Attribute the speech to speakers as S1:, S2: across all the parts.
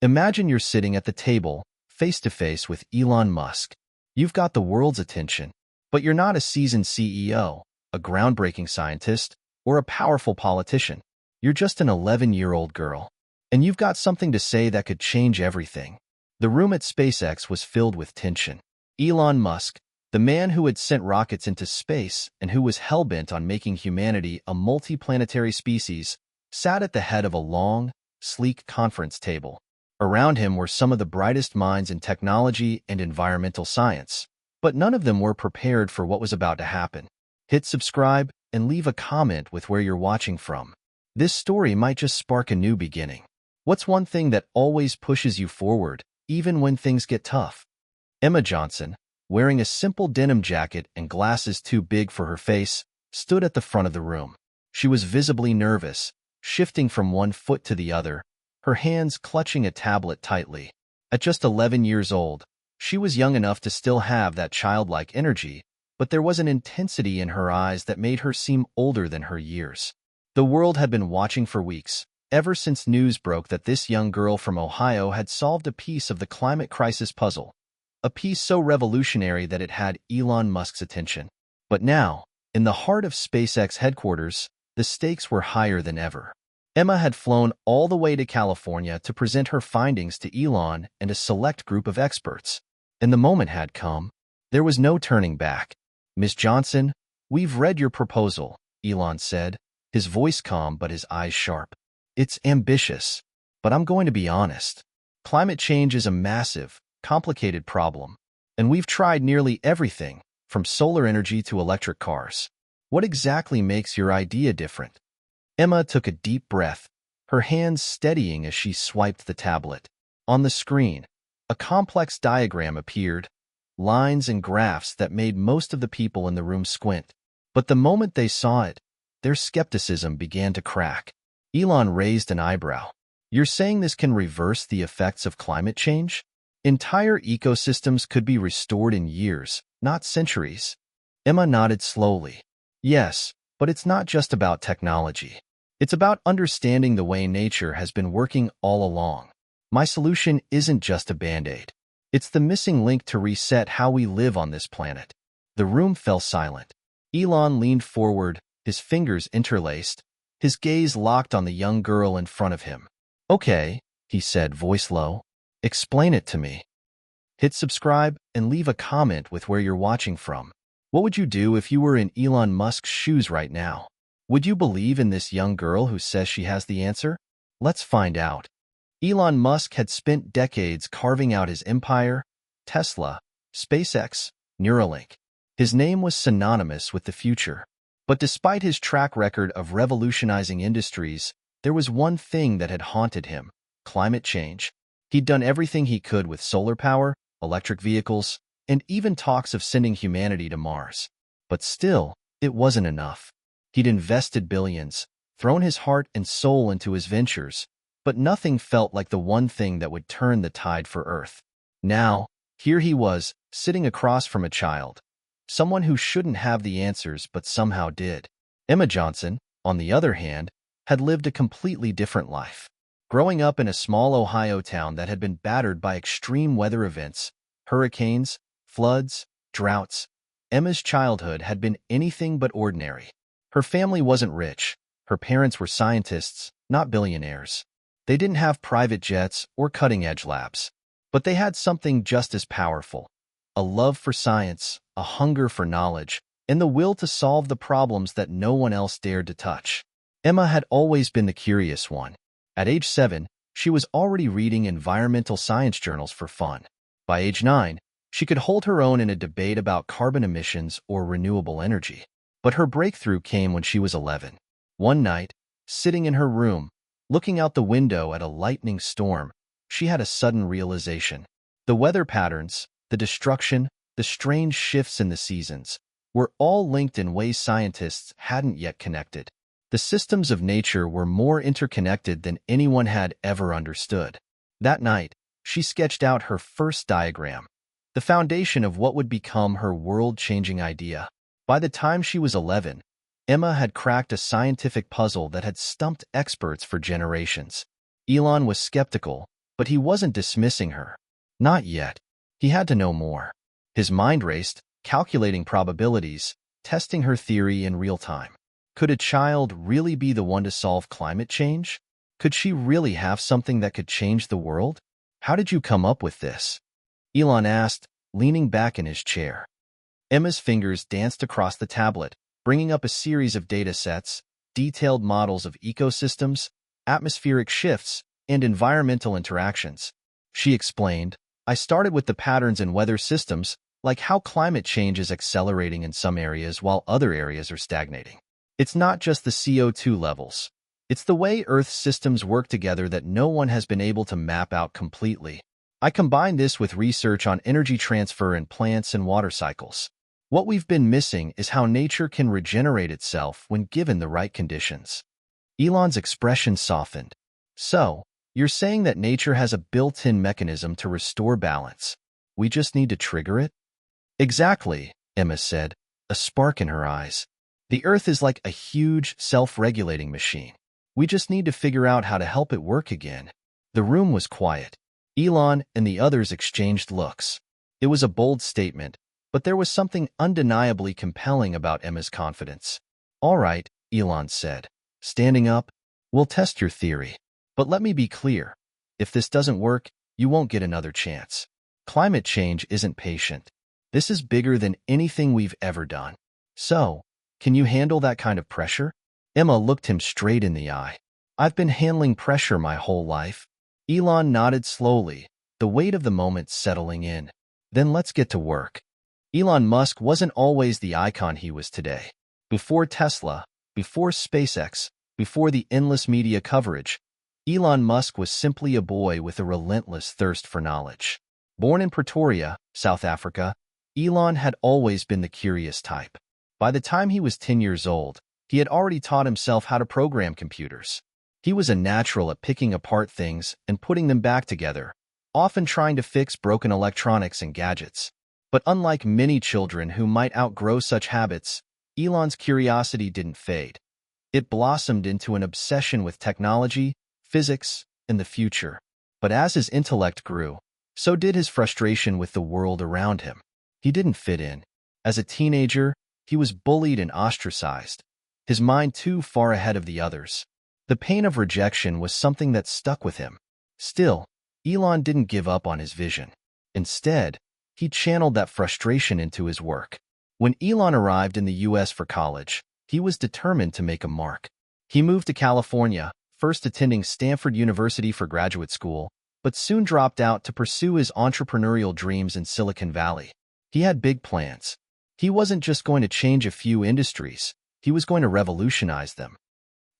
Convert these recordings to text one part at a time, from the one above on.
S1: Imagine you're sitting at the table, face to face with Elon Musk. You've got the world's attention, but you're not a seasoned CEO, a groundbreaking scientist, or a powerful politician. You're just an 11-year-old girl, and you've got something to say that could change everything. The room at SpaceX was filled with tension. Elon Musk, the man who had sent rockets into space and who was hell-bent on making humanity a multiplanetary species, sat at the head of a long, sleek conference table. Around him were some of the brightest minds in technology and environmental science, but none of them were prepared for what was about to happen. Hit subscribe and leave a comment with where you're watching from. This story might just spark a new beginning. What's one thing that always pushes you forward, even when things get tough? Emma Johnson, wearing a simple denim jacket and glasses too big for her face, stood at the front of the room. She was visibly nervous, shifting from one foot to the other, her hands clutching a tablet tightly. At just 11 years old, she was young enough to still have that childlike energy, but there was an intensity in her eyes that made her seem older than her years. The world had been watching for weeks, ever since news broke that this young girl from Ohio had solved a piece of the climate crisis puzzle, a piece so revolutionary that it had Elon Musk's attention. But now, in the heart of SpaceX headquarters, the stakes were higher than ever. Emma had flown all the way to California to present her findings to Elon and a select group of experts. And the moment had come. There was no turning back. "Miss Johnson, we've read your proposal," Elon said, his voice calm but his eyes sharp. "It's ambitious, but I'm going to be honest. Climate change is a massive, complicated problem, and we've tried nearly everything, from solar energy to electric cars. What exactly makes your idea different?" Emma took a deep breath, her hands steadying as she swiped the tablet. On the screen, a complex diagram appeared, lines and graphs that made most of the people in the room squint. But the moment they saw it, their skepticism began to crack. Elon raised an eyebrow. "You're saying this can reverse the effects of climate change? Entire ecosystems could be restored in years, not centuries." Emma nodded slowly. "Yes, but it's not just about technology. It's about understanding the way nature has been working all along. My solution isn't just a band-aid. It's the missing link to reset how we live on this planet." The room fell silent. Elon leaned forward, his fingers interlaced, his gaze locked on the young girl in front of him. "Okay," he said, voice low. "Explain it to me." Hit subscribe and leave a comment with where you're watching from. What would you do if you were in Elon Musk's shoes right now? Would you believe in this young girl who says she has the answer? Let's find out. Elon Musk had spent decades carving out his empire: Tesla, SpaceX, Neuralink. His name was synonymous with the future. But despite his track record of revolutionizing industries, there was one thing that had haunted him: climate change. He'd done everything he could with solar power, electric vehicles, and even talks of sending humanity to Mars. But still, it wasn't enough. He'd invested billions, thrown his heart and soul into his ventures, but nothing felt like the one thing that would turn the tide for Earth. Now, here he was, sitting across from a child, someone who shouldn't have the answers but somehow did. Emma Johnson, on the other hand, had lived a completely different life. Growing up in a small Ohio town that had been battered by extreme weather events, hurricanes, floods, droughts, Emma's childhood had been anything but ordinary. Her family wasn't rich. Her parents were scientists, not billionaires. They didn't have private jets or cutting-edge labs. But they had something just as powerful: a love for science, a hunger for knowledge, and the will to solve the problems that no one else dared to touch. Emma had always been the curious one. At age 7, she was already reading environmental science journals for fun. By age 9, she could hold her own in a debate about carbon emissions or renewable energy. But her breakthrough came when she was 11. One night, sitting in her room, looking out the window at a lightning storm, she had a sudden realization. The weather patterns, the destruction, the strange shifts in the seasons, were all linked in ways scientists hadn't yet connected. The systems of nature were more interconnected than anyone had ever understood. That night, she sketched out her first diagram, the foundation of what would become her world-changing idea. By the time she was 11, Emma had cracked a scientific puzzle that had stumped experts for generations. Elon was skeptical, But he wasn't dismissing her. Not yet. He had to know more. His mind raced, calculating probabilities, testing her theory in real time. Could a child really be the one to solve climate change? Could she really have something that could change the world? How did you come up with this? Elon asked, leaning back in his chair. Emma's fingers danced across the tablet, bringing up a series of data sets, detailed models of ecosystems, atmospheric shifts, and environmental interactions. She explained, I started with the patterns in weather systems, like how climate change is accelerating in some areas while other areas are stagnating. It's not just the CO2 levels. It's the way Earth's systems work together that no one has been able to map out completely. I combine this with research on energy transfer in plants and water cycles. What we've been missing is how nature can regenerate itself when given the right conditions. Elon's expression softened. So, you're saying that nature has a built-in mechanism to restore balance. We just need to trigger it? Exactly, Emma said, a spark in her eyes. The Earth is like a huge, self-regulating machine. We just need to figure out how to help it work again. The room was quiet. Elon and the others exchanged looks. It was a bold statement, but there was something undeniably compelling about Emma's confidence. All right, Elon said, standing up, we'll test your theory. But let me be clear. If this doesn't work, you won't get another chance. Climate change isn't patient. This is bigger than anything we've ever done. So, can you handle that kind of pressure? Emma looked him straight in the eye. I've been handling pressure my whole life. Elon nodded slowly, the weight of the moment settling in. Then let's get to work. Elon Musk wasn't always the icon he was today. Before Tesla, before SpaceX, before the endless media coverage, Elon Musk was simply a boy with a relentless thirst for knowledge. Born in Pretoria, South Africa, Elon had always been the curious type. By the time he was 10 years old, he had already taught himself how to program computers. He was a natural at picking apart things and putting them back together, often trying to fix broken electronics and gadgets. But unlike many children who might outgrow such habits, Elon's curiosity didn't fade. It blossomed into an obsession with technology, physics, and the future. But as his intellect grew, so did his frustration with the world around him. He didn't fit in. As a teenager, he was bullied and ostracized, his mind too far ahead of the others. The pain of rejection was something that stuck with him. Still, Elon didn't give up on his vision. Instead, he channeled that frustration into his work. When Elon arrived in the U.S. for college, he was determined to make a mark. He moved to California, first attending Stanford University for graduate school, but soon dropped out to pursue his entrepreneurial dreams in Silicon Valley. He had big plans. He wasn't just going to change a few industries, he was going to revolutionize them.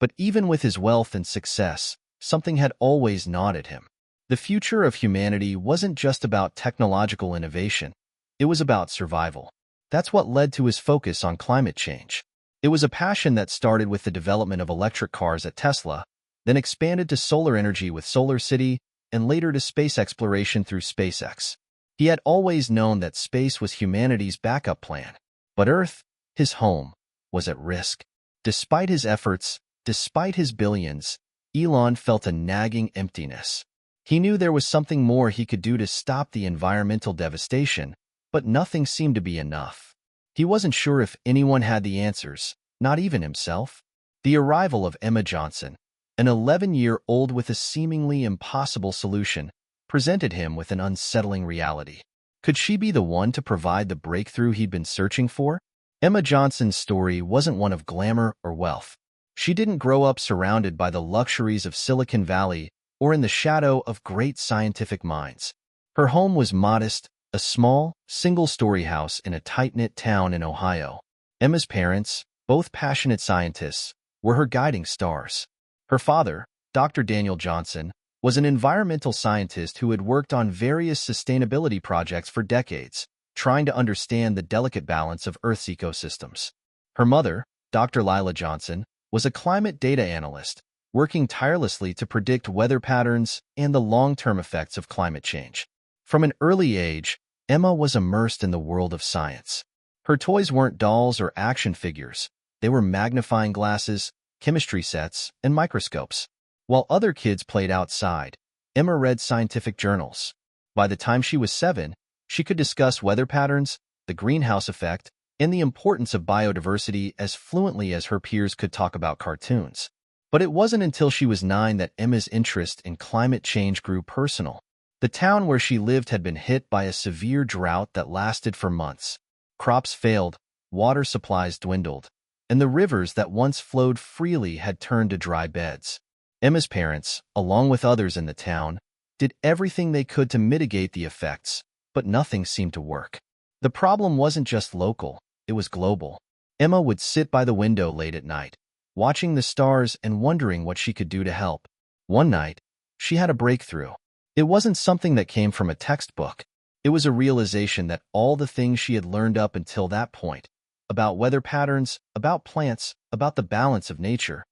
S1: But even with his wealth and success, something had always gnawed at him. The future of humanity wasn't just about technological innovation, it was about survival. That's what led to his focus on climate change. It was a passion that started with the development of electric cars at Tesla, then expanded to solar energy with SolarCity, and later to space exploration through SpaceX. He had always known that space was humanity's backup plan, but Earth, his home, was at risk. Despite his efforts, despite his billions, Elon felt a nagging emptiness. He knew there was something more he could do to stop the environmental devastation, but nothing seemed to be enough. He wasn't sure if anyone had the answers, not even himself. The arrival of Emma Johnson, an 11-year-old with a seemingly impossible solution, presented him with an unsettling reality. Could she be the one to provide the breakthrough he'd been searching for? Emma Johnson's story wasn't one of glamour or wealth. She didn't grow up surrounded by the luxuries of Silicon Valley or in the shadow of great scientific minds. Her home was modest, a small, single-story house in a tight-knit town in Ohio. Emma's parents, both passionate scientists, were her guiding stars. Her father, Dr. Daniel Johnson, was an environmental scientist who had worked on various sustainability projects for decades, trying to understand the delicate balance of Earth's ecosystems. Her mother, Dr. Lila Johnson, was a climate data analyst, working tirelessly to predict weather patterns and the long-term effects of climate change. From an early age, Emma was immersed in the world of science. Her toys weren't dolls or action figures. They were magnifying glasses, chemistry sets, and microscopes. While other kids played outside, Emma read scientific journals. By the time she was 7, she could discuss weather patterns, the greenhouse effect, and the importance of biodiversity as fluently as her peers could talk about cartoons. But it wasn't until she was 9 that Emma's interest in climate change grew personal. The town where she lived had been hit by a severe drought that lasted for months. Crops failed, water supplies dwindled, and the rivers that once flowed freely had turned to dry beds. Emma's parents, along with others in the town, did everything they could to mitigate the effects, but nothing seemed to work. The problem wasn't just local, it was global. Emma would sit by the window late at night, watching the stars and wondering what she could do to help. One night, she had a breakthrough. It wasn't something that came from a textbook. It was a realization that all the things she had learned up until that point, about weather patterns, about plants, about the balance of nature,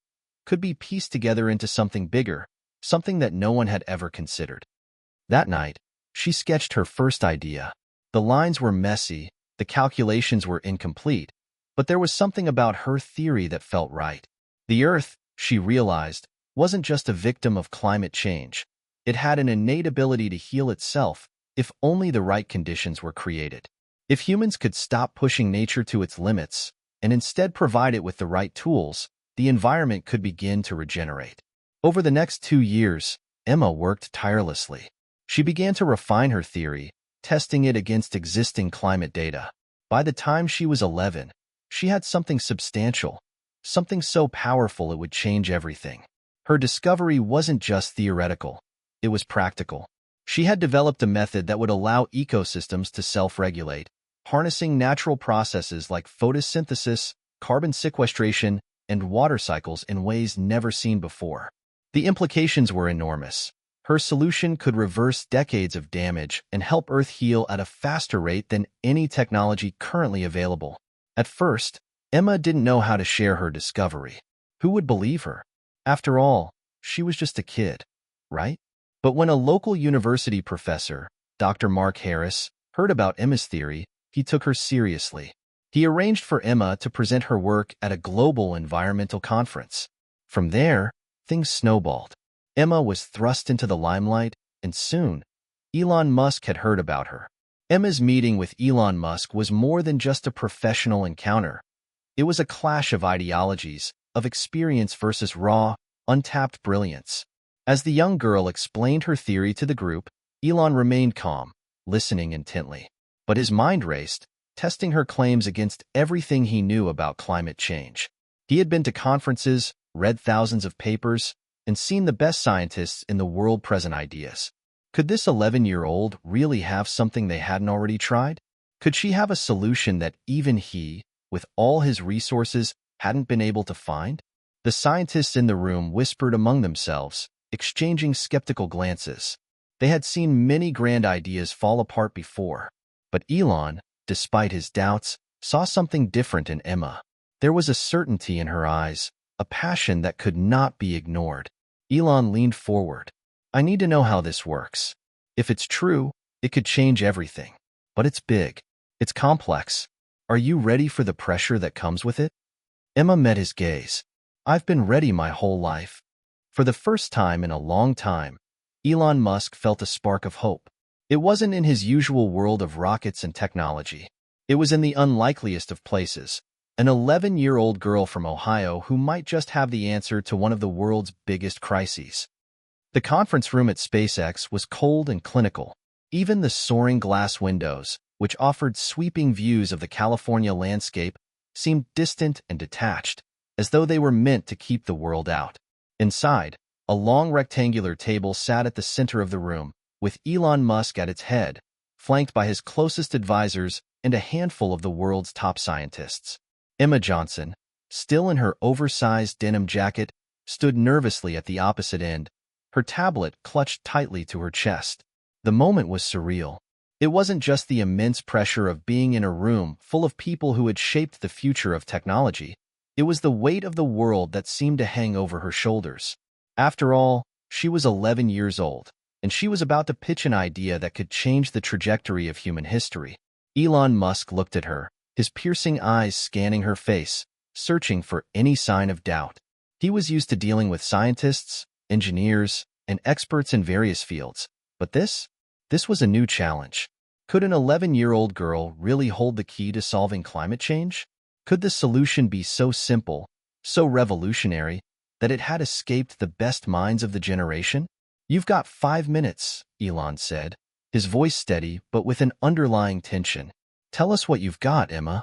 S1: could be pieced together into something bigger, something that no one had ever considered. That night, she sketched her first idea. The lines were messy, the calculations were incomplete, but there was something about her theory that felt right. The Earth, she realized, wasn't just a victim of climate change. It had an innate ability to heal itself if only the right conditions were created. If humans could stop pushing nature to its limits and instead provide it with the right tools, the environment could begin to regenerate. Over the next 2 years, Emma worked tirelessly. She began to refine her theory, testing it against existing climate data. By the time she was 11, she had something substantial, something so powerful it would change everything. Her discovery wasn't just theoretical, it was practical. She had developed a method that would allow ecosystems to self-regulate, harnessing natural processes like photosynthesis, carbon sequestration, and water cycles in ways never seen before. The implications were enormous. Her solution could reverse decades of damage and help Earth heal at a faster rate than any technology currently available. At first, Emma didn't know how to share her discovery. Who would believe her? After all, she was just a kid, right? But when a local university professor, Dr. Mark Harris, heard about Emma's theory, he took her seriously. He arranged for Emma to present her work at a global environmental conference. From there, things snowballed. Emma was thrust into the limelight, and soon, Elon Musk had heard about her. Emma's meeting with Elon Musk was more than just a professional encounter. It was a clash of ideologies, of experience versus raw, untapped brilliance. As the young girl explained her theory to the group, Elon remained calm, listening intently. But his mind raced, testing her claims against everything he knew about climate change. He had been to conferences, read thousands of papers, and seen the best scientists in the world present ideas. Could this 11-year-old really have something they hadn't already tried? Could she have a solution that even he, with all his resources, hadn't been able to find? The scientists in the room whispered among themselves, exchanging skeptical glances. They had seen many grand ideas fall apart before. But Elon, despite his doubts, saw something different in Emma. There was a certainty in her eyes, a passion that could not be ignored. Elon leaned forward. I need to know how this works. If it's true, it could change everything. But it's big. It's complex. Are you ready for the pressure that comes with it? Emma met his gaze. I've been ready my whole life. For the first time in a long time, Elon Musk felt a spark of hope. It wasn't in his usual world of rockets and technology. It was in the unlikeliest of places, an 11-year-old girl from Ohio who might just have the answer to one of the world's biggest crises. The conference room at SpaceX was cold and clinical. Even the soaring glass windows, which offered sweeping views of the California landscape, seemed distant and detached, as though they were meant to keep the world out. Inside, a long rectangular table sat at the center of the room, with Elon Musk at its head, flanked by his closest advisors and a handful of the world's top scientists. Emma Johnson, still in her oversized denim jacket, stood nervously at the opposite end, her tablet clutched tightly to her chest. The moment was surreal. It wasn't just the immense pressure of being in a room full of people who had shaped the future of technology. It was the weight of the world that seemed to hang over her shoulders. After all, she was 11 years old, and she was about to pitch an idea that could change the trajectory of human history. Elon Musk looked at her, his piercing eyes scanning her face, searching for any sign of doubt. He was used to dealing with scientists, engineers, and experts in various fields. But this was a new challenge. Could an 11-year-old girl really hold the key to solving climate change? Could the solution be so simple, so revolutionary, that it had escaped the best minds of the generation? "You've got 5 minutes," Elon said, his voice steady but with an underlying tension. "Tell us what you've got, Emma."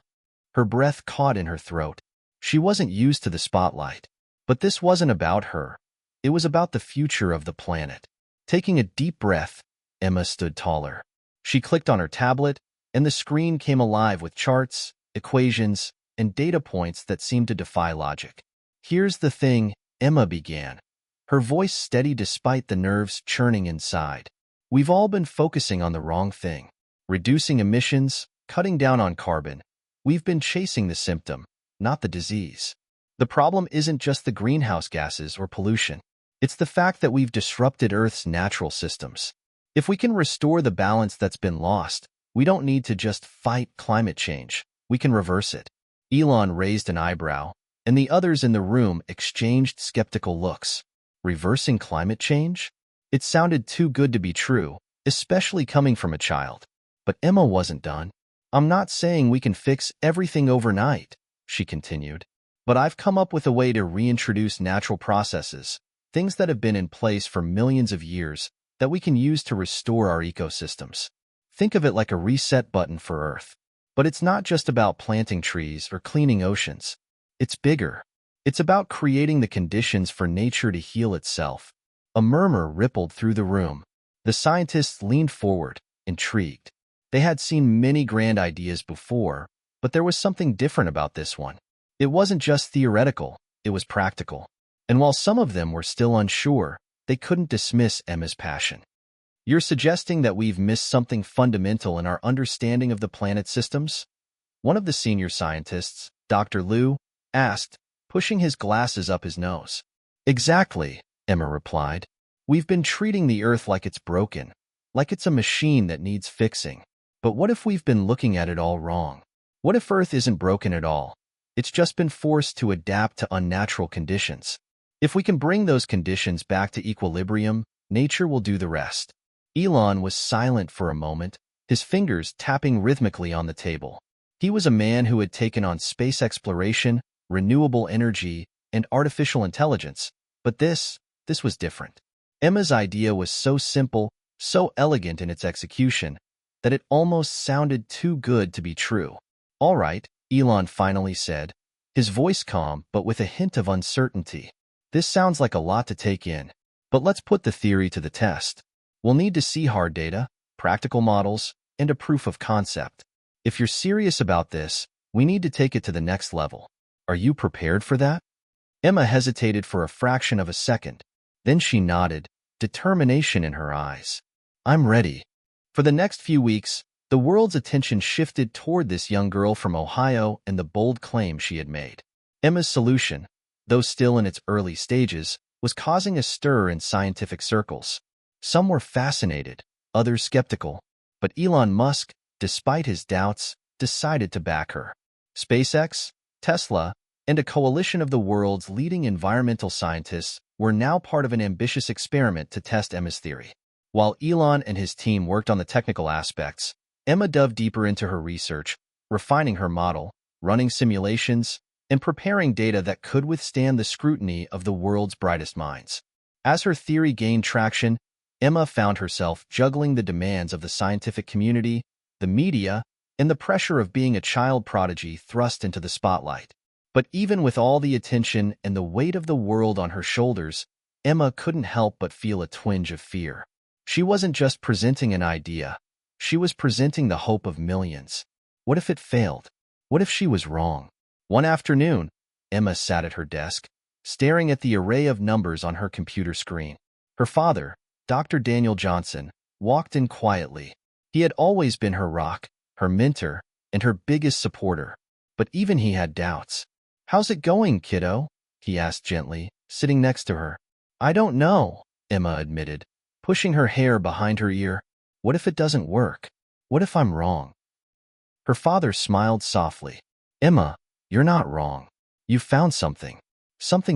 S1: Her breath caught in her throat. She wasn't used to the spotlight. But this wasn't about her. It was about the future of the planet. Taking a deep breath, Emma stood taller. She clicked on her tablet, and the screen came alive with charts, equations, and data points that seemed to defy logic. "Here's the thing," Emma began, her voice steady despite the nerves churning inside. "We've all been focusing on the wrong thing. Reducing emissions, cutting down on carbon. We've been chasing the symptom, not the disease. The problem isn't just the greenhouse gases or pollution. It's the fact that we've disrupted Earth's natural systems. If we can restore the balance that's been lost, we don't need to just fight climate change. We can reverse it." Elon raised an eyebrow, and the others in the room exchanged skeptical looks. Reversing climate change? It sounded too good to be true, especially coming from a child. But Emma wasn't done. "I'm not saying we can fix everything overnight," she continued. "But I've come up with a way to reintroduce natural processes, things that have been in place for millions of years, that we can use to restore our ecosystems. Think of it like a reset button for Earth. But it's not just about planting trees or cleaning oceans. It's bigger. It's about creating the conditions for nature to heal itself." A murmur rippled through the room. The scientists leaned forward, intrigued. They had seen many grand ideas before, but there was something different about this one. It wasn't just theoretical, it was practical. And while some of them were still unsure, they couldn't dismiss Emma's passion. "You're suggesting that we've missed something fundamental in our understanding of the planet's systems?" one of the senior scientists, Dr. Liu, asked, pushing his glasses up his nose. "Exactly," Emma replied. "We've been treating the Earth like it's broken, like it's a machine that needs fixing. But what if we've been looking at it all wrong? What if Earth isn't broken at all? It's just been forced to adapt to unnatural conditions. If we can bring those conditions back to equilibrium, nature will do the rest." Elon was silent for a moment, his fingers tapping rhythmically on the table. He was a man who had taken on space exploration, renewable energy, and artificial intelligence, but this was different. Emma's idea was so simple, so elegant in its execution, that it almost sounded too good to be true. "All right," Elon finally said, his voice calm but with a hint of uncertainty. "This sounds like a lot to take in, but let's put the theory to the test. We'll need to see hard data, practical models, and a proof of concept. If you're serious about this, we need to take it to the next level. Are you prepared for that?" Emma hesitated for a fraction of a second. Then she nodded, determination in her eyes. "I'm ready." For the next few weeks, the world's attention shifted toward this young girl from Ohio and the bold claim she had made. Emma's solution, though still in its early stages, was causing a stir in scientific circles. Some were fascinated, others skeptical, but Elon Musk, despite his doubts, decided to back her. SpaceX, Tesla, and a coalition of the world's leading environmental scientists were now part of an ambitious experiment to test Emma's theory. While Elon and his team worked on the technical aspects, Emma dove deeper into her research, refining her model, running simulations, and preparing data that could withstand the scrutiny of the world's brightest minds. As her theory gained traction, Emma found herself juggling the demands of the scientific community, the media, and the pressure of being a child prodigy thrust into the spotlight. But even with all the attention and the weight of the world on her shoulders, Emma couldn't help but feel a twinge of fear. She wasn't just presenting an idea. She was presenting the hope of millions. What if it failed? What if she was wrong? One afternoon, Emma sat at her desk, staring at the array of numbers on her computer screen. Her father, Dr. Daniel Johnson, walked in quietly. He had always been her rock, her mentor, and her biggest supporter. But even he had doubts. "How's it going, kiddo?" he asked gently, sitting next to her. "I don't know," Emma admitted, pushing her hair behind her ear. "What if it doesn't work? What if I'm wrong?" Her father smiled softly. "Emma, you're not wrong. You found something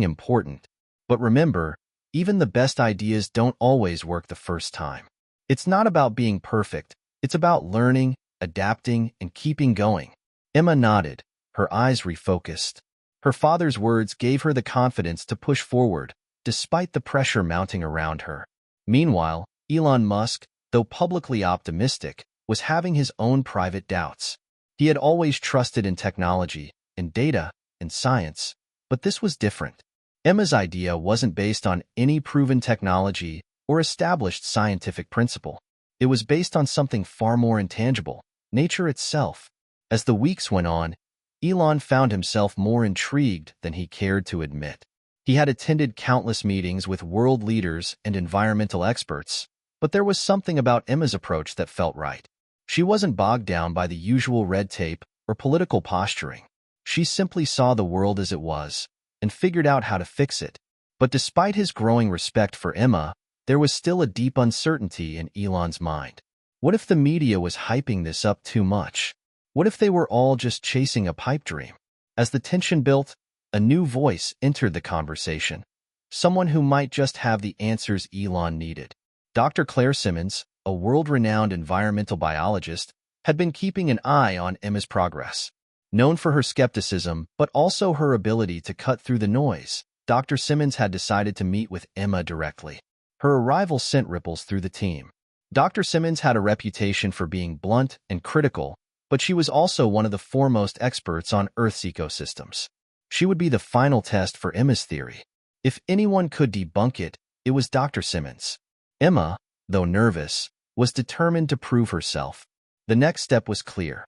S1: important. But remember, Even the best ideas don't always work the first time. It's not about being perfect. It's about learning, adapting, and keeping going. Emma nodded, her eyes refocused. Her father's words gave her the confidence to push forward, despite the pressure mounting around her. Meanwhile, Elon Musk, though publicly optimistic, was having his own private doubts. He had always trusted in technology, in data, in science, but this was different. Emma's idea wasn't based on any proven technology or established scientific principle. It was based on something far more intangible, nature itself. As the weeks went on, Elon found himself more intrigued than he cared to admit. He had attended countless meetings with world leaders and environmental experts, but there was something about Emma's approach that felt right. She wasn't bogged down by the usual red tape or political posturing. She simply saw the world as it was and figured out how to fix it. But despite his growing respect for Emma, there was still a deep uncertainty in Elon's mind. What if the media was hyping this up too much? What if they were all just chasing a pipe dream? As the tension built, a new voice entered the conversation. Someone who might just have the answers Elon needed. Dr. Claire Simmons, a world-renowned environmental biologist, had been keeping an eye on Emma's progress. Known for her skepticism, but also her ability to cut through the noise, Dr. Simmons had decided to meet with Emma directly. Her arrival sent ripples through the team. Dr. Simmons had a reputation for being blunt and critical, but she was also one of the foremost experts on Earth's ecosystems. She would be the final test for Emma's theory. If anyone could debunk it, it was Dr. Simmons. Emma, though nervous, was determined to prove herself. The next step was clear.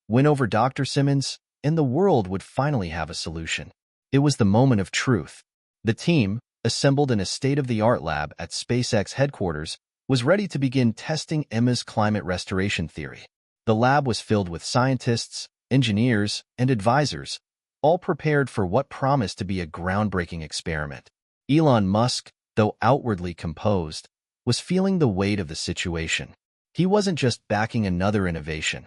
S1: Win over Dr. Simmons, and the world would finally have a solution. It was the moment of truth. The team, assembled in a state-of-the-art lab at SpaceX headquarters, was ready to begin testing Emma's climate restoration theory. The lab was filled with scientists, engineers, and advisors, all prepared for what promised to be a groundbreaking experiment. Elon Musk, though outwardly composed, was feeling the weight of the situation. He wasn't just backing another innovation.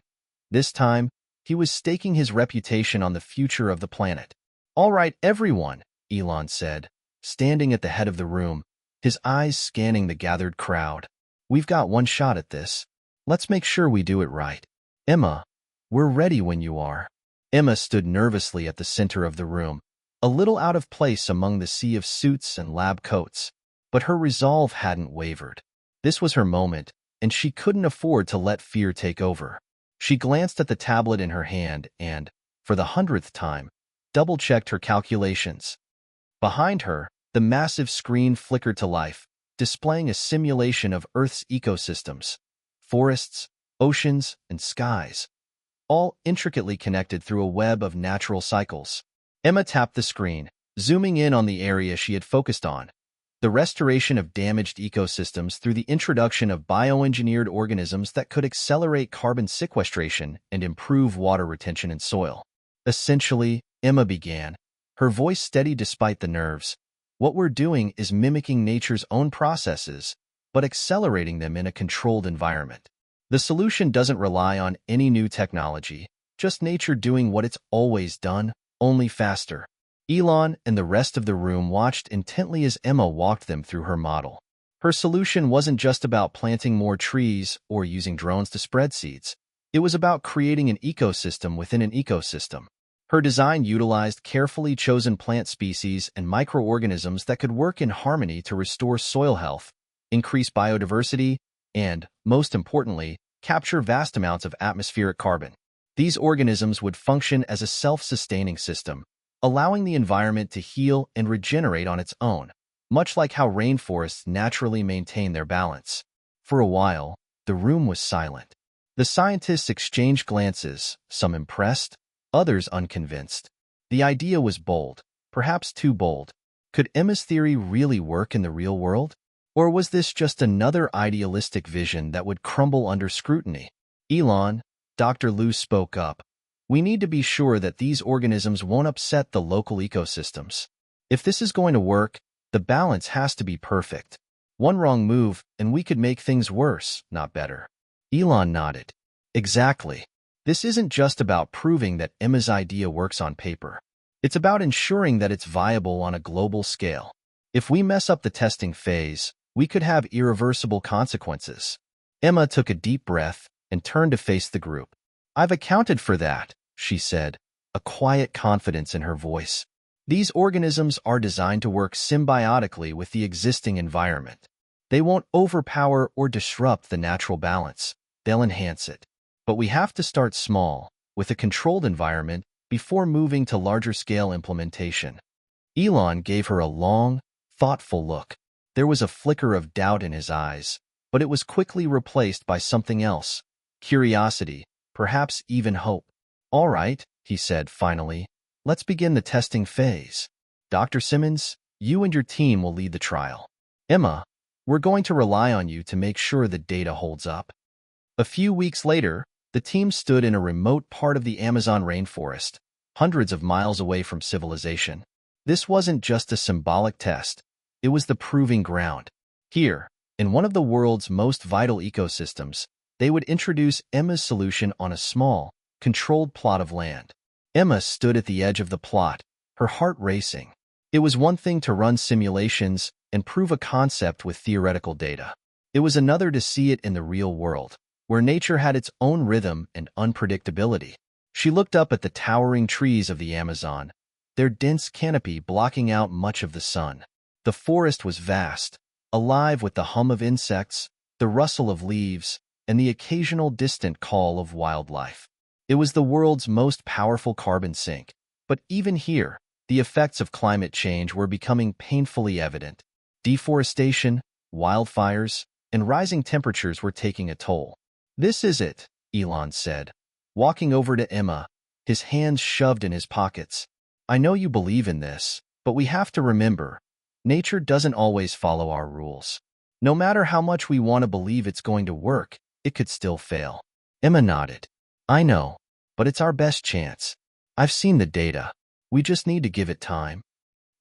S1: This time, he was staking his reputation on the future of the planet. "All right, everyone," Elon said, standing at the head of the room, his eyes scanning the gathered crowd. "We've got one shot at this. Let's make sure we do it right. Emma, we're ready when you are." Emma stood nervously at the center of the room, a little out of place among the sea of suits and lab coats. But her resolve hadn't wavered. This was her moment, and she couldn't afford to let fear take over. She glanced at the tablet in her hand and, for the 100th time, double-checked her calculations. Behind her, the massive screen flickered to life, displaying a simulation of Earth's ecosystems, forests, oceans, and skies, all intricately connected through a web of natural cycles. Emma tapped the screen, zooming in on the area she had focused on, the restoration of damaged ecosystems through the introduction of bioengineered organisms that could accelerate carbon sequestration and improve water retention in soil. Essentially, Emma began, her voice steady despite the nerves. What we're doing is mimicking nature's own processes, but accelerating them in a controlled environment. The solution doesn't rely on any new technology, just nature doing what it's always done, only faster. Elon and the rest of the room watched intently as Emma walked them through her model. Her solution wasn't just about planting more trees or using drones to spread seeds. It was about creating an ecosystem within an ecosystem. Her design utilized carefully chosen plant species and microorganisms that could work in harmony to restore soil health, increase biodiversity, and, most importantly, capture vast amounts of atmospheric carbon. These organisms would function as a self-sustaining system, allowing the environment to heal and regenerate on its own, much like how rainforests naturally maintain their balance. For a while, the room was silent. The scientists exchanged glances, some impressed, others unconvinced. The idea was bold, perhaps too bold. Could Emma's theory really work in the real world? Or was this just another idealistic vision that would crumble under scrutiny? "Elon," Dr. Liu spoke up, "we need to be sure that these organisms won't upset the local ecosystems. If this is going to work, the balance has to be perfect. One wrong move, and we could make things worse, not better." Elon nodded. "Exactly. This isn't just about proving that Emma's idea works on paper. It's about ensuring that it's viable on a global scale. If we mess up the testing phase, we could have irreversible consequences. Emma took a deep breath and turned to face the group. I've accounted for that, she said, a quiet confidence in her voice. These organisms are designed to work symbiotically with the existing environment. They won't overpower or disrupt the natural balance. They'll enhance it. But we have to start small, with a controlled environment, before moving to larger-scale implementation. Elon gave her a long, thoughtful look. There was a flicker of doubt in his eyes, but it was quickly replaced by something else. Curiosity, perhaps even hope. All right, he said finally. Let's begin the testing phase. Dr. Simmons, you and your team will lead the trial. Emma, we're going to rely on you to make sure the data holds up. A few weeks later, the team stood in a remote part of the Amazon rainforest, hundreds of miles away from civilization. This wasn't just a symbolic test. It was the proving ground. Here, in one of the world's most vital ecosystems, they would introduce Emma's solution on a small, controlled plot of land. Emma stood at the edge of the plot, her heart racing. It was one thing to run simulations and prove a concept with theoretical data. It was another to see it in the real world, where nature had its own rhythm and unpredictability. She looked up at the towering trees of the Amazon, their dense canopy blocking out much of the sun. The forest was vast, alive with the hum of insects, the rustle of leaves, and the occasional distant call of wildlife. It was the world's most powerful carbon sink, but even here, the effects of climate change were becoming painfully evident. Deforestation, wildfires, and rising temperatures were taking a toll. This is it, Elon said, walking over to Emma, his hands shoved in his pockets. I know you believe in this, but we have to remember, nature doesn't always follow our rules. No matter how much we want to believe it's going to work, it could still fail. Emma nodded. I know, but it's our best chance. I've seen the data. We just need to give it time.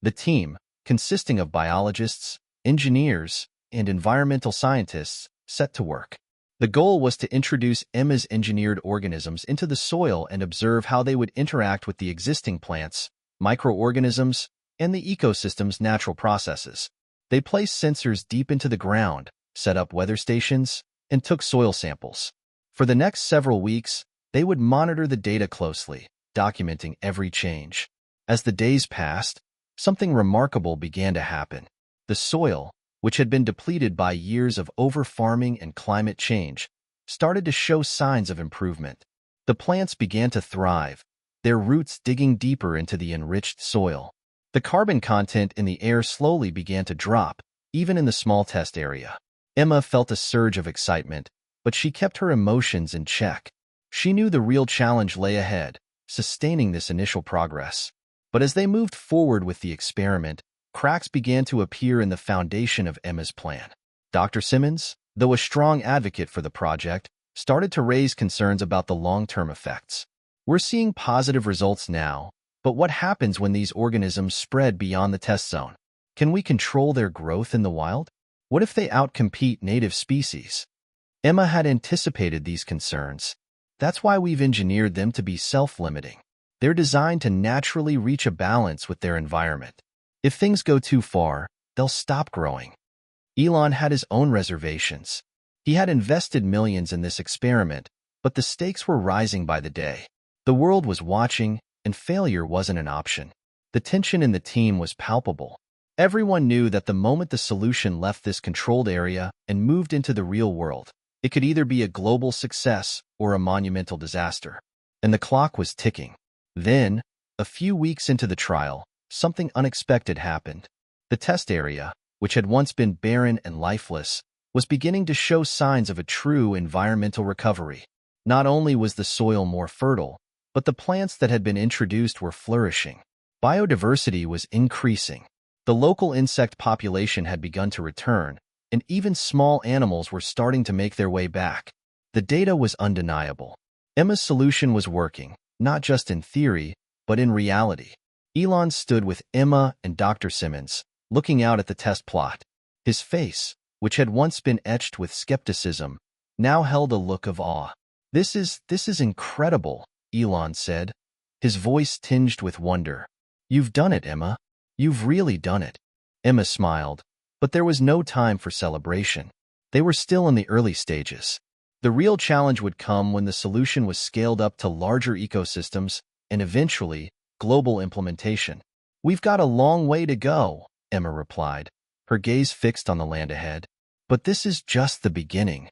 S1: The team, consisting of biologists, engineers, and environmental scientists, set to work. The goal was to introduce Emma's engineered organisms into the soil and observe how they would interact with the existing plants, microorganisms, and the ecosystem's natural processes. They placed sensors deep into the ground, set up weather stations, and took soil samples. For the next several weeks, they would monitor the data closely, documenting every change. As the days passed, something remarkable began to happen. The soil, which had been depleted by years of over-farming and climate change, started to show signs of improvement. The plants began to thrive, their roots digging deeper into the enriched soil. The carbon content in the air slowly began to drop, even in the small test area. Emma felt a surge of excitement, but she kept her emotions in check. She knew the real challenge lay ahead, sustaining this initial progress. But as they moved forward with the experiment, cracks began to appear in the foundation of Emma's plan. Dr. Simmons, though a strong advocate for the project, started to raise concerns about the long-term effects. We're seeing positive results now, but what happens when these organisms spread beyond the test zone? Can we control their growth in the wild? What if they outcompete native species? Emma had anticipated these concerns. That's why we've engineered them to be self-limiting. They're designed to naturally reach a balance with their environment. If things go too far, they'll stop growing. Elon had his own reservations. He had invested millions in this experiment, but the stakes were rising by the day. The world was watching, and failure wasn't an option. The tension in the team was palpable. Everyone knew that the moment the solution left this controlled area and moved into the real world, it could either be a global success or a monumental disaster. And the clock was ticking. Then, a few weeks into the trial, something unexpected happened. The test area, which had once been barren and lifeless, was beginning to show signs of a true environmental recovery. Not only was the soil more fertile, but the plants that had been introduced were flourishing. Biodiversity was increasing. The local insect population had begun to return, and even small animals were starting to make their way back. The data was undeniable. Emma's solution was working, not just in theory, but in reality. Elon stood with Emma and Dr. Simmons, looking out at the test plot. His face, which had once been etched with skepticism, now held a look of awe. This is incredible, Elon said, his voice tinged with wonder. You've done it, Emma. You've really done it. Emma smiled, but there was no time for celebration. They were still in the early stages. The real challenge would come when the solution was scaled up to larger ecosystems and eventually global implementation. We've got a long way to go, Emma replied, her gaze fixed on the land ahead. But this is just the beginning.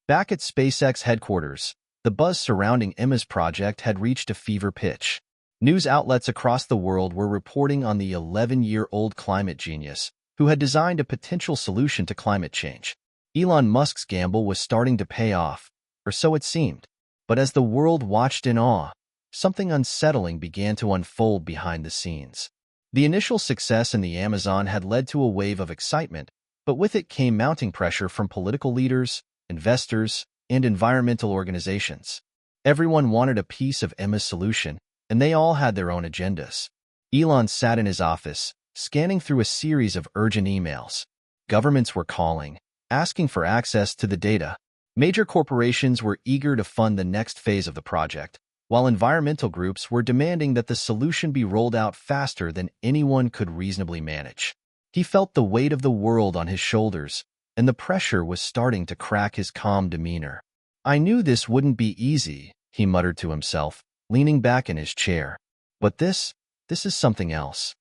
S1: Back at SpaceX headquarters, the buzz surrounding Emma's project had reached a fever pitch. News outlets across the world were reporting on the 11-year-old climate genius who had designed a potential solution to climate change. Elon Musk's gamble was starting to pay off, or so it seemed. But as the world watched in awe, something unsettling began to unfold behind the scenes. The initial success in the Amazon had led to a wave of excitement, but with it came mounting pressure from political leaders, investors, and environmental organizations. Everyone wanted a piece of Emma's solution, and they all had their own agendas. Elon sat in his office, scanning through a series of urgent emails. Governments were calling, asking for access to the data. Major corporations were eager to fund the next phase of the project, while environmental groups were demanding that the solution be rolled out faster than anyone could reasonably manage. He felt the weight of the world on his shoulders, and the pressure was starting to crack his calm demeanor. "I knew this wouldn't be easy," he muttered to himself, leaning back in his chair. "But this is something else."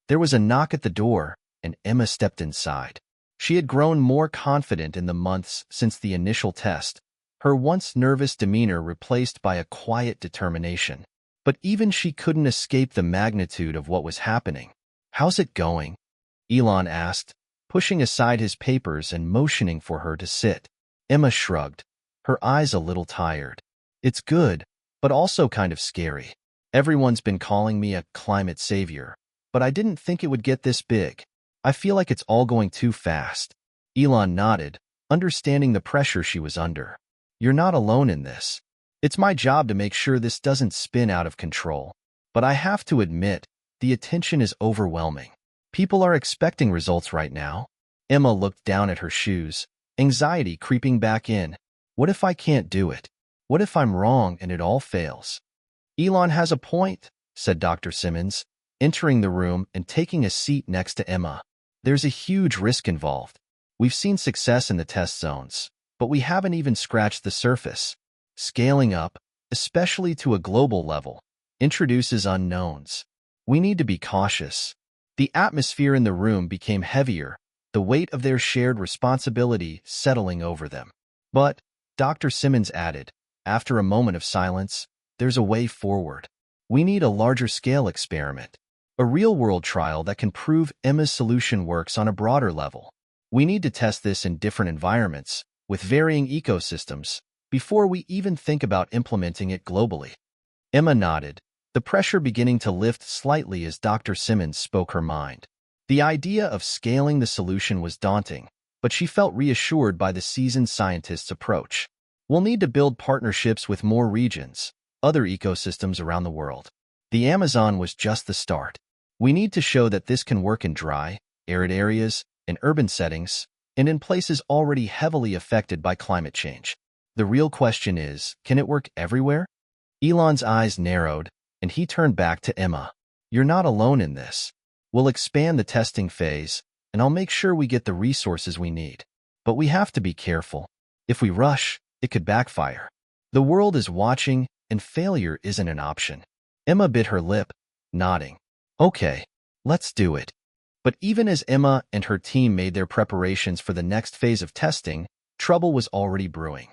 S1: There was a knock at the door, and Emma stepped inside. She had grown more confident in the months since the initial test, her once nervous demeanor replaced by a quiet determination. But even she couldn't escape the magnitude of what was happening. "How's it going?" Elon asked, pushing aside his papers and motioning for her to sit. Emma shrugged, her eyes a little tired. "It's good, but also kind of scary. Everyone's been calling me a climate savior, but I didn't think it would get this big. I feel like it's all going too fast." Elon nodded, understanding the pressure she was under. "You're not alone in this. It's my job to make sure this doesn't spin out of control. But I have to admit, the attention is overwhelming. People are expecting results right now." Emma looked down at her shoes, anxiety creeping back in. "What if I can't do it? What if I'm wrong and it all fails?" "Elon has a point," said Dr. Simmons, entering the room and taking a seat next to Emma. "There's a huge risk involved. We've seen success in the test zones, but we haven't even scratched the surface. Scaling up, especially to a global level, introduces unknowns. We need to be cautious." The atmosphere in the room became heavier, the weight of their shared responsibility settling over them. "But," Dr. Simmons added, after a moment of silence, "there's a way forward. We need a larger-scale experiment, a real-world trial that can prove Emma's solution works on a broader level. We need to test this in different environments, with varying ecosystems, before we even think about implementing it globally." Emma nodded, the pressure beginning to lift slightly as Dr. Simmons spoke her mind. The idea of scaling the solution was daunting, but she felt reassured by the seasoned scientist's approach. "We'll need to build partnerships with more regions, other ecosystems around the world. The Amazon was just the start. We need to show that this can work in dry, arid areas, in urban settings, and in places already heavily affected by climate change. The real question is, can it work everywhere?" Elon's eyes narrowed, and he turned back to Emma. "You're not alone in this. We'll expand the testing phase, and I'll make sure we get the resources we need. But we have to be careful. If we rush, it could backfire. The world is watching, and failure isn't an option." Emma bit her lip, nodding. "Okay, let's do it." But even as Emma and her team made their preparations for the next phase of testing, trouble was already brewing.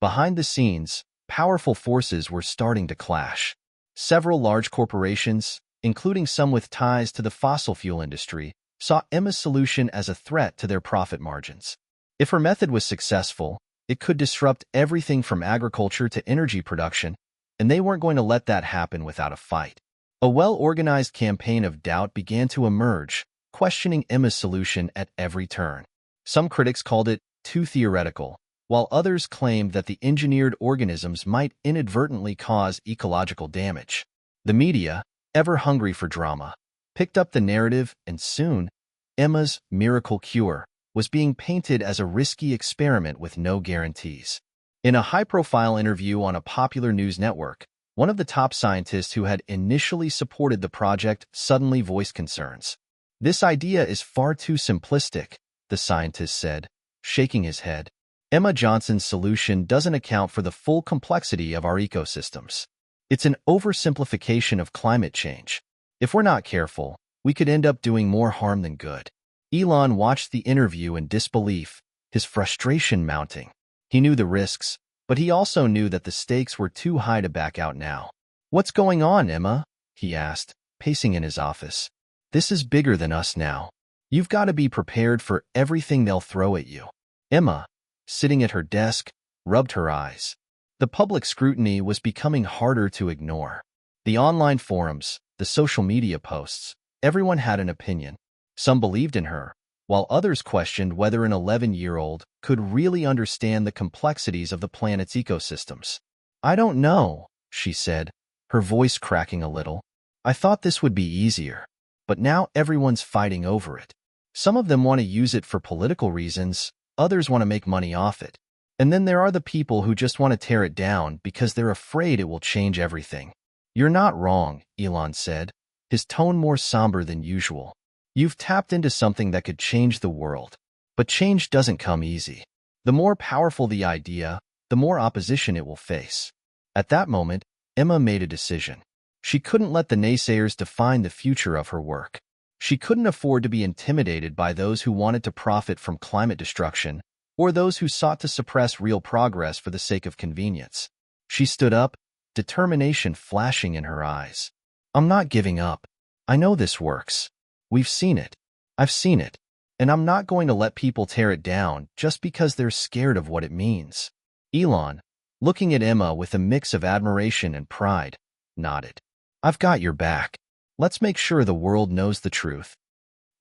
S1: Behind the scenes, powerful forces were starting to clash. Several large corporations, including some with ties to the fossil fuel industry, saw Emma's solution as a threat to their profit margins. If her method was successful, it could disrupt everything from agriculture to energy production, and they weren't going to let that happen without a fight. A well-organized campaign of doubt began to emerge, questioning Emma's solution at every turn. Some critics called it too theoretical, while others claimed that the engineered organisms might inadvertently cause ecological damage. The media, ever hungry for drama, picked up the narrative, and soon, Emma's miracle cure was being painted as a risky experiment with no guarantees. In a high-profile interview on a popular news network, one of the top scientists who had initially supported the project suddenly voiced concerns. This idea is far too simplistic, the scientist said, shaking his head. Emma Johnson's solution doesn't account for the full complexity of our ecosystems. It's an oversimplification of climate change. If we're not careful, we could end up doing more harm than good. Elon watched the interview in disbelief, his frustration mounting. He knew the risks, but he also knew that the stakes were too high to back out now. "What's going on, Emma?" he asked, pacing in his office. "This is bigger than us now. You've got to be prepared for everything they'll throw at you." Emma, sitting at her desk, rubbed her eyes. The public scrutiny was becoming harder to ignore. The online forums, the social media posts, everyone had an opinion. Some believed in her, while others questioned whether an 11-year-old could really understand the complexities of the planet's ecosystems. "I don't know," she said, her voice cracking a little. "I thought this would be easier, but now everyone's fighting over it. Some of them want to use it for political reasons, others want to make money off it. And then there are the people who just want to tear it down because they're afraid it will change everything." "You're not wrong," Elon said, his tone more somber than usual. "You've tapped into something that could change the world. But change doesn't come easy. The more powerful the idea, the more opposition it will face." At that moment, Emma made a decision. She couldn't let the naysayers define the future of her work. She couldn't afford to be intimidated by those who wanted to profit from climate destruction or those who sought to suppress real progress for the sake of convenience. She stood up, determination flashing in her eyes. "I'm not giving up. I know this works. We've seen it. I've seen it. And I'm not going to let people tear it down just because they're scared of what it means." Elon, looking at Emma with a mix of admiration and pride, nodded. "I've got your back. Let's make sure the world knows the truth."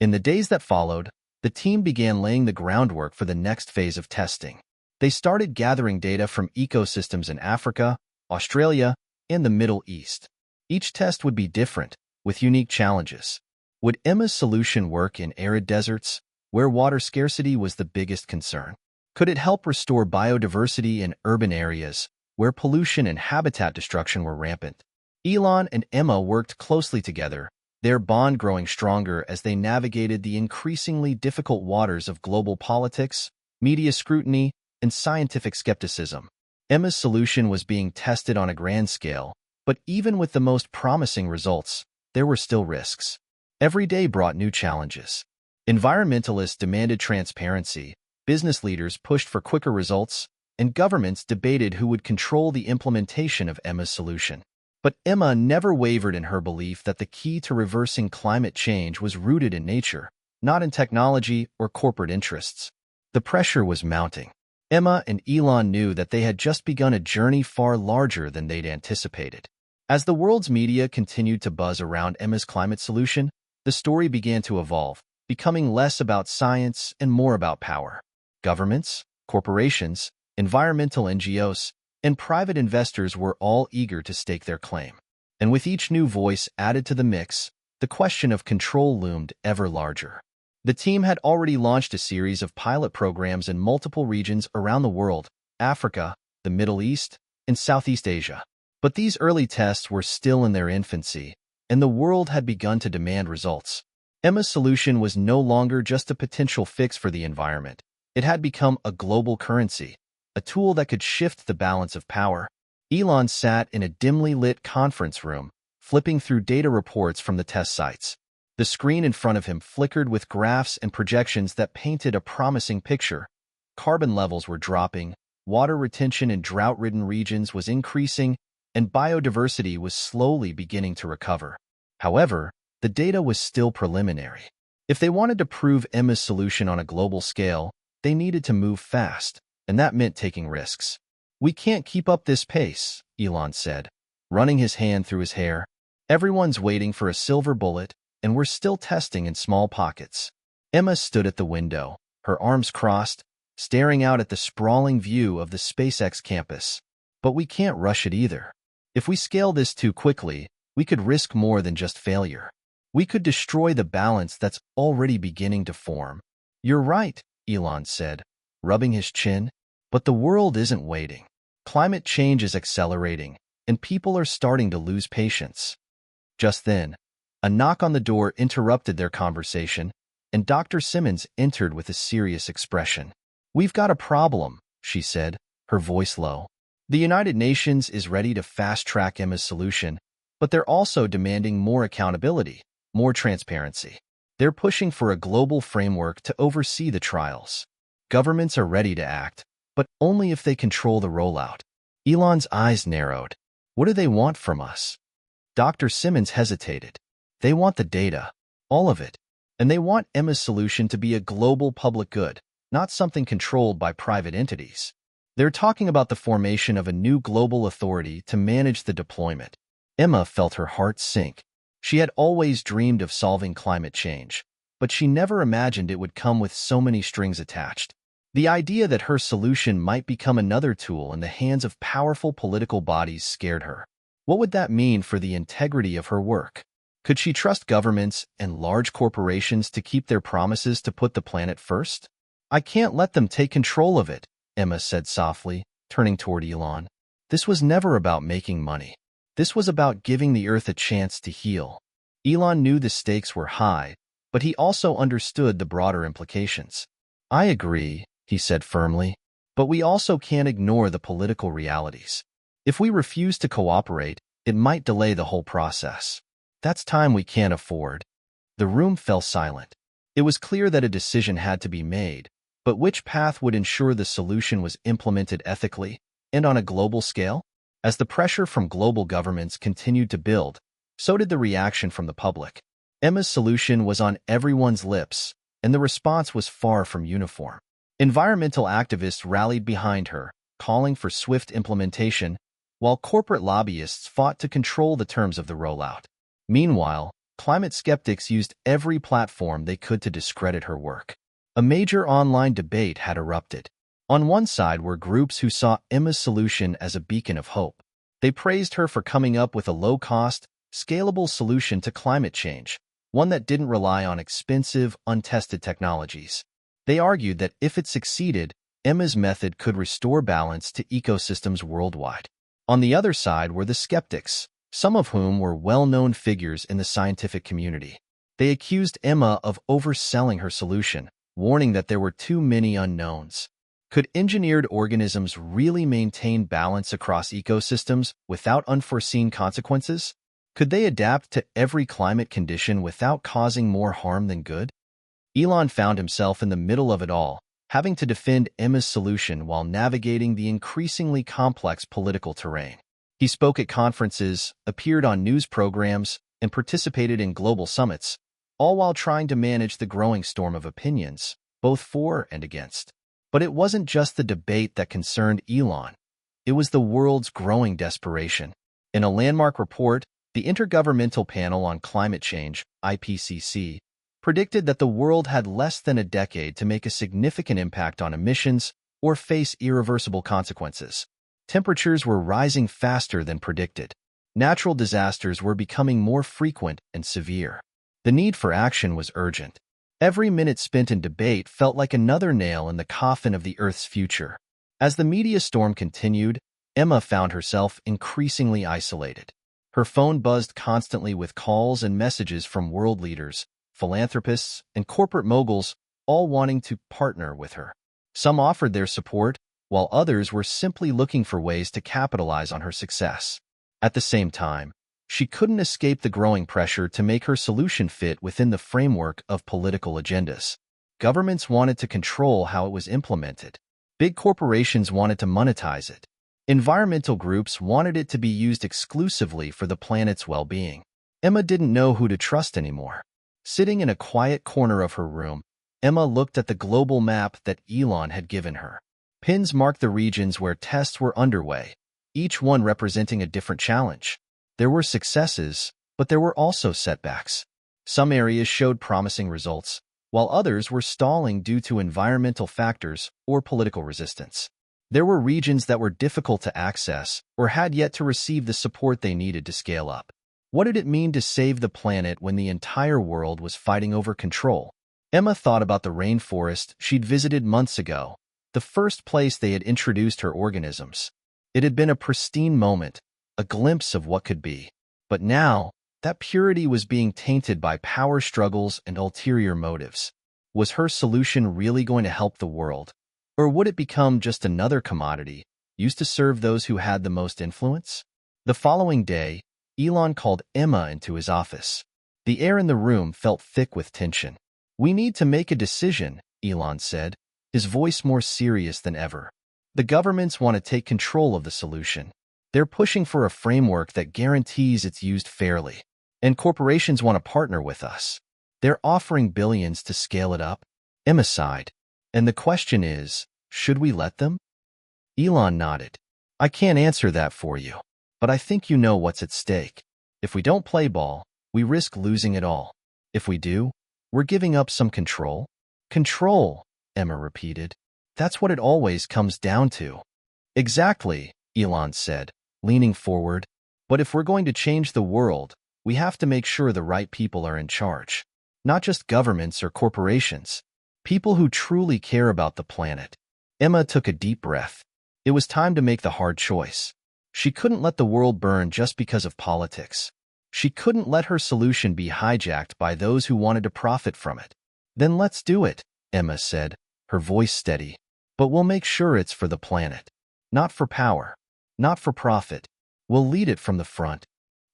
S1: In the days that followed, the team began laying the groundwork for the next phase of testing. They started gathering data from ecosystems in Africa, Australia, and the Middle East. Each test would be different, with unique challenges. Would Emma's solution work in arid deserts, where water scarcity was the biggest concern? Could it help restore biodiversity in urban areas, where pollution and habitat destruction were rampant? Elon and Emma worked closely together, their bond growing stronger as they navigated the increasingly difficult waters of global politics, media scrutiny, and scientific skepticism. Emma's solution was being tested on a grand scale, but even with the most promising results, there were still risks. Every day brought new challenges. Environmentalists demanded transparency, business leaders pushed for quicker results, and governments debated who would control the implementation of Emma's solution. But Emma never wavered in her belief that the key to reversing climate change was rooted in nature, not in technology or corporate interests. The pressure was mounting. Emma and Elon knew that they had just begun a journey far larger than they'd anticipated. As the world's media continued to buzz around Emma's climate solution, the story began to evolve, becoming less about science and more about power. Governments, corporations, environmental NGOs, and private investors were all eager to stake their claim. And with each new voice added to the mix, the question of control loomed ever larger. The team had already launched a series of pilot programs in multiple regions around the world: Africa, the Middle East, and Southeast Asia. But these early tests were still in their infancy, and the world had begun to demand results. Emma's solution was no longer just a potential fix for the environment. It had become a global currency, a tool that could shift the balance of power. Elon sat in a dimly lit conference room, flipping through data reports from the test sites. The screen in front of him flickered with graphs and projections that painted a promising picture. Carbon levels were dropping, water retention in drought-ridden regions was increasing, and biodiversity was slowly beginning to recover. However, the data was still preliminary. If they wanted to prove Emma's solution on a global scale, they needed to move fast, and that meant taking risks. "We can't keep up this pace," Elon said, running his hand through his hair. "Everyone's waiting for a silver bullet, and we're still testing in small pockets." Emma stood at the window, her arms crossed, staring out at the sprawling view of the SpaceX campus. "But we can't rush it either. If we scale this too quickly, we could risk more than just failure. We could destroy the balance that's already beginning to form." "You're right," Elon said, rubbing his chin. "But the world isn't waiting. Climate change is accelerating, and people are starting to lose patience." Just then, A knock on the door interrupted their conversation, and Dr. Simmons entered with a serious expression. "We've got a problem," she said, her voice low. "The United Nations is ready to fast-track Emma's solution, but they're also demanding more accountability, more transparency. They're pushing for a global framework to oversee the trials. Governments are ready to act, but only if they control the rollout." Elon's eyes narrowed. "What do they want from us?" Dr. Simmons hesitated. "They want the data, all of it. And they want Emma's solution to be a global public good, not something controlled by private entities. They're talking about the formation of a new global authority to manage the deployment." Emma felt her heart sink. She had always dreamed of solving climate change, but she never imagined it would come with so many strings attached. The idea that her solution might become another tool in the hands of powerful political bodies scared her. What would that mean for the integrity of her work? Could she trust governments and large corporations to keep their promises to put the planet first? "I can't let them take control of it," Emma said softly, turning toward Elon. "This was never about making money. This was about giving the Earth a chance to heal." Elon knew the stakes were high, but he also understood the broader implications. "I agree," he said firmly, "but we also can't ignore the political realities. If we refuse to cooperate, it might delay the whole process. That's time we can't afford." The room fell silent. It was clear that a decision had to be made, but which path would ensure the solution was implemented ethically and on a global scale? As the pressure from global governments continued to build, so did the reaction from the public. Emma's solution was on everyone's lips, and the response was far from uniform. Environmental activists rallied behind her, calling for swift implementation, while corporate lobbyists fought to control the terms of the rollout. Meanwhile, climate skeptics used every platform they could to discredit her work. A major online debate had erupted. On one side were groups who saw Emma's solution as a beacon of hope. They praised her for coming up with a low-cost, scalable solution to climate change, one that didn't rely on expensive, untested technologies. They argued that if it succeeded, Emma's method could restore balance to ecosystems worldwide. On the other side were the skeptics, some of whom were well-known figures in the scientific community. They accused Emma of overselling her solution, warning that there were too many unknowns. Could engineered organisms really maintain balance across ecosystems without unforeseen consequences? Could they adapt to every climate condition without causing more harm than good? Elon found himself in the middle of it all, having to defend Emma's solution while navigating the increasingly complex political terrain. He spoke at conferences, appeared on news programs, and participated in global summits, all while trying to manage the growing storm of opinions, both for and against. But it wasn't just the debate that concerned Elon. It was the world's growing desperation. In a landmark report, the Intergovernmental Panel on Climate Change, IPCC, predicted that the world had less than a decade to make a significant impact on emissions or face irreversible consequences. Temperatures were rising faster than predicted. Natural disasters were becoming more frequent and severe. The need for action was urgent. Every minute spent in debate felt like another nail in the coffin of the Earth's future. As the media storm continued, Emma found herself increasingly isolated. Her phone buzzed constantly with calls and messages from world leaders, philanthropists, and corporate moguls, all wanting to partner with her. Some offered their support, while others were simply looking for ways to capitalize on her success. At the same time, she couldn't escape the growing pressure to make her solution fit within the framework of political agendas. Governments wanted to control how it was implemented. Big corporations wanted to monetize it. Environmental groups wanted it to be used exclusively for the planet's well-being. Emma didn't know who to trust anymore. Sitting in a quiet corner of her room, Emma looked at the global map that Elon had given her. Pins marked the regions where tests were underway, each one representing a different challenge. There were successes, but there were also setbacks. Some areas showed promising results, while others were stalling due to environmental factors or political resistance. There were regions that were difficult to access or had yet to receive the support they needed to scale up. What did it mean to save the planet when the entire world was fighting over control? Emma thought about the rainforest she'd visited months ago, the first place they had introduced her organisms. It had been a pristine moment, a glimpse of what could be. But now, that purity was being tainted by power struggles and ulterior motives. Was her solution really going to help the world? Or would it become just another commodity, used to serve those who had the most influence? The following day, Elon called Emma into his office. The air in the room felt thick with tension. "We need to make a decision," Elon said, his voice more serious than ever. "The governments want to take control of the solution. They're pushing for a framework that guarantees it's used fairly. And corporations want to partner with us. They're offering billions to scale it up." Emma sighed. "And the question is, should we let them?" Elon nodded. "I can't answer that for you. But I think you know what's at stake. If we don't play ball, we risk losing it all. If we do, we're giving up some control." "Control," Emma repeated. "That's what it always comes down to." "Exactly," Elon said, leaning forward. "But if we're going to change the world, we have to make sure the right people are in charge. Not just governments or corporations. People who truly care about the planet." Emma took a deep breath. It was time to make the hard choice. She couldn't let the world burn just because of politics. She couldn't let her solution be hijacked by those who wanted to profit from it. "Then let's do it," Emma said, her voice steady. "But we'll make sure it's for the planet. Not for power. Not for profit. We'll lead it from the front."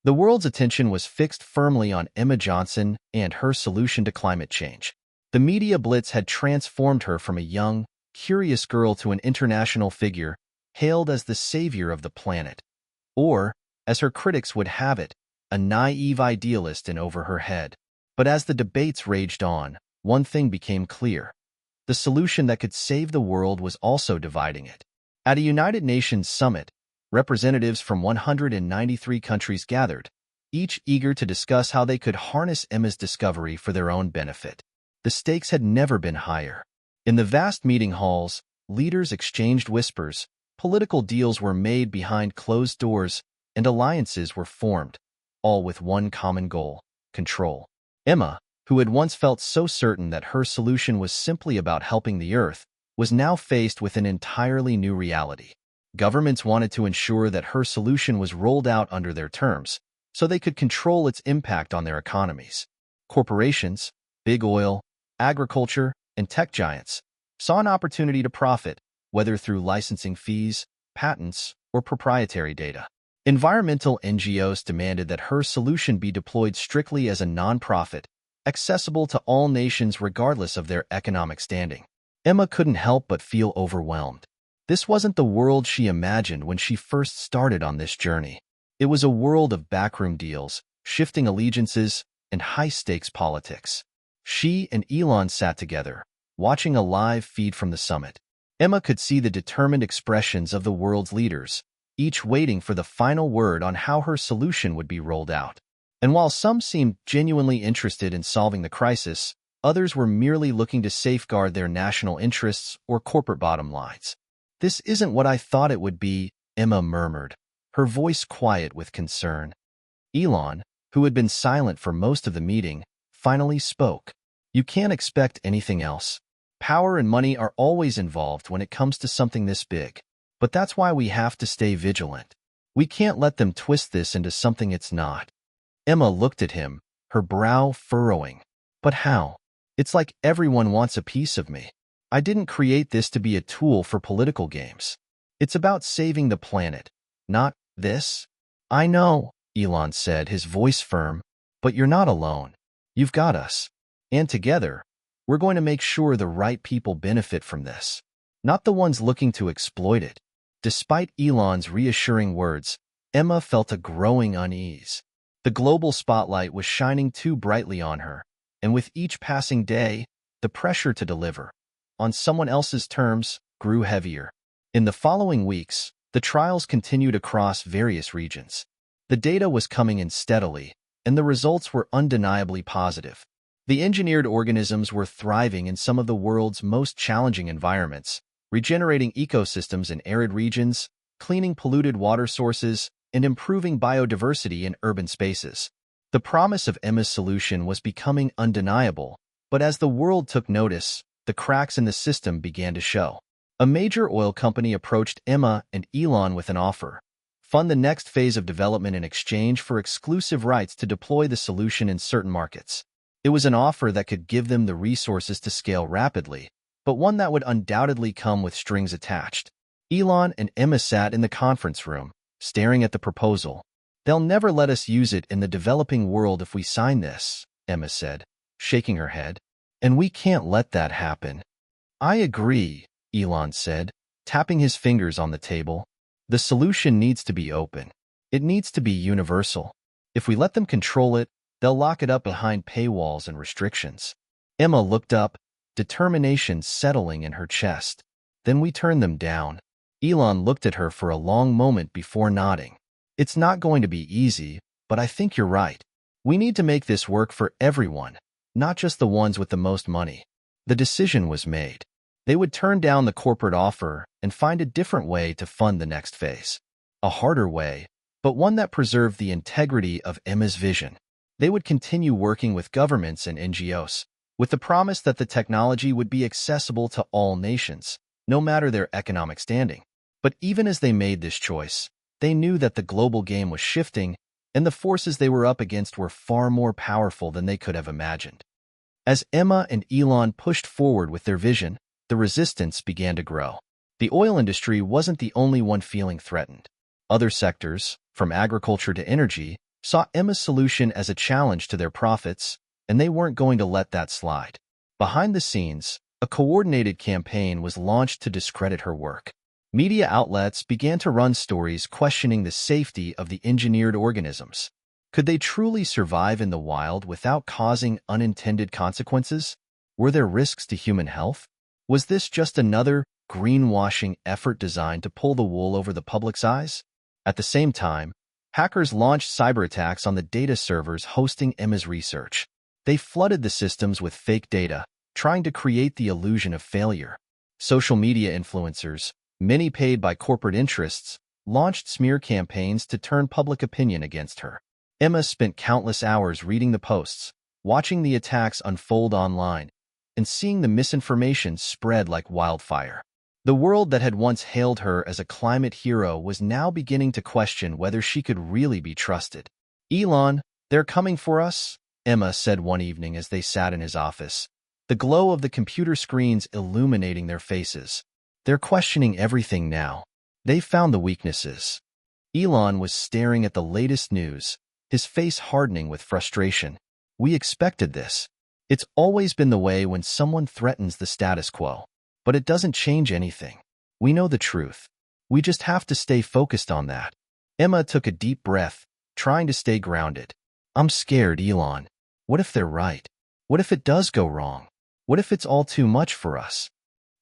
S1: The world's attention was fixed firmly on Emma Johnson and her solution to climate change. The media blitz had transformed her from a young, curious girl to an international figure, hailed as the savior of the planet. Or, as her critics would have it, a naive idealist in over her head. But as the debates raged on, one thing became clear. The solution that could save the world was also dividing it. At a United Nations summit, representatives from 193 countries gathered, each eager to discuss how they could harness Emma's discovery for their own benefit. The stakes had never been higher. In the vast meeting halls, leaders exchanged whispers, political deals were made behind closed doors, and alliances were formed, all with one common goal: control. Emma, who had once felt so certain that her solution was simply about helping the Earth, was now faced with an entirely new reality. Governments wanted to ensure that her solution was rolled out under their terms, so they could control its impact on their economies. Corporations, big oil, agriculture, and tech giants saw an opportunity to profit, whether through licensing fees, patents, or proprietary data. Environmental NGOs demanded that her solution be deployed strictly as a non-profit, accessible to all nations regardless of their economic standing. Emma couldn't help but feel overwhelmed. This wasn't the world she imagined when she first started on this journey. It was a world of backroom deals, shifting allegiances, and high-stakes politics. She and Elon sat together, watching a live feed from the summit. Emma could see the determined expressions of the world's leaders, each waiting for the final word on how her solution would be rolled out. And while some seemed genuinely interested in solving the crisis, others were merely looking to safeguard their national interests or corporate bottom lines. "This isn't what I thought it would be," Emma murmured, her voice quiet with concern. Elon, who had been silent for most of the meeting, finally spoke. "You can't expect anything else. Power and money are always involved when it comes to something this big. But that's why we have to stay vigilant. We can't let them twist this into something it's not." Emma looked at him, her brow furrowing. "But how? It's like everyone wants a piece of me. I didn't create this to be a tool for political games. It's about saving the planet, not this." "I know," Elon said, his voice firm, "but you're not alone. You've got us. And together, we're going to make sure the right people benefit from this, not the ones looking to exploit it." Despite Elon's reassuring words, Emma felt a growing unease. The global spotlight was shining too brightly on her, and with each passing day, the pressure to deliver, on someone else's terms, grew heavier. In the following weeks, the trials continued across various regions. The data was coming in steadily, and the results were undeniably positive. The engineered organisms were thriving in some of the world's most challenging environments, regenerating ecosystems in arid regions, cleaning polluted water sources, and improving biodiversity in urban spaces. The promise of Emma's solution was becoming undeniable, but as the world took notice, the cracks in the system began to show. A major oil company approached Emma and Elon with an offer: fund the next phase of development in exchange for exclusive rights to deploy the solution in certain markets. It was an offer that could give them the resources to scale rapidly, but one that would undoubtedly come with strings attached. Elon and Emma sat in the conference room, staring at the proposal. "They'll never let us use it in the developing world if we sign this," Emma said, shaking her head. "And we can't let that happen." "I agree," Elon said, tapping his fingers on the table. "The solution needs to be open. It needs to be universal. If we let them control it, they'll lock it up behind paywalls and restrictions." Emma looked up, determination settling in her chest. "Then we turn them down." Elon looked at her for a long moment before nodding. "It's not going to be easy, but I think you're right. We need to make this work for everyone, not just the ones with the most money." The decision was made. They would turn down the corporate offer and find a different way to fund the next phase. A harder way, but one that preserved the integrity of Emma's vision. They would continue working with governments and NGOs, with the promise that the technology would be accessible to all nations, no matter their economic standing. But even as they made this choice, they knew that the global game was shifting, and the forces they were up against were far more powerful than they could have imagined. As Emma and Elon pushed forward with their vision, the resistance began to grow. The oil industry wasn't the only one feeling threatened. Other sectors, from agriculture to energy, saw Emma's solution as a challenge to their profits, and they weren't going to let that slide. Behind the scenes, a coordinated campaign was launched to discredit her work. Media outlets began to run stories questioning the safety of the engineered organisms. Could they truly survive in the wild without causing unintended consequences? Were there risks to human health? Was this just another greenwashing effort designed to pull the wool over the public's eyes? At the same time, hackers launched cyberattacks on the data servers hosting Emma's research. They flooded the systems with fake data, trying to create the illusion of failure. Social media influencers, many paid by corporate interests, launched smear campaigns to turn public opinion against her. Emma spent countless hours reading the posts, watching the attacks unfold online, and seeing the misinformation spread like wildfire. The world that had once hailed her as a climate hero was now beginning to question whether she could really be trusted. "Elon, they're coming for us," Emma said one evening as they sat in his office, the glow of the computer screens illuminating their faces. "They're questioning everything now. They've found the weaknesses." Elon was staring at the latest news, his face hardening with frustration. "We expected this. It's always been the way when someone threatens the status quo. But it doesn't change anything. We know the truth. We just have to stay focused on that." Emma took a deep breath, trying to stay grounded. "I'm scared, Elon. What if they're right? What if it does go wrong? What if it's all too much for us?"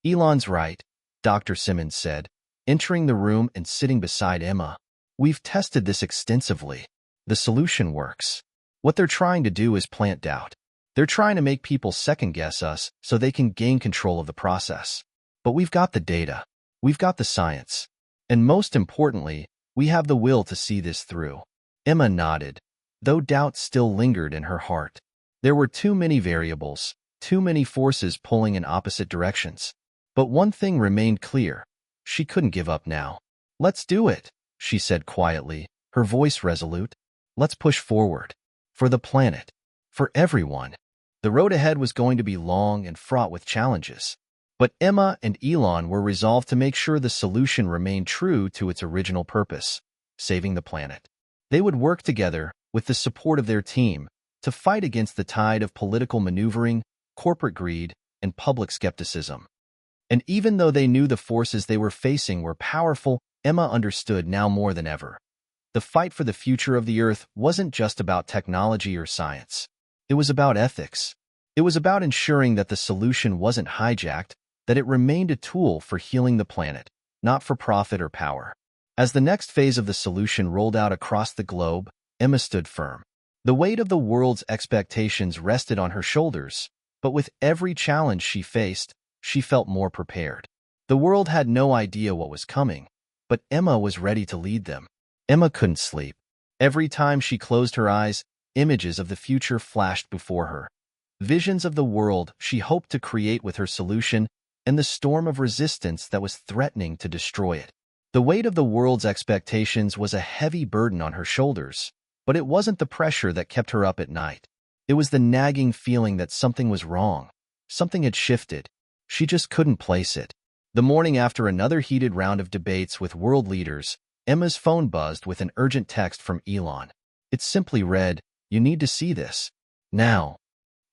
S1: "Elon's right," Dr. Simmons said, entering the room and sitting beside Emma. "We've tested this extensively. The solution works. What they're trying to do is plant doubt. They're trying to make people second-guess us so they can gain control of the process. But we've got the data. We've got the science. And most importantly, we have the will to see this through." Emma nodded, though doubt still lingered in her heart. There were too many variables, too many forces pulling in opposite directions. But one thing remained clear. She couldn't give up now. "Let's do it," she said quietly, her voice resolute. "Let's push forward. For the planet. For everyone." The road ahead was going to be long and fraught with challenges. But Emma and Elon were resolved to make sure the solution remained true to its original purpose, saving the planet. They would work together, with the support of their team, to fight against the tide of political maneuvering, corporate greed, and public skepticism. And even though they knew the forces they were facing were powerful, Emma understood now more than ever. The fight for the future of the Earth wasn't just about technology or science. It was about ethics. It was about ensuring that the solution wasn't hijacked, that it remained a tool for healing the planet, not for profit or power. As the next phase of the solution rolled out across the globe, Emma stood firm. The weight of the world's expectations rested on her shoulders, but with every challenge she faced, she felt more prepared. The world had no idea what was coming, but Emma was ready to lead them. Emma couldn't sleep. Every time she closed her eyes, images of the future flashed before her. Visions of the world she hoped to create with her solution and the storm of resistance that was threatening to destroy it. The weight of the world's expectations was a heavy burden on her shoulders, but it wasn't the pressure that kept her up at night. It was the nagging feeling that something was wrong. Something had shifted. She just couldn't place it. The morning after another heated round of debates with world leaders, Emma's phone buzzed with an urgent text from Elon. It simply read, "You need to see this. Now."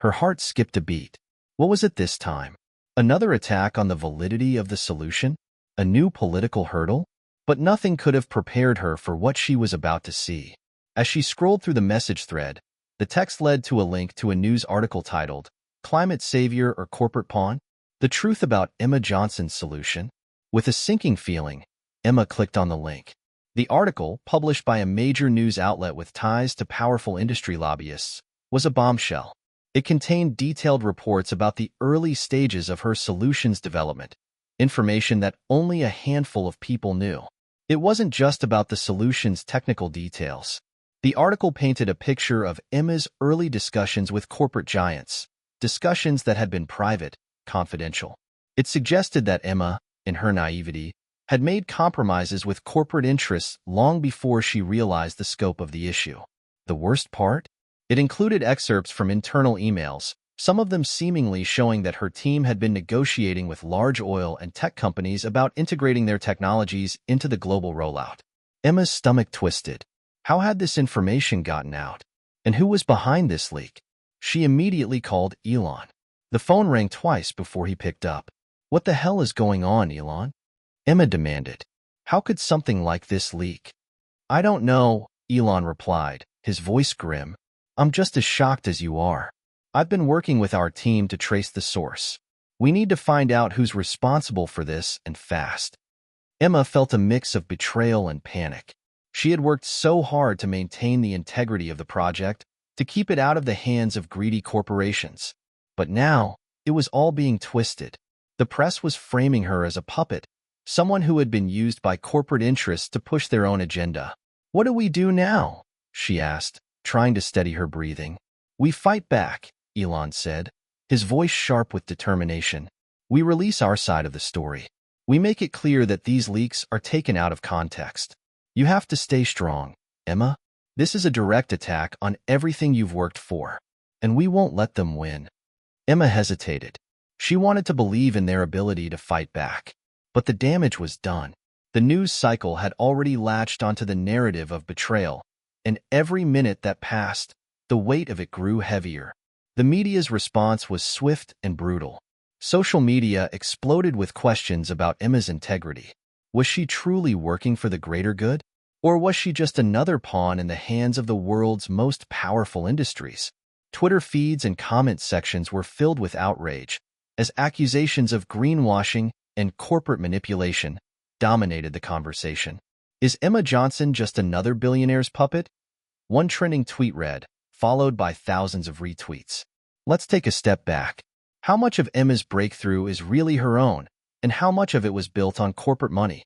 S1: Her heart skipped a beat. What was it this time? Another attack on the validity of the solution? A new political hurdle? But nothing could have prepared her for what she was about to see. As she scrolled through the message thread, the text led to a link to a news article titled, "Climate Savior or Corporate Pawn? The Truth About Emma Johnson's Solution." With a sinking feeling, Emma clicked on the link. The article, published by a major news outlet with ties to powerful industry lobbyists, was a bombshell. It contained detailed reports about the early stages of her solution's development, information that only a handful of people knew. It wasn't just about the solution's technical details. The article painted a picture of Emma's early discussions with corporate giants, discussions that had been private, confidential. It suggested that Emma, in her naivety, had made compromises with corporate interests long before she realized the scope of the issue. The worst part? It included excerpts from internal emails, some of them seemingly showing that her team had been negotiating with large oil and tech companies about integrating their technologies into the global rollout. Emma's stomach twisted. How had this information gotten out? And who was behind this leak? She immediately called Elon. The phone rang twice before he picked up. "What the hell is going on, Elon?" Emma demanded. "How could something like this leak?" "I don't know," Elon replied, his voice grim. "I'm just as shocked as you are. I've been working with our team to trace the source. We need to find out who's responsible for this, and fast." Emma felt a mix of betrayal and panic. She had worked so hard to maintain the integrity of the project, to keep it out of the hands of greedy corporations. But now, it was all being twisted. The press was framing her as a puppet, someone who had been used by corporate interests to push their own agenda. "What do we do now?" she asked, trying to steady her breathing. "We fight back," Elon said, his voice sharp with determination. "We release our side of the story. We make it clear that these leaks are taken out of context. You have to stay strong, Emma. This is a direct attack on everything you've worked for, and we won't let them win." Emma hesitated. She wanted to believe in their ability to fight back. But the damage was done. The news cycle had already latched onto the narrative of betrayal, and every minute that passed, the weight of it grew heavier. The media's response was swift and brutal. Social media exploded with questions about Emma's integrity. Was she truly working for the greater good? Or was she just another pawn in the hands of the world's most powerful industries? Twitter feeds and comment sections were filled with outrage, as accusations of greenwashing and corporate manipulation dominated the conversation. Is Emma Johnson just another billionaire's puppet? One trending tweet read, followed by thousands of retweets. Let's take a step back. How much of Emma's breakthrough is really her own, and how much of it was built on corporate money?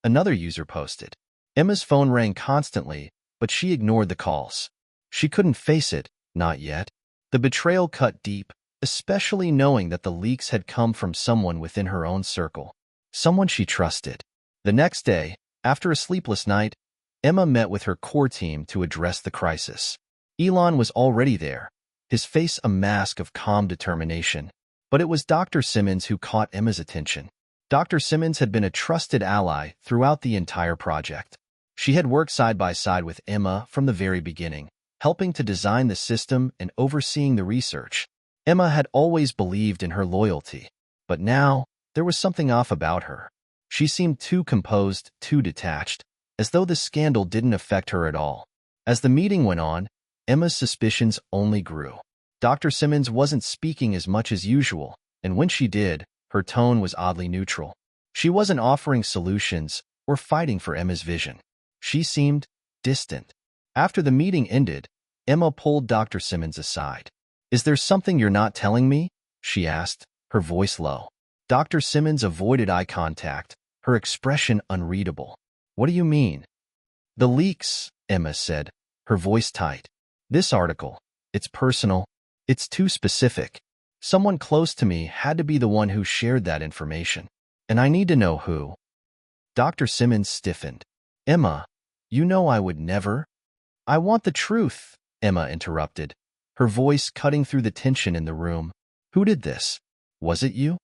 S1: Another user posted. Emma's phone rang constantly, but she ignored the calls. She couldn't face it, not yet. The betrayal cut deep, especially knowing that the leaks had come from someone within her own circle, someone she trusted. The next day, after a sleepless night, Emma met with her core team to address the crisis. Elon was already there, his face a mask of calm determination. But it was Dr. Simmons who caught Emma's attention. Dr. Simmons had been a trusted ally throughout the entire project. She had worked side by side with Emma from the very beginning, helping to design the system and overseeing the research. Emma had always believed in her loyalty, but now there was something off about her. She seemed too composed, too detached, as though the scandal didn't affect her at all. As the meeting went on, Emma's suspicions only grew. Dr. Simmons wasn't speaking as much as usual, and when she did, her tone was oddly neutral. She wasn't offering solutions or fighting for Emma's vision. She seemed distant. After the meeting ended, Emma pulled Dr. Simmons aside. "Is there something you're not telling me?" she asked, her voice low. Dr. Simmons avoided eye contact, her expression unreadable. "What do you mean?" "The leaks," Emma said, her voice tight. "This article, it's personal. It's too specific. Someone close to me had to be the one who shared that information. And I need to know who." Dr. Simmons stiffened. Emma, you know I would never. I want the truth, Emma interrupted, her voice cutting through the tension in the room. Who did this? Was it you?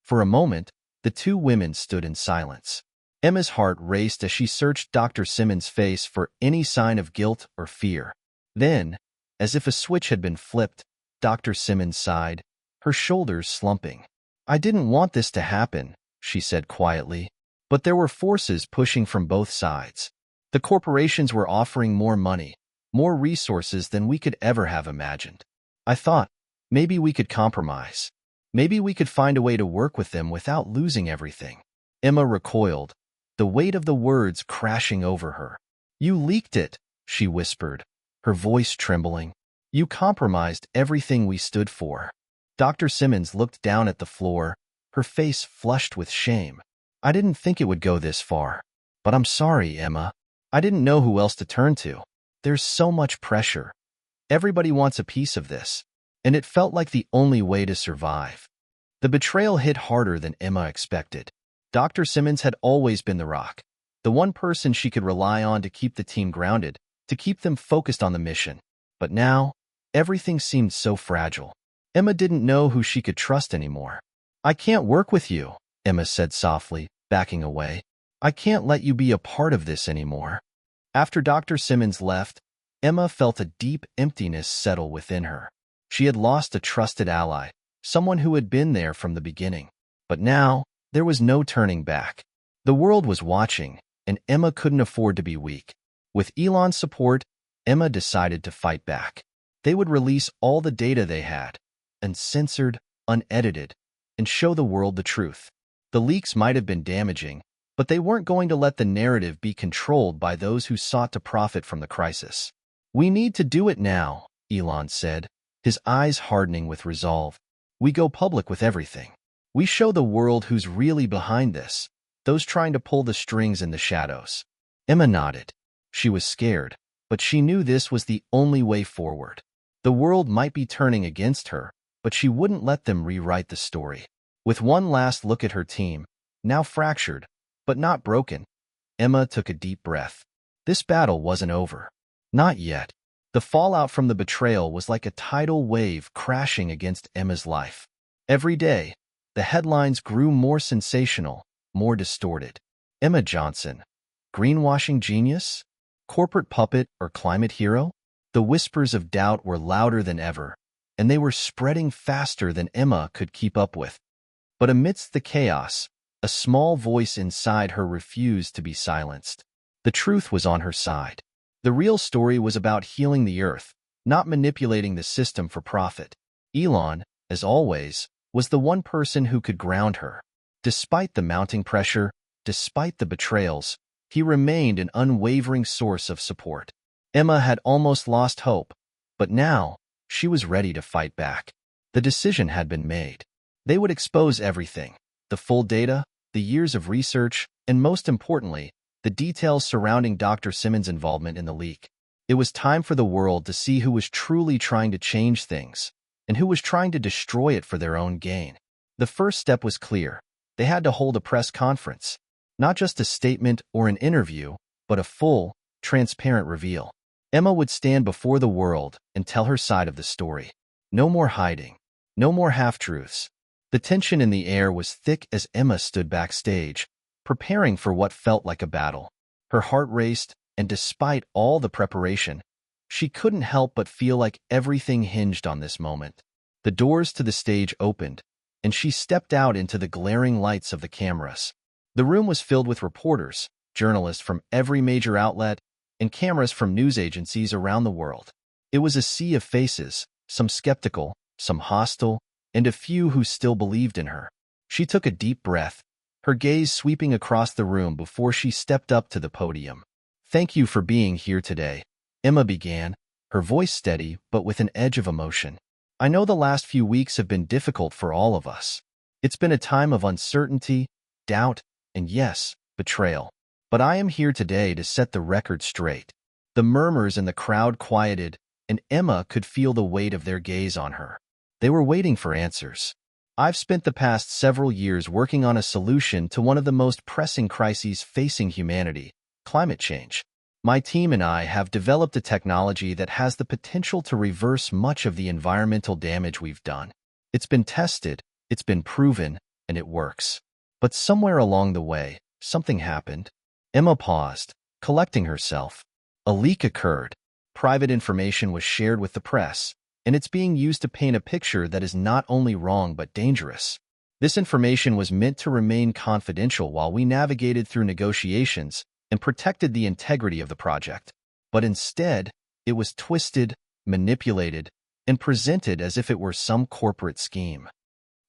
S1: For a moment, the two women stood in silence. Emma's heart raced as she searched Dr. Simmons' face for any sign of guilt or fear. Then, as if a switch had been flipped, Dr. Simmons sighed, her shoulders slumping. I didn't want this to happen, she said quietly, but there were forces pushing from both sides. The corporations were offering more money, more resources than we could ever have imagined. I thought, maybe we could compromise. Maybe we could find a way to work with them without losing everything. Emma recoiled, the weight of the words crashing over her. You leaked it, she whispered, her voice trembling. You compromised everything we stood for. Dr. Simmons looked down at the floor, her face flushed with shame. I didn't think it would go this far. But I'm sorry, Emma. I didn't know who else to turn to. There's so much pressure. Everybody wants a piece of this, and it felt like the only way to survive. The betrayal hit harder than Emma expected. Dr. Simmons had always been the rock, the one person she could rely on to keep the team grounded, to keep them focused on the mission. But now, everything seemed so fragile. Emma didn't know who she could trust anymore. I can't work with you, Emma said softly, backing away. I can't let you be a part of this anymore. After Dr. Simmons left, Emma felt a deep emptiness settle within her. She had lost a trusted ally, someone who had been there from the beginning. But now, there was no turning back. The world was watching, and Emma couldn't afford to be weak. With Elon's support, Emma decided to fight back. They would release all the data they had, uncensored, unedited, and show the world the truth. The leaks might have been damaging, but they weren't going to let the narrative be controlled by those who sought to profit from the crisis. We need to do it now, Elon said, his eyes hardening with resolve. We go public with everything. We show the world who's really behind this, those trying to pull the strings in the shadows. Emma nodded. She was scared, but she knew this was the only way forward. The world might be turning against her, but she wouldn't let them rewrite the story. With one last look at her team, now fractured, but not broken, Emma took a deep breath. This battle wasn't over. Not yet. The fallout from the betrayal was like a tidal wave crashing against Emma's life. Every day, the headlines grew more sensational, more distorted. Emma Johnson, greenwashing genius? Corporate puppet or climate hero? The whispers of doubt were louder than ever, and they were spreading faster than Emma could keep up with. But amidst the chaos, a small voice inside her refused to be silenced. The truth was on her side. The real story was about healing the earth, not manipulating the system for profit. Elon, as always, was the one person who could ground her. Despite the mounting pressure, despite the betrayals, he remained an unwavering source of support. Emma had almost lost hope, but now she was ready to fight back. The decision had been made. They would expose everything. The full data, the years of research, and most importantly, the details surrounding Dr. Simmons' involvement in the leak. It was time for the world to see who was truly trying to change things, and who was trying to destroy it for their own gain. The first step was clear. They had to hold a press conference. Not just a statement or an interview, but a full, transparent reveal. Emma would stand before the world and tell her side of the story. No more hiding. No more half-truths. The tension in the air was thick as Emma stood backstage, preparing for what felt like a battle. Her heart raced, and despite all the preparation, she couldn't help but feel like everything hinged on this moment. The doors to the stage opened, and she stepped out into the glaring lights of the cameras. The room was filled with reporters, journalists from every major outlet, and cameras from news agencies around the world. It was a sea of faces, some skeptical, some hostile, and a few who still believed in her. She took a deep breath, her gaze sweeping across the room before she stepped up to the podium. Thank you for being here today, Emma began, her voice steady but with an edge of emotion. I know the last few weeks have been difficult for all of us. It's been a time of uncertainty, doubt, and yes, betrayal. But I am here today to set the record straight. The murmurs in the crowd quieted, and Emma could feel the weight of their gaze on her. They were waiting for answers. I've spent the past several years working on a solution to one of the most pressing crises facing humanity, climate change. My team and I have developed a technology that has the potential to reverse much of the environmental damage we've done. It's been tested, it's been proven, and it works. But somewhere along the way, something happened. Emma paused, collecting herself. A leak occurred. Private information was shared with the press, and it's being used to paint a picture that is not only wrong but dangerous. This information was meant to remain confidential while we navigated through negotiations and protected the integrity of the project. But instead, it was twisted, manipulated, and presented as if it were some corporate scheme.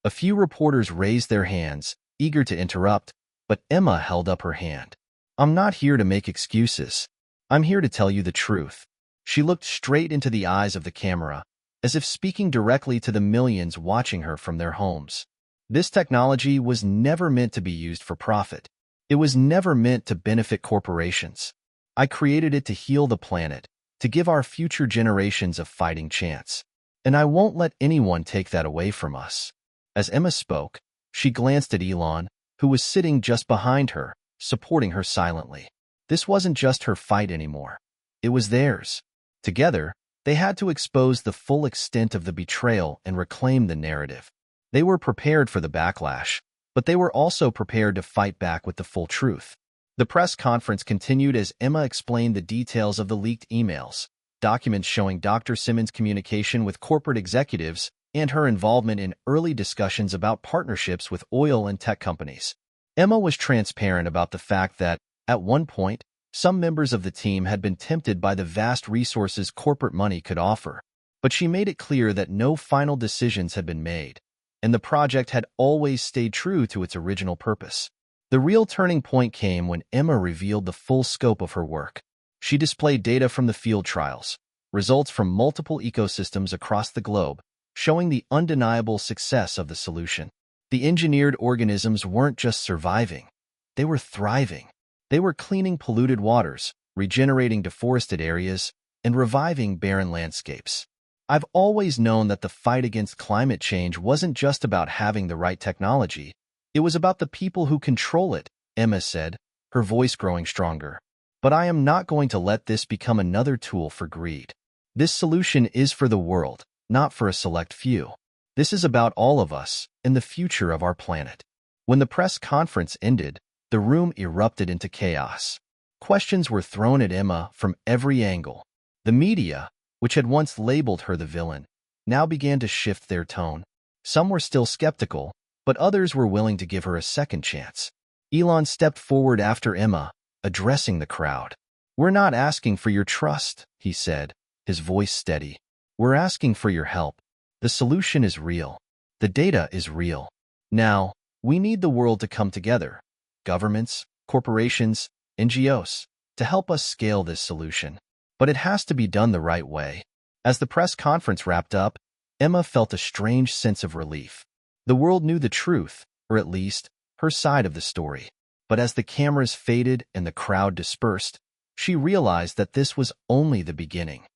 S1: A few reporters raised their hands, eager to interrupt, but Emma held up her hand. I'm not here to make excuses. I'm here to tell you the truth. She looked straight into the eyes of the camera, as if speaking directly to the millions watching her from their homes. This technology was never meant to be used for profit. It was never meant to benefit corporations. I created it to heal the planet, to give our future generations a fighting chance. And I won't let anyone take that away from us. As Emma spoke, she glanced at Elon, who was sitting just behind her, supporting her silently. This wasn't just her fight anymore. It was theirs. Together, they had to expose the full extent of the betrayal and reclaim the narrative. They were prepared for the backlash, but they were also prepared to fight back with the full truth. The press conference continued as Emma explained the details of the leaked emails, documents showing Dr. Simmons' communication with corporate executives, and her involvement in early discussions about partnerships with oil and tech companies. Emma was transparent about the fact that, at one point, some members of the team had been tempted by the vast resources corporate money could offer, but she made it clear that no final decisions had been made, and the project had always stayed true to its original purpose. The real turning point came when Emma revealed the full scope of her work. She displayed data from the field trials, results from multiple ecosystems across the globe, showing the undeniable success of the solution. The engineered organisms weren't just surviving, they were thriving. They were cleaning polluted waters, regenerating deforested areas, and reviving barren landscapes. I've always known that the fight against climate change wasn't just about having the right technology. It was about the people who control it, Emma said, her voice growing stronger. But I am not going to let this become another tool for greed. This solution is for the world, not for a select few. This is about all of us and the future of our planet. When the press conference ended, the room erupted into chaos. Questions were thrown at Emma from every angle. The media, which had once labeled her the villain, now began to shift their tone. Some were still skeptical, but others were willing to give her a second chance. Elon stepped forward after Emma, addressing the crowd. "We're not asking for your trust," he said, his voice steady. "We're asking for your help. The solution is real. The data is real. Now, we need the world to come together. Governments, corporations, NGOs, to help us scale this solution. But it has to be done the right way." As the press conference wrapped up, Emma felt a strange sense of relief. The world knew the truth, or at least, her side of the story. But as the cameras faded and the crowd dispersed, she realized that this was only the beginning.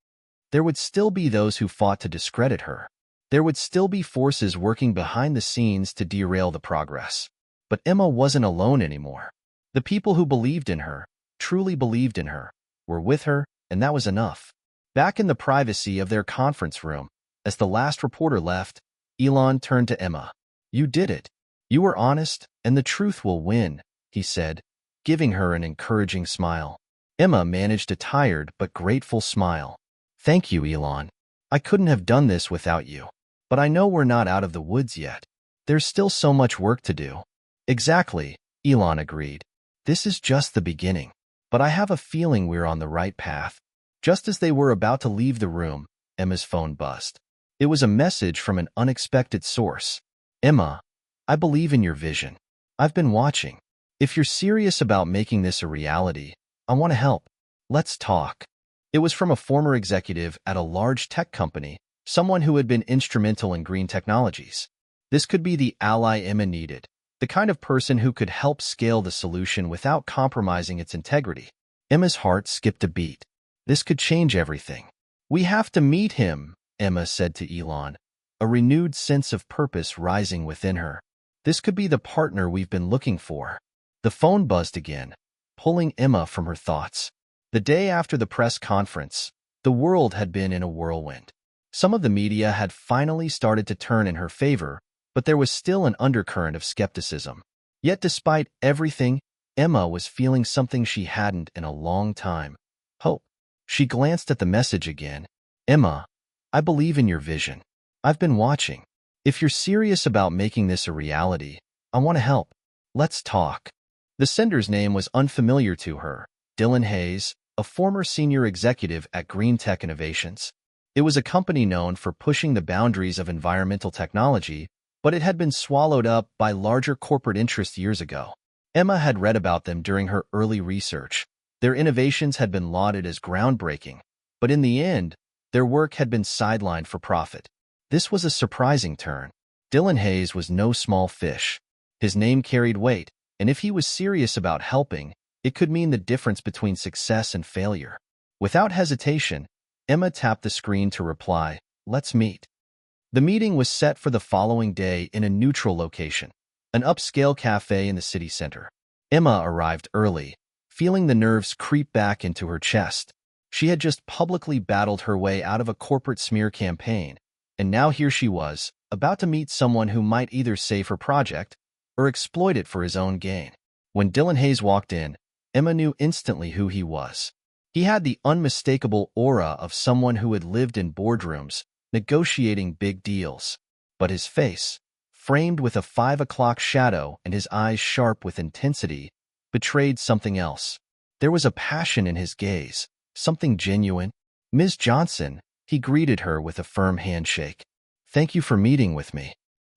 S1: There would still be those who fought to discredit her. There would still be forces working behind the scenes to derail the progress. But Emma wasn't alone anymore. The people who believed in her, truly believed in her, were with her, and that was enough. Back in the privacy of their conference room, as the last reporter left, Elon turned to Emma. "You did it. You were honest, and the truth will win," he said, giving her an encouraging smile. Emma managed a tired but grateful smile. "Thank you, Elon. I couldn't have done this without you. But I know we're not out of the woods yet. There's still so much work to do." "Exactly," Elon agreed. "This is just the beginning. But I have a feeling we're on the right path." Just as they were about to leave the room, Emma's phone buzzed. It was a message from an unexpected source. "Emma, I believe in your vision. I've been watching. If you're serious about making this a reality, I want to help. Let's talk." It was from a former executive at a large tech company, someone who had been instrumental in green technologies. This could be the ally Emma needed, the kind of person who could help scale the solution without compromising its integrity. Emma's heart skipped a beat. This could change everything. "We have to meet him," Emma said to Elon. a renewed sense of purpose rising within her. This could be the partner we've been looking for. The phone buzzed again, pulling Emma from her thoughts. The day after the press conference, the world had been in a whirlwind. Some of the media had finally started to turn in her favor, but there was still an undercurrent of skepticism. Yet despite everything, Emma was feeling something she hadn't in a long time. Hope. She glanced at the message again. Emma, I believe in your vision. I've been watching. If you're serious about making this a reality, I want to help. Let's talk. The sender's name was unfamiliar to her. Dylan Hayes, a former senior executive at Green Tech Innovations. It was a company known for pushing the boundaries of environmental technology, but it had been swallowed up by larger corporate interests years ago. Emma had read about them during her early research. Their innovations had been lauded as groundbreaking, but in the end, their work had been sidelined for profit. This was a surprising turn. Dylan Hayes was no small fish. His name carried weight, and if he was serious about helping, it could mean the difference between success and failure. Without hesitation, Emma tapped the screen to reply, "Let's meet." The meeting was set for the following day in a neutral location, an upscale cafe in the city center. Emma arrived early, feeling the nerves creep back into her chest. She had just publicly battled her way out of a corporate smear campaign, and now here she was, about to meet someone who might either save her project or exploit it for his own gain. When Dylan Hayes walked in, Emma knew instantly who he was. He had the unmistakable aura of someone who had lived in boardrooms, negotiating big deals. But his face, framed with a 5 o'clock shadow and his eyes sharp with intensity, betrayed something else. There was a passion in his gaze, something genuine. "Ms. Johnson," he greeted her with a firm handshake. "Thank you for meeting with me."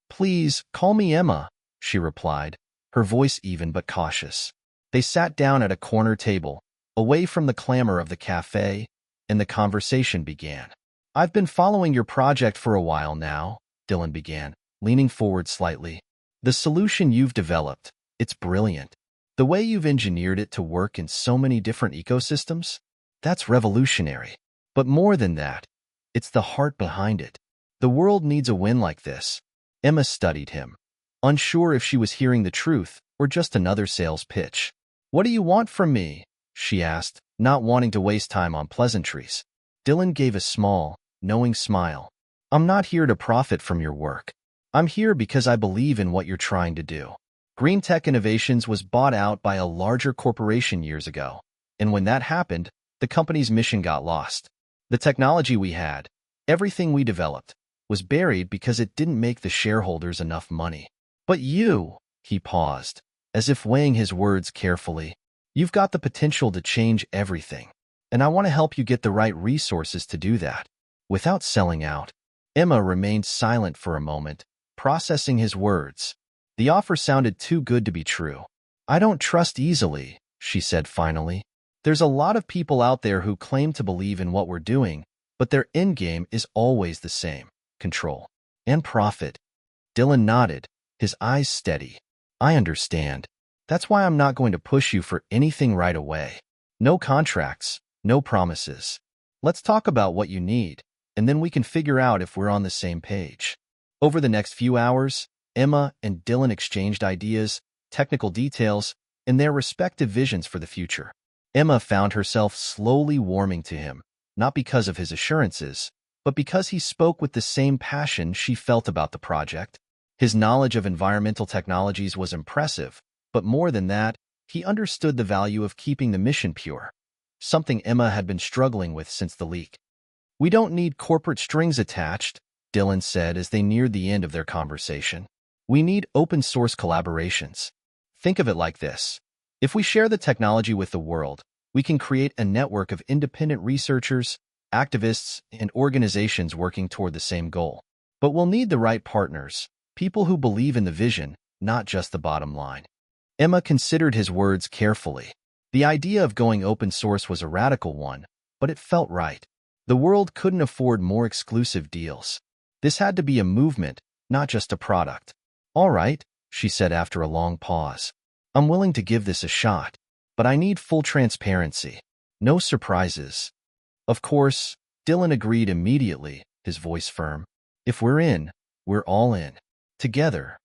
S1: "Please, call me Emma," she replied, her voice even but cautious. They sat down at a corner table, away from the clamor of the cafe, and the conversation began. "I've been following your project for a while now," Dylan began, leaning forward slightly. "The solution you've developed, it's brilliant. The way you've engineered it to work in so many different ecosystems, that's revolutionary. But more than that, it's the heart behind it. The world needs a win like this." Emma studied him, unsure if she was hearing the truth or just another sales pitch. "What do you want from me?" she asked, not wanting to waste time on pleasantries. Dylan gave a small, knowing smile. "I'm not here to profit from your work. I'm here because I believe in what you're trying to do." Green Tech Innovations was bought out by a larger corporation years ago, and when that happened, the company's mission got lost. The technology we had, everything we developed, was buried because it didn't make the shareholders enough money. "But you," he paused, as if weighing his words carefully, "you've got the potential to change everything, and I want to help you get the right resources to do that." Without selling out, Emma remained silent for a moment, processing his words. The offer sounded too good to be true. "I don't trust easily," she said finally. "There's a lot of people out there who claim to believe in what we're doing, but their endgame is always the same: control and profit." Dylan nodded, his eyes steady. "I understand. That's why I'm not going to push you for anything right away. No contracts, no promises. Let's talk about what you need, and then we can figure out if we're on the same page." Over the next few hours, Emma and Dylan exchanged ideas, technical details, and their respective visions for the future. Emma found herself slowly warming to him, not because of his assurances, but because he spoke with the same passion she felt about the project. His knowledge of environmental technologies was impressive, but more than that, he understood the value of keeping the mission pure, something Emma had been struggling with since the leak. "We don't need corporate strings attached," Dylan said as they neared the end of their conversation. "We need open-source collaborations. Think of it like this. If we share the technology with the world, we can create a network of independent researchers, activists, and organizations working toward the same goal. But we'll need the right partners, people who believe in the vision, not just the bottom line." Emma considered his words carefully. The idea of going open source was a radical one, but it felt right. The world couldn't afford more exclusive deals. This had to be a movement, not just a product. "All right," she said after a long pause. "I'm willing to give this a shot, but I need full transparency. No surprises." "Of course," Dylan agreed immediately, his voice firm. "If we're in, We're all in. Together.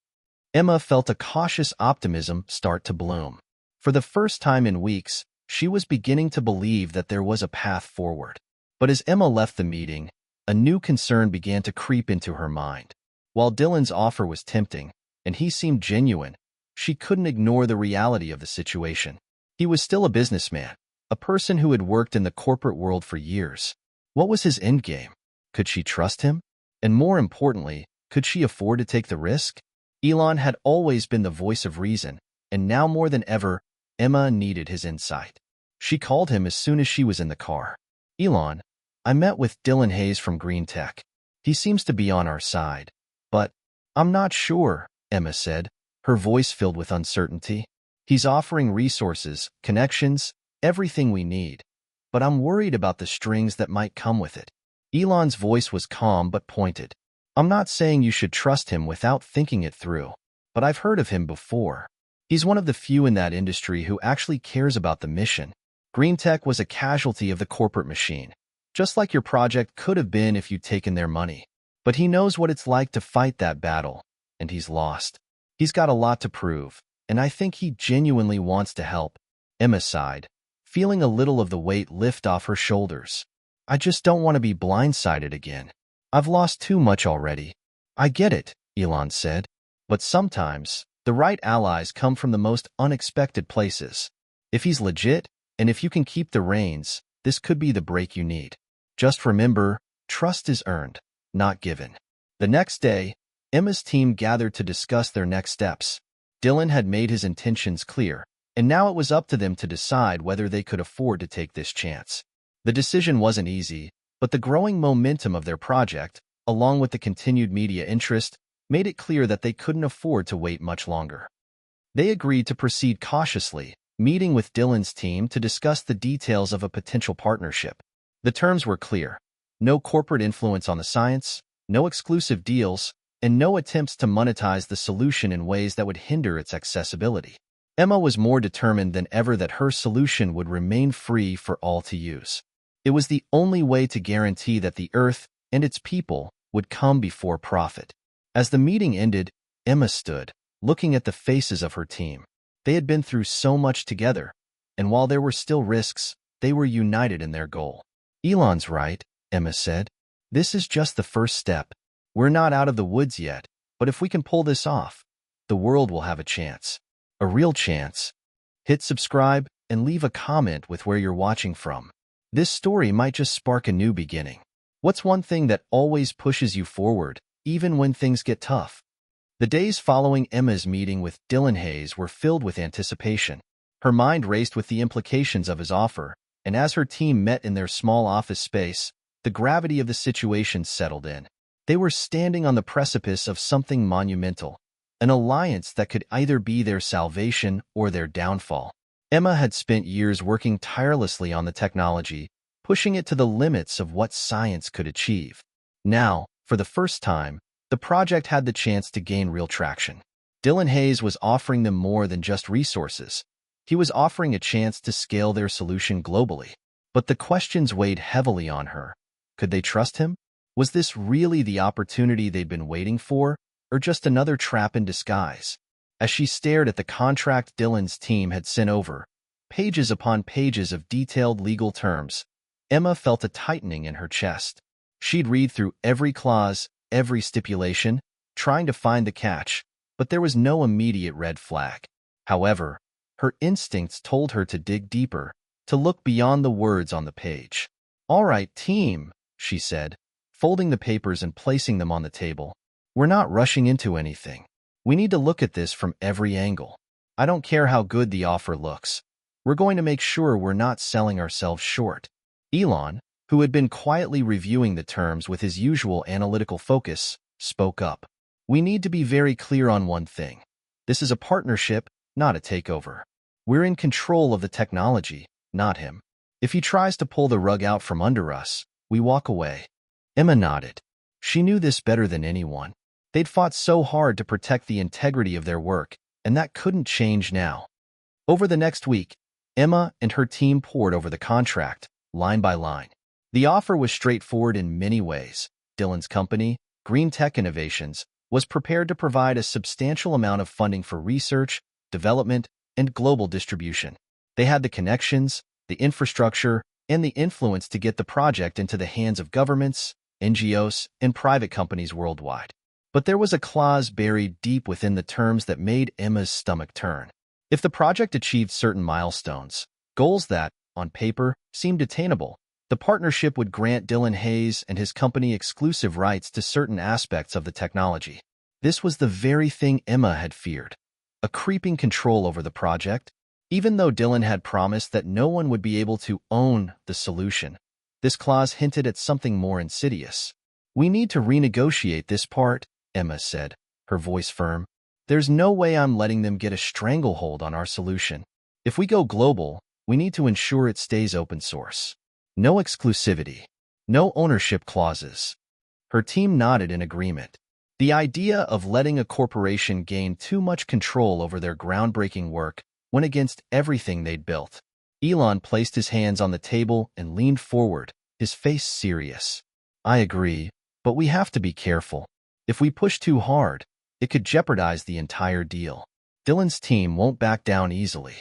S1: Emma felt a cautious optimism start to bloom. For the first time in weeks, she was beginning to believe that there was a path forward. But as Emma left the meeting, a new concern began to creep into her mind. While Dylan's offer was tempting, and he seemed genuine, she couldn't ignore the reality of the situation. He was still a businessman, a person who had worked in the corporate world for years. What was his endgame? Could she trust him? And more importantly, could she afford to take the risk? Elon had always been the voice of reason, and now more than ever, Emma needed his insight. She called him as soon as she was in the car. Elon, I met with Dylan Hayes from Green Tech. He seems to be on our side. But I'm not sure, Emma said, her voice filled with uncertainty. He's offering resources, connections, everything we need. But I'm worried about the strings that might come with it. Elon's voice was calm but pointed. I'm not saying you should trust him without thinking it through, but I've heard of him before. He's one of the few in that industry who actually cares about the mission. Green Tech was a casualty of the corporate machine, just like your project could have been if you'd taken their money. But he knows what it's like to fight that battle, and he's lost. He's got a lot to prove, and I think he genuinely wants to help. Emma sighed, feeling a little of the weight lift off her shoulders. I just don't want to be blindsided again. I've lost too much already. I get it, Elon said. But sometimes, the right allies come from the most unexpected places. If he's legit, and if you can keep the reins, this could be the break you need. Just remember, trust is earned, not given. The next day, Emma's team gathered to discuss their next steps. Dylan had made his intentions clear, and now it was up to them to decide whether they could afford to take this chance. The decision wasn't easy, but the growing momentum of their project, along with the continued media interest, made it clear that they couldn't afford to wait much longer. They agreed to proceed cautiously, meeting with Dylan's team to discuss the details of a potential partnership. The terms were clear: no corporate influence on the science, no exclusive deals, and no attempts to monetize the solution in ways that would hinder its accessibility. Emma was more determined than ever that her solution would remain free for all to use. It was the only way to guarantee that the Earth and its people would come before profit. As the meeting ended, Emma stood, looking at the faces of her team. They had been through so much together, and while there were still risks, they were united in their goal. Elon's right, Emma said. This is just the first step. We're not out of the woods yet, but if we can pull this off, the world will have a chance. A real chance. Hit subscribe and leave a comment with where you're watching from. This story might just spark a new beginning. What's one thing that always pushes you forward, even when things get tough? The days following Emma's meeting with Dylan Hayes were filled with anticipation. Her mind raced with the implications of his offer, and as her team met in their small office space, the gravity of the situation settled in. They were standing on the precipice of something monumental, an alliance that could either be their salvation or their downfall. Emma had spent years working tirelessly on the technology, pushing it to the limits of what science could achieve. Now, for the first time, the project had the chance to gain real traction. Dylan Hayes was offering them more than just resources. He was offering a chance to scale their solution globally. But the questions weighed heavily on her. Could they trust him? Was this really the opportunity they'd been waiting for, or just another trap in disguise? As she stared at the contract Dylan's team had sent over, pages upon pages of detailed legal terms, Emma felt a tightening in her chest. She'd read through every clause, every stipulation, trying to find the catch, but there was no immediate red flag. However, her instincts told her to dig deeper, to look beyond the words on the page. "All right, team," she said, folding the papers and placing them on the table. "We're not rushing into anything. We need to look at this from every angle. I don't care how good the offer looks. We're going to make sure we're not selling ourselves short." Elon, who had been quietly reviewing the terms with his usual analytical focus, spoke up. "We need to be very clear on one thing. This is a partnership, not a takeover. We're in control of the technology, not him. If he tries to pull the rug out from under us, we walk away." Emma nodded. She knew this better than anyone. They'd fought so hard to protect the integrity of their work, and that couldn't change now. Over the next week, Emma and her team pored over the contract, line by line. The offer was straightforward in many ways. Dylan's company, Green Tech Innovations, was prepared to provide a substantial amount of funding for research, development, and global distribution. They had the connections, the infrastructure, and the influence to get the project into the hands of governments, NGOs, and private companies worldwide. But there was a clause buried deep within the terms that made Emma's stomach turn. If the project achieved certain milestones, goals that, on paper, seemed attainable, the partnership would grant Dylan Hayes and his company exclusive rights to certain aspects of the technology. This was the very thing Emma had feared, a creeping control over the project. Even though Dylan had promised that no one would be able to own the solution, this clause hinted at something more insidious. "We need to renegotiate this part," Emma said, her voice firm. "There's no way I'm letting them get a stranglehold on our solution. If we go global, we need to ensure it stays open source. No exclusivity. No ownership clauses." Her team nodded in agreement. The idea of letting a corporation gain too much control over their groundbreaking work went against everything they'd built. Elon placed his hands on the table and leaned forward, his face serious. "I agree, but we have to be careful. If we push too hard, it could jeopardize the entire deal. Dylan's team won't back down easily."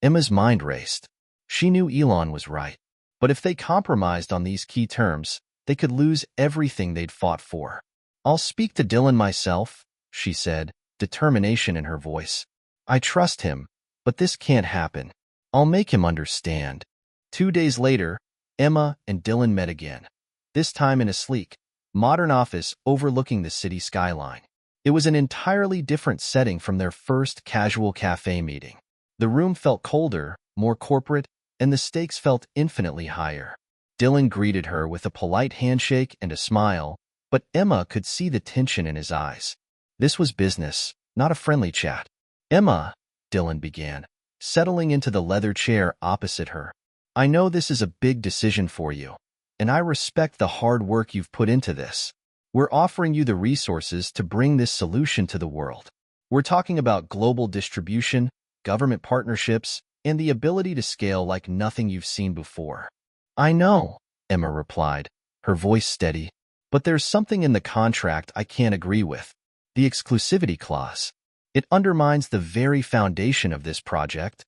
S1: Emma's mind raced. She knew Elon was right. But if they compromised on these key terms, they could lose everything they'd fought for. "I'll speak to Dylan myself," she said, determination in her voice. "I trust him, but this can't happen. I'll make him understand." 2 days later, Emma and Dylan met again, this time in a sleek, modern office overlooking the city skyline. It was an entirely different setting from their first casual cafe meeting. The room felt colder, more corporate, and the stakes felt infinitely higher. Dylan greeted her with a polite handshake and a smile, but Emma could see the tension in his eyes. This was business, not a friendly chat. "Emma," Dylan began, settling into the leather chair opposite her, "I know this is a big decision for you, and I respect the hard work you've put into this. We're offering you the resources to bring this solution to the world. We're talking about global distribution, government partnerships, and the ability to scale like nothing you've seen before." "I know," Emma replied, her voice steady, "but there's something in the contract I can't agree with. The exclusivity clause. It undermines the very foundation of this project."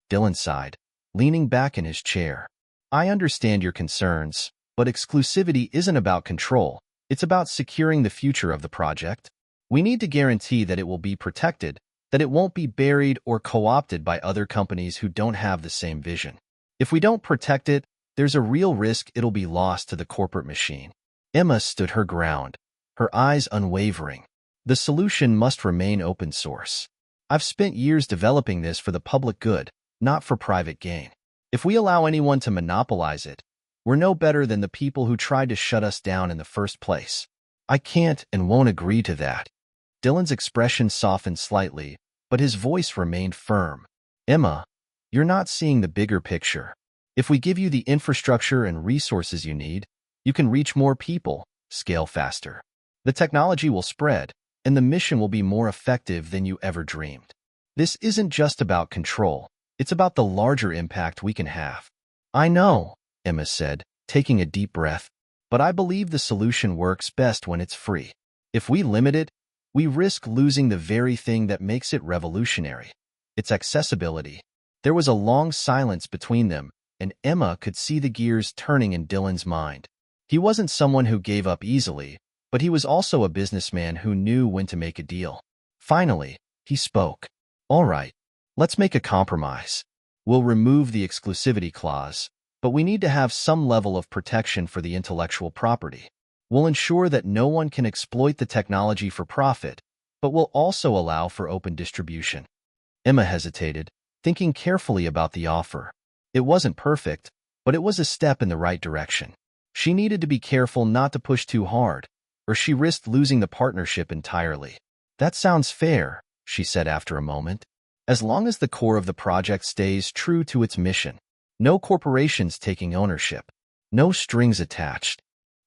S1: Dylan sighed, leaning back in his chair. "I understand your concerns, but exclusivity isn't about control. It's about securing the future of the project. We need to guarantee that it will be protected, that it won't be buried or co-opted by other companies who don't have the same vision. If we don't protect it, there's a real risk it'll be lost to the corporate machine." Emma stood her ground, her eyes unwavering. "The solution must remain open source. I've spent years developing this for the public good, not for private gain. If we allow anyone to monopolize it, we're no better than the people who tried to shut us down in the first place. I can't and won't agree to that." Dylan's expression softened slightly, but his voice remained firm. "Emma, you're not seeing the bigger picture. If we give you the infrastructure and resources you need, you can reach more people, scale faster. The technology will spread, and the mission will be more effective than you ever dreamed. This isn't just about control. It's about the larger impact we can have." "I know," Emma said, taking a deep breath, "but I believe the solution works best when it's free. If we limit it, we risk losing the very thing that makes it revolutionary, its accessibility." There was a long silence between them, and Emma could see the gears turning in Dylan's mind. He wasn't someone who gave up easily, but he was also a businessman who knew when to make a deal. Finally, he spoke. "All right, let's make a compromise. We'll remove the exclusivity clause, but we need to have some level of protection for the intellectual property. We'll ensure that no one can exploit the technology for profit, but we'll also allow for open distribution." Emma hesitated, thinking carefully about the offer. It wasn't perfect, but it was a step in the right direction. She needed to be careful not to push too hard, or she risked losing the partnership entirely. "That sounds fair," she said after a moment. "As long as the core of the project stays true to its mission. No corporations taking ownership. No strings attached."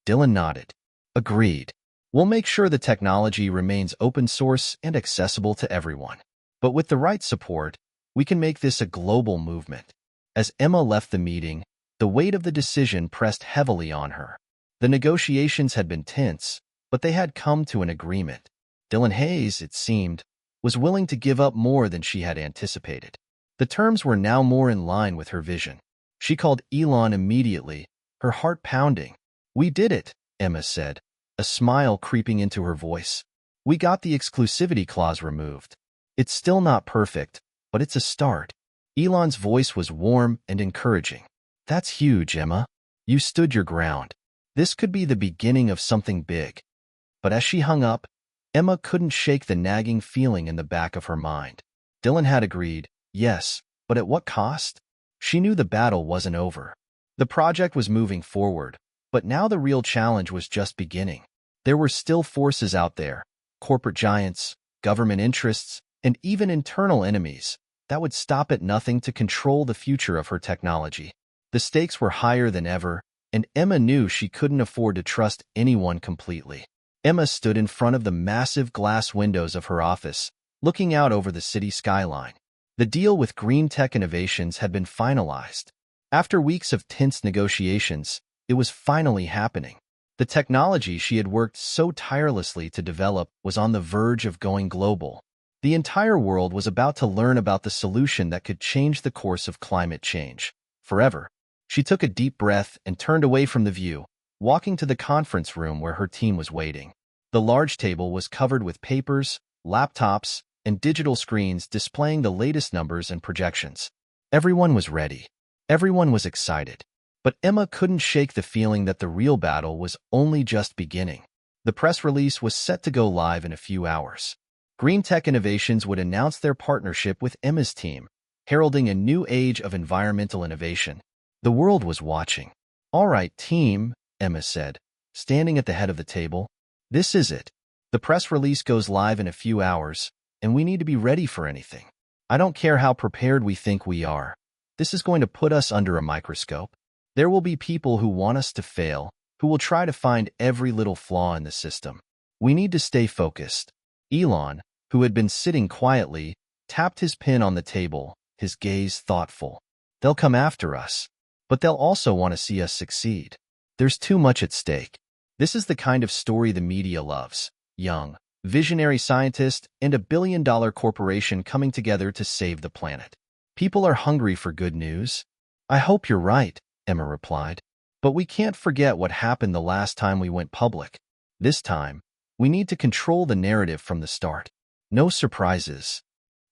S1: Dylan nodded. "Agreed. We'll make sure the technology remains open source and accessible to everyone. But with the right support, we can make this a global movement." As Emma left the meeting, the weight of the decision pressed heavily on her. The negotiations had been tense, but they had come to an agreement. Dylan Hayes, it seemed, was willing to give up more than she had anticipated. The terms were now more in line with her vision. She called Elon immediately, her heart pounding. "We did it," Emma said, a smile creeping into her voice. "We got the exclusivity clause removed. It's still not perfect, but it's a start." Elon's voice was warm and encouraging. "That's huge, Emma. You stood your ground. This could be the beginning of something big." But as she hung up, Emma couldn't shake the nagging feeling in the back of her mind. Dylan had agreed, yes, but at what cost? She knew the battle wasn't over. The project was moving forward, but now the real challenge was just beginning. There were still forces out there, corporate giants, government interests, and even internal enemies, that would stop at nothing to control the future of her technology. The stakes were higher than ever, and Emma knew she couldn't afford to trust anyone completely. Emma stood in front of the massive glass windows of her office, looking out over the city skyline. The deal with Green Tech Innovations had been finalized. After weeks of tense negotiations, it was finally happening. The technology she had worked so tirelessly to develop was on the verge of going global. The entire world was about to learn about the solution that could change the course of climate change forever. She took a deep breath and turned away from the view, walking to the conference room where her team was waiting. The large table was covered with papers, laptops, and digital screens displaying the latest numbers and projections. Everyone was ready. Everyone was excited. But Emma couldn't shake the feeling that the real battle was only just beginning. The press release was set to go live in a few hours. Green Tech Innovations would announce their partnership with Emma's team, heralding a new age of environmental innovation. The world was watching. "All right, team," Emma said, standing at the head of the table. "This is it. The press release goes live in a few hours, and we need to be ready for anything. I don't care how prepared we think we are. This is going to put us under a microscope. There will be people who want us to fail, who will try to find every little flaw in the system. We need to stay focused." Elon, who had been sitting quietly, tapped his pen on the table, his gaze thoughtful. "They'll come after us, but they'll also want to see us succeed. There's too much at stake." This is the kind of story the media loves. Young, visionary scientist and a billion-dollar corporation coming together to save the planet. People are hungry for good news. "I hope you're right," Emma replied. "But we can't forget what happened the last time we went public. This time, we need to control the narrative from the start. No surprises."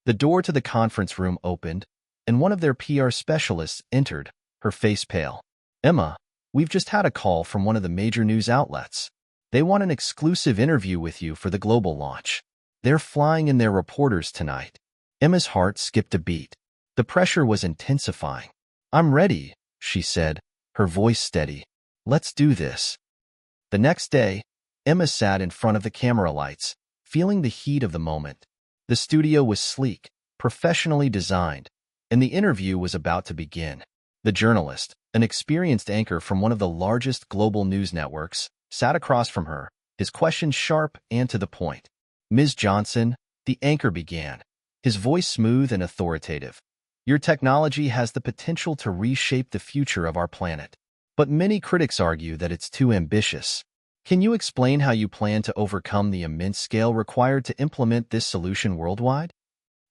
S1: The door to the conference room opened, and one of their PR specialists entered, her face pale. "Emma, we've just had a call from one of the major news outlets. They want an exclusive interview with you for the global launch. They're flying in their reporters tonight." Emma's heart skipped a beat. The pressure was intensifying. "I'm ready," she said, her voice steady. "Let's do this." The next day, Emma sat in front of the camera lights, feeling the heat of the moment. The studio was sleek, professionally designed, and the interview was about to begin. The journalist, an experienced anchor from one of the largest global news networks, sat across from her, his questions sharp and to the point. "Ms. Johnson," the anchor began, his voice smooth and authoritative, "your technology has the potential to reshape the future of our planet. But many critics argue that it's too ambitious. Can you explain how you plan to overcome the immense scale required to implement this solution worldwide?"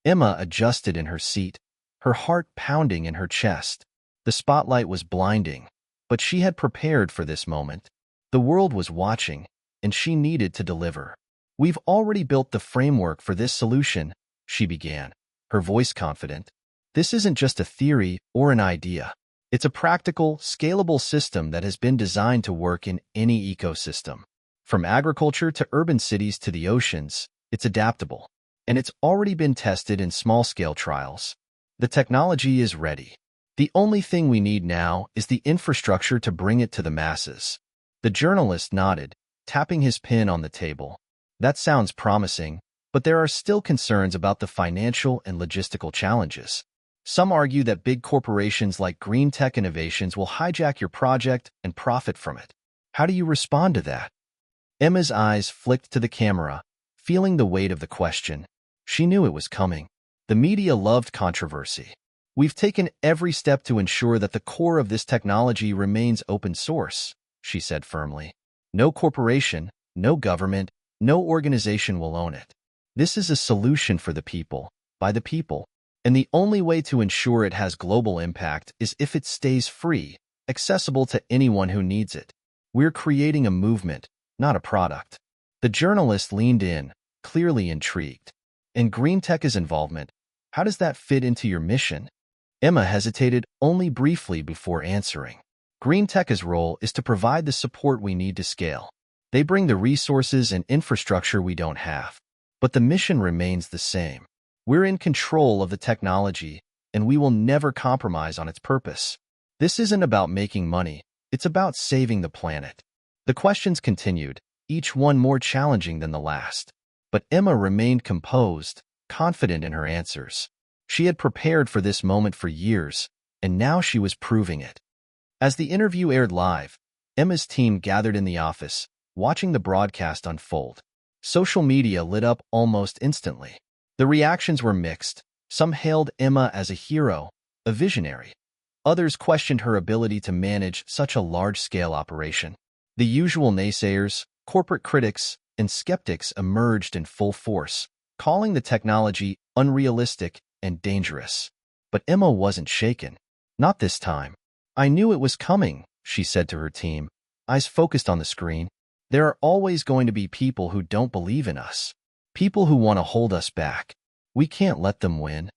S1: Emma adjusted in her seat, her heart pounding in her chest. The spotlight was blinding, but she had prepared for this moment. The world was watching, and she needed to deliver. "We've already built the framework for this solution," she began, her voice confident. "This isn't just a theory or an idea. It's a practical, scalable system that has been designed to work in any ecosystem. From agriculture to urban cities to the oceans, it's adaptable. And it's already been tested in small-scale trials. The technology is ready. The only thing we need now is the infrastructure to bring it to the masses." The journalist nodded, tapping his pen on the table. "That sounds promising, but there are still concerns about the financial and logistical challenges. Some argue that big corporations like Green Tech Innovations will hijack your project and profit from it. How do you respond to that?" Emma's eyes flicked to the camera, feeling the weight of the question. She knew it was coming. The media loved controversy. "We've taken every step to ensure that the core of this technology remains open source," she said firmly. "No corporation, no government, No organization will own it. This is a solution for the people, by the people, and the only way to ensure it has global impact is if it stays free, accessible to anyone who needs it. We're creating a movement, not a product. The journalist leaned in, clearly intrigued. And green tech's involvement, how does that fit into your mission? Emma hesitated only briefly before answering. Green tech's role is to provide the support we need to scale. They bring the resources and infrastructure we don't have. But the mission remains the same. We're in control of the technology, and we will never compromise on its purpose. This isn't about making money, it's about saving the planet. The questions continued, each one more challenging than the last. But Emma remained composed, confident in her answers. She had prepared for this moment for years, and now she was proving it. As the interview aired live, Emma's team gathered in the office, watching the broadcast unfold. Social media lit up almost instantly. The reactions were mixed. Some hailed Emma as a hero, a visionary. Others questioned her ability to manage such a large-scale operation. The usual naysayers, corporate critics, and skeptics emerged in full force, calling the technology unrealistic and dangerous. But Emma wasn't shaken. Not this time. I knew it was coming, she said to her team, eyes focused on the screen. There are always going to be people who don't believe in us. People who want to hold us back. We can't let them win.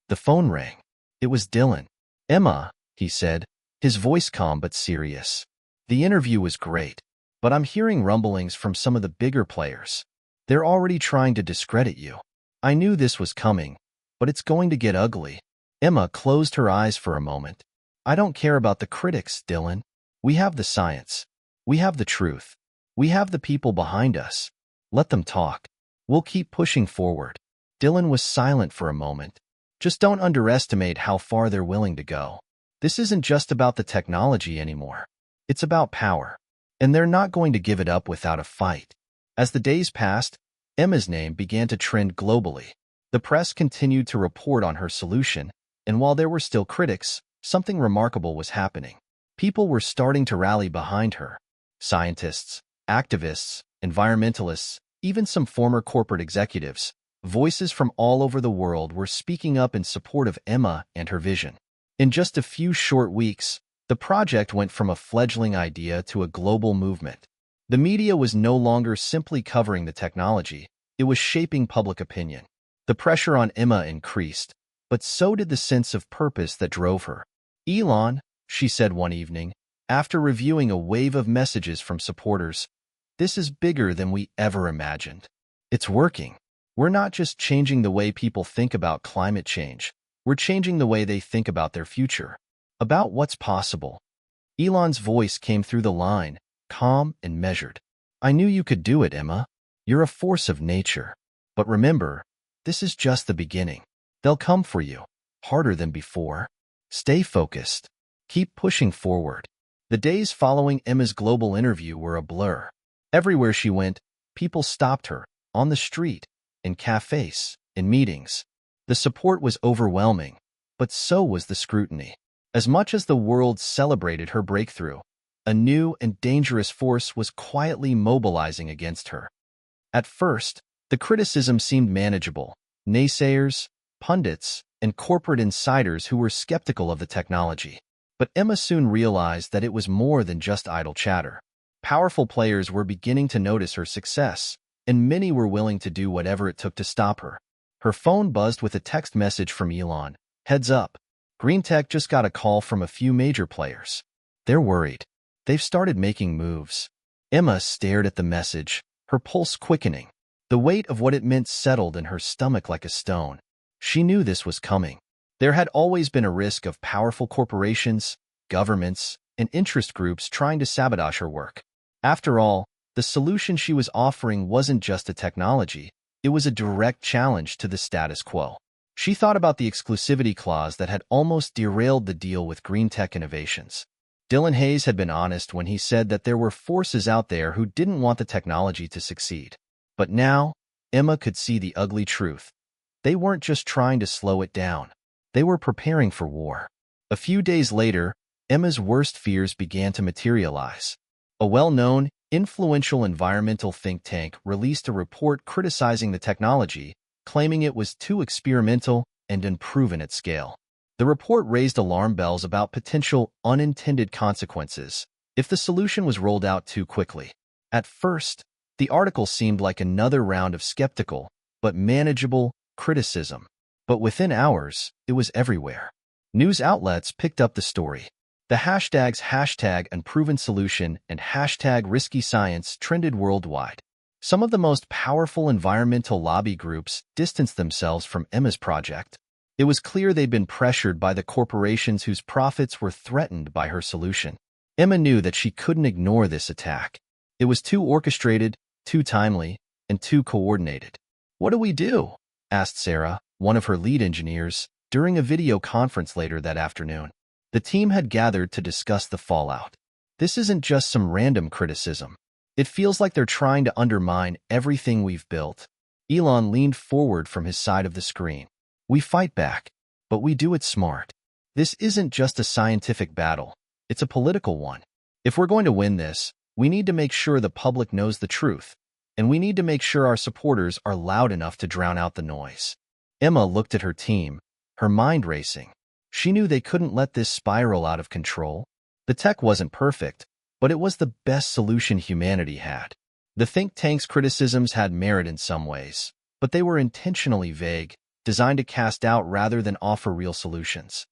S1: The phone rang. It was Dylan. Emma, he said, his voice calm but serious. The interview was great, but I'm hearing rumblings from some of the bigger players. They're already trying to discredit you. I knew this was coming, but it's going to get ugly. Emma closed her eyes for a moment. I don't care about the critics, Dylan. We have the science. We have the truth. We have the people behind us. Let them talk. We'll keep pushing forward. Dylan was silent for a moment. Just don't underestimate how far they're willing to go. This isn't just about the technology anymore. It's about power. And they're not going to give it up without a fight. As the days passed, Emma's name began to trend globally. The press continued to report on her solution, and while there were still critics, something remarkable was happening. People were starting to rally behind her. Scientists, activists, environmentalists, even some former corporate executives. Voices from all over the world were speaking up in support of Emma and her vision. In just a few short weeks, the project went from a fledgling idea to a global movement. The media was no longer simply covering the technology, it was shaping public opinion. The pressure on Emma increased, but so did the sense of purpose that drove her. Elon, she said one evening, after reviewing a wave of messages from supporters, this is bigger than we ever imagined. It's working. We're not just changing the way people think about climate change. We're changing the way they think about their future, about what's possible. Elon's voice came through the line, calm and measured. I knew you could do it, Emma. You're a force of nature. But remember, this is just the beginning. They'll come for you, harder than before. Stay focused. Keep pushing forward. The days following Emma's global interview were a blur. Everywhere she went, people stopped her, on the street, in cafes, in meetings. The support was overwhelming, but so was the scrutiny. As much as the world celebrated her breakthrough, a new and dangerous force was quietly mobilizing against her. At first, the criticism seemed manageable. Naysayers, pundits, and corporate insiders who were skeptical of the technology. But Emma soon realized that it was more than just idle chatter. Powerful players were beginning to notice her success, and many were willing to do whatever it took to stop her. Her phone buzzed with a text message from Elon. Heads up. Green Tech just got a call from a few major players. They're worried. They've started making moves. Emma stared at the message, her pulse quickening. The weight of what it meant settled in her stomach like a stone. She knew this was coming. There had always been a risk of powerful corporations, governments, and interest groups trying to sabotage her work. After all, the solution she was offering wasn't just a technology, it was a direct challenge to the status quo. She thought about the exclusivity clause that had almost derailed the deal with green tech innovations. Dylan Hayes had been honest when he said that there were forces out there who didn't want the technology to succeed. But now, Emma could see the ugly truth. They weren't just trying to slow it down. They were preparing for war. A few days later, Emma's worst fears began to materialize. A well-known, influential environmental think tank released a report criticizing the technology, claiming it was too experimental and unproven at scale. The report raised alarm bells about potential unintended consequences if the solution was rolled out too quickly. At first, the article seemed like another round of skeptical, but manageable, criticism. But within hours, it was everywhere. News outlets picked up the story. The hashtags #unproven solution and #risky science trended worldwide. Some of the most powerful environmental lobby groups distanced themselves from Emma's project. It was clear they'd been pressured by the corporations whose profits were threatened by her solution. Emma knew that she couldn't ignore this attack. It was too orchestrated, too timely, and too coordinated. "What do we do?" asked Sarah, one of her lead engineers, during a video conference later that afternoon. The team had gathered to discuss the fallout. "This isn't just some random criticism. It feels like they're trying to undermine everything we've built." Elon leaned forward from his side of the screen. "We fight back, but we do it smart. This isn't just a scientific battle. It's a political one. If we're going to win this, we need to make sure the public knows the truth, and we need to make sure our supporters are loud enough to drown out the noise." Emma looked at her team, her mind racing. She knew they couldn't let this spiral out of control. The tech wasn't perfect, but it was the best solution humanity had. The think tank's criticisms had merit in some ways, but they were intentionally vague, designed to cast doubt rather than offer real solutions.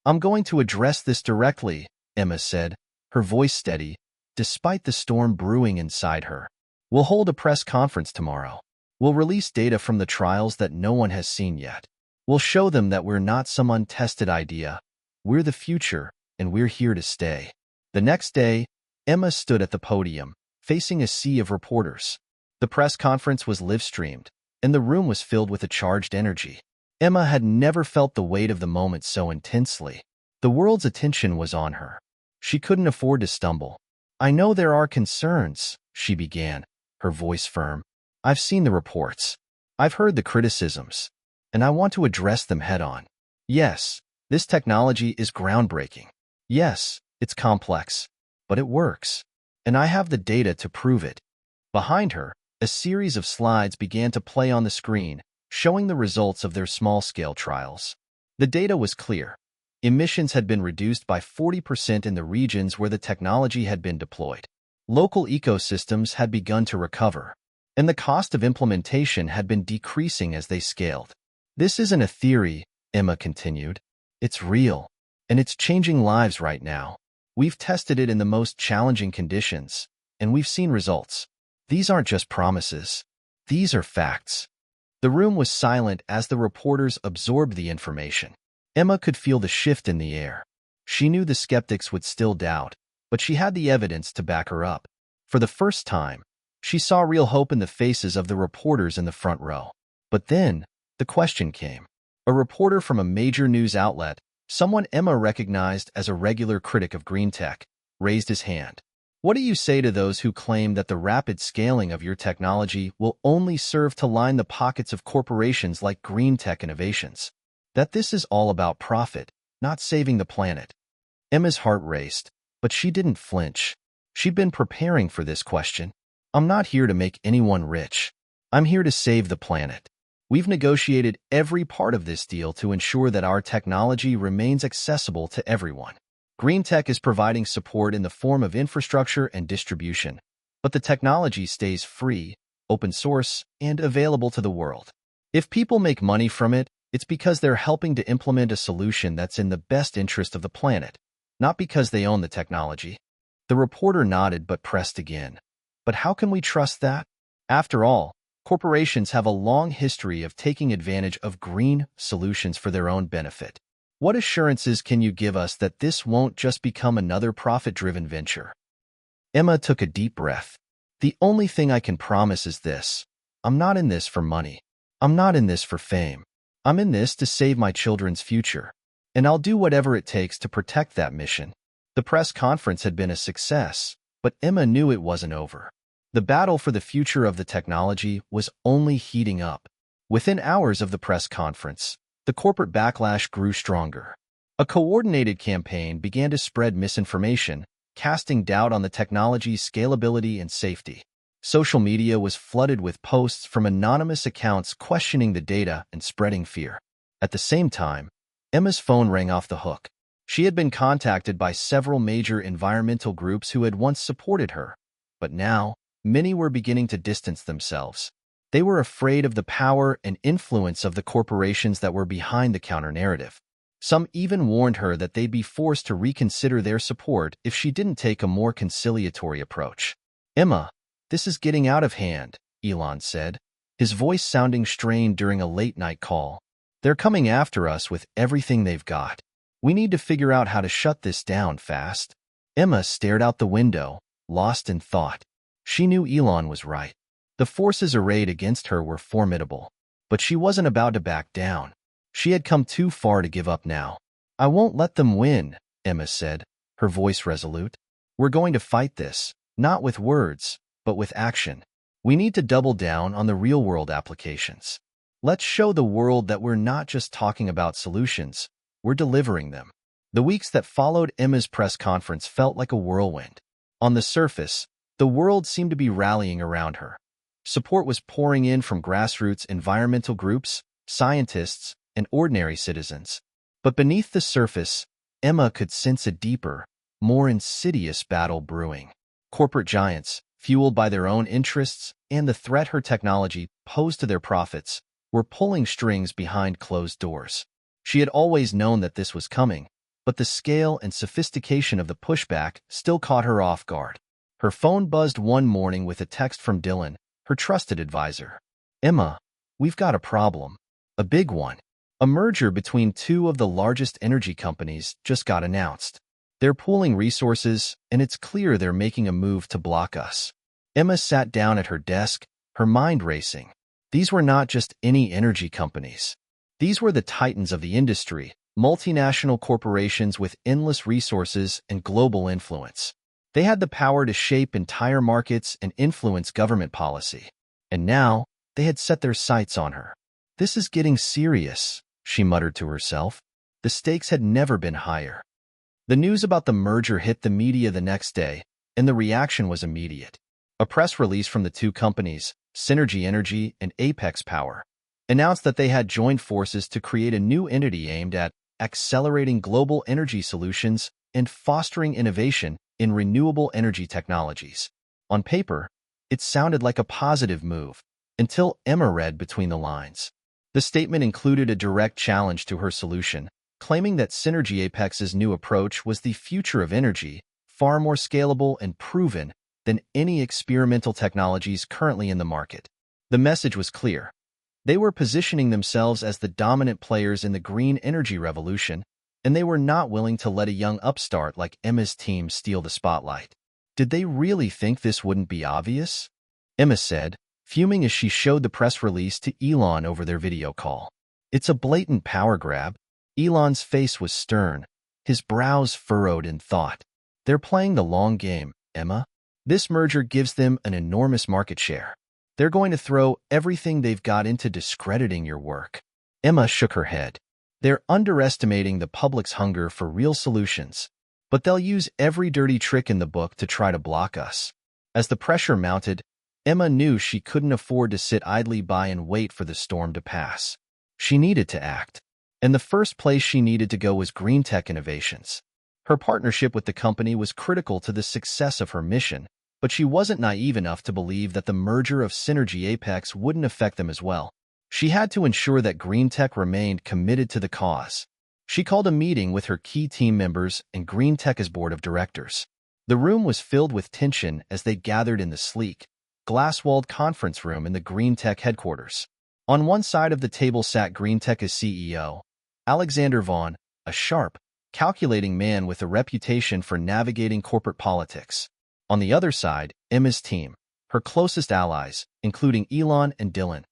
S1: "I'm going to address this directly," Emma said, her voice steady, despite the storm brewing inside her. "We'll hold a press conference tomorrow. We'll release data from the trials that no one has seen yet. We'll show them that we're not some untested idea. We're the future, and we're here to stay." The next day, Emma stood at the podium, facing a sea of reporters. The press conference was live-streamed, and the room was filled with a charged energy. Emma had never felt the weight of the moment so intensely. The world's attention was on her. She couldn't afford to stumble. "I know there are concerns," she began, her voice firm. "I've seen the reports. I've heard the criticisms, and I want to address them head-on. Yes, this technology is groundbreaking. Yes, it's complex, but it works, and I have the data to prove it." Behind her, a series of slides began to play on the screen, showing the results of their small-scale trials. The data was clear. Emissions had been reduced by 40% in the regions where the technology had been deployed. Local ecosystems had begun to recover, and the cost of implementation had been decreasing as they scaled. "This isn't a theory," Emma continued. "It's real, and it's changing lives right now. We've tested it in the most challenging conditions, and we've seen results. These aren't just promises. These are facts." The room was silent as the reporters absorbed the information. Emma could feel the shift in the air. She knew the skeptics would still doubt, but she had the evidence to back her up. For the first time, she saw real hope in the faces of the reporters in the front row. But then, the question came. A reporter from a major news outlet, someone Emma recognized as a regular critic of green tech, raised his hand. "What do you say to those who claim that the rapid scaling of your technology will only serve to line the pockets of corporations like green tech innovations? That this is all about profit, not saving the planet?" Emma's heart raced, but she didn't flinch. She'd been preparing for this question. "I'm not here to make anyone rich. I'm here to save the planet. We've negotiated every part of this deal to ensure that our technology remains accessible to everyone. Green tech is providing support in the form of infrastructure and distribution, but the technology stays free, open source, and available to the world. If people make money from it, it's because they're helping to implement a solution that's in the best interest of the planet, not because they own the technology." The reporter nodded but pressed again. "But how can we trust that? After all, corporations have a long history of taking advantage of green solutions for their own benefit. What assurances can you give us that this won't just become another profit-driven venture?" Emma took a deep breath. "The only thing I can promise is this. I'm not in this for money. I'm not in this for fame. I'm in this to save my children's future, and I'll do whatever it takes to protect that mission." The press conference had been a success, but Emma knew it wasn't over. The battle for the future of the technology was only heating up. Within hours of the press conference, the corporate backlash grew stronger. A coordinated campaign began to spread misinformation, casting doubt on the technology's scalability and safety. Social media was flooded with posts from anonymous accounts questioning the data and spreading fear. At the same time, Emma's phone rang off the hook. She had been contacted by several major environmental groups who had once supported her, but now, many were beginning to distance themselves. They were afraid of the power and influence of the corporations that were behind the counter-narrative. Some even warned her that they'd be forced to reconsider their support if she didn't take a more conciliatory approach. "Emma, this is getting out of hand," Elon said, his voice sounding strained during a late-night call. "They're coming after us with everything they've got. We need to figure out how to shut this down fast." Emma stared out the window, lost in thought. She knew Elon was right. The forces arrayed against her were formidable, but she wasn't about to back down. She had come too far to give up now. "I won't let them win," Emma said, her voice resolute. "We're going to fight this, not with words, but with action. We need to double down on the real-world applications. Let's show the world that we're not just talking about solutions, we're delivering them." The weeks that followed Emma's press conference felt like a whirlwind. On the surface, the world seemed to be rallying around her. Support was pouring in from grassroots environmental groups, scientists, and ordinary citizens. But beneath the surface, Emma could sense a deeper, more insidious battle brewing. Corporate giants, fueled by their own interests and the threat her technology posed to their profits, were pulling strings behind closed doors. She had always known that this was coming, but the scale and sophistication of the pushback still caught her off guard. Her phone buzzed one morning with a text from Dylan, her trusted advisor. "Emma, we've got a problem. A big one. A merger between two of the largest energy companies just got announced. They're pooling resources, and it's clear they're making a move to block us." Emma sat down at her desk, her mind racing. These were not just any energy companies. These were the titans of the industry, multinational corporations with endless resources and global influence. They had the power to shape entire markets and influence government policy. And now, they had set their sights on her. "This is getting serious," she muttered to herself. The stakes had never been higher. The news about the merger hit the media the next day, and the reaction was immediate. A press release from the two companies, Synergy Energy and Apex Power, announced that they had joined forces to create a new entity aimed at accelerating global energy solutions and fostering innovation in renewable energy technologies. On paper, it sounded like a positive move, until Emma read between the lines. The statement included a direct challenge to her solution, claiming that Synergy Apex's new approach was the future of energy, far more scalable and proven than any experimental technologies currently in the market. The message was clear. They were positioning themselves as the dominant players in the green energy revolution, and they were not willing to let a young upstart like Emma's team steal the spotlight. Did they really think this wouldn't be obvious? Emma said, fuming as she showed the press release to Elon over their video call. "It's a blatant power grab." Elon's face was stern, his brows furrowed in thought. "They're playing the long game, Emma. This merger gives them an enormous market share. They're going to throw everything they've got into discrediting your work." Emma shook her head. "They're underestimating the public's hunger for real solutions, but they'll use every dirty trick in the book to try to block us." As the pressure mounted, Emma knew she couldn't afford to sit idly by and wait for the storm to pass. She needed to act. And the first place she needed to go was green tech innovations. Her partnership with the company was critical to the success of her mission, but she wasn't naive enough to believe that the merger of Synergy Apex wouldn't affect them as well. She had to ensure that green tech remained committed to the cause. She called a meeting with her key team members and green tech's board of directors. The room was filled with tension as they gathered in the sleek, glass-walled conference room in the green tech headquarters. On one side of the table sat green tech's CEO, Alexander Vaughn, a sharp, calculating man with a reputation for navigating corporate politics. On the other side, Emma's team, her closest allies, including Elon and Dylan,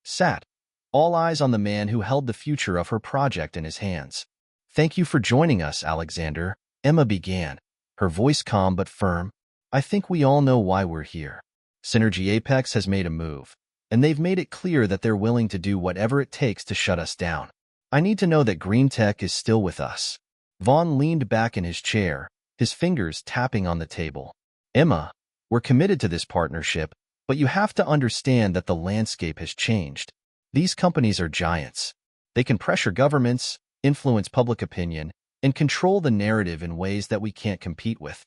S1: sat, all eyes on the man who held the future of her project in his hands. "Thank you for joining us, Alexander," Emma began, her voice calm but firm. "I think we all know why we're here. Synergy Apex has made a move, and they've made it clear that they're willing to do whatever it takes to shut us down. I need to know that green tech is still with us." Vaughn leaned back in his chair, his fingers tapping on the table. Emma, we're committed to this partnership, but you have to understand that the landscape has changed. These companies are giants. They can pressure governments, influence public opinion, and control the narrative in ways that we can't compete with.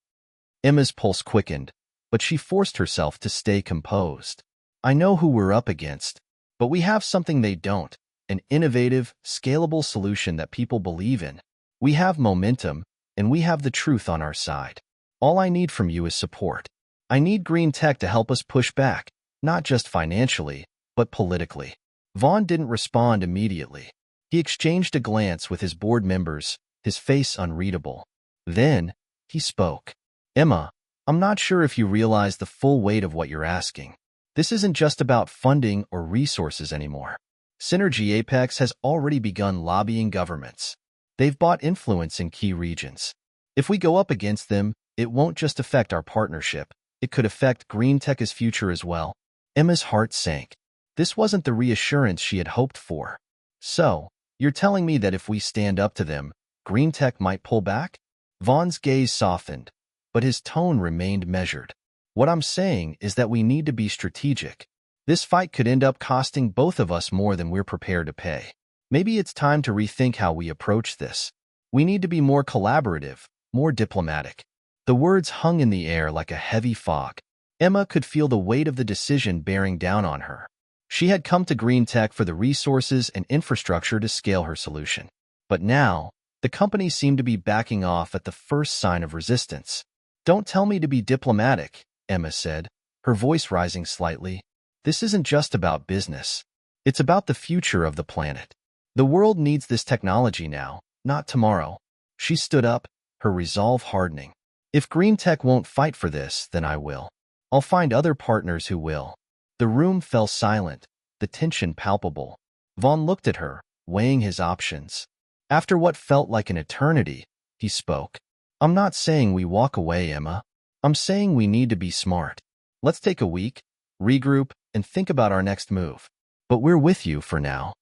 S1: Emma's pulse quickened, but she forced herself to stay composed. I know who we're up against, but we have something they don't, an innovative, scalable solution that people believe in. We have momentum, and we have the truth on our side. All I need from you is support. I need green tech to help us push back, not just financially, but politically. Vaughn didn't respond immediately. He exchanged a glance with his board members, his face unreadable. Then, he spoke. Emma, I'm not sure if you realize the full weight of what you're asking. This isn't just about funding or resources anymore. Synergy Apex has already begun lobbying governments. They've bought influence in key regions. If we go up against them, it won't just affect our partnership. It could affect green tech's future as well. Emma's heart sank. This wasn't the reassurance she had hoped for. So, you're telling me that if we stand up to them, green tech might pull back? Vaughn's gaze softened, but his tone remained measured. What I'm saying is that we need to be strategic. This fight could end up costing both of us more than we're prepared to pay. Maybe it's time to rethink how we approach this. We need to be more collaborative, more diplomatic. The words hung in the air like a heavy fog. Emma could feel the weight of the decision bearing down on her. She had come to green tech for the resources and infrastructure to scale her solution. But now, the company seemed to be backing off at the first sign of resistance. Don't tell me to be diplomatic, Emma said, her voice rising slightly. This isn't just about business. It's about the future of the planet. The world needs this technology now, not tomorrow. She stood up, her resolve hardening. If green tech won't fight for this, then I will. I'll find other partners who will. The room fell silent, the tension palpable. Vaughn looked at her, weighing his options. After what felt like an eternity, he spoke. I'm not saying we walk away, Emma. I'm saying we need to be smart. Let's take a week, regroup, and think about our next move. But we're with you for now.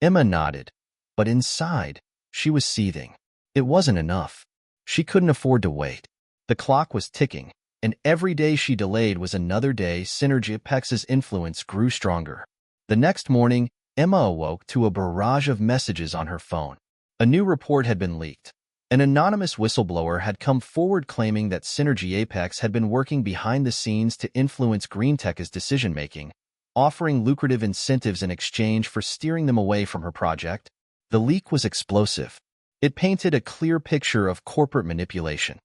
S1: Emma nodded, but inside, she was seething. It wasn't enough. She couldn't afford to wait. The clock was ticking, and every day she delayed was another day Synergy Apex's influence grew stronger. The next morning, Emma awoke to a barrage of messages on her phone. A new report had been leaked. An anonymous whistleblower had come forward claiming that Synergy Apex had been working behind the scenes to influence green tech's decision-making, offering lucrative incentives in exchange for steering them away from her project. The leak was explosive. It painted a clear picture of corporate manipulation,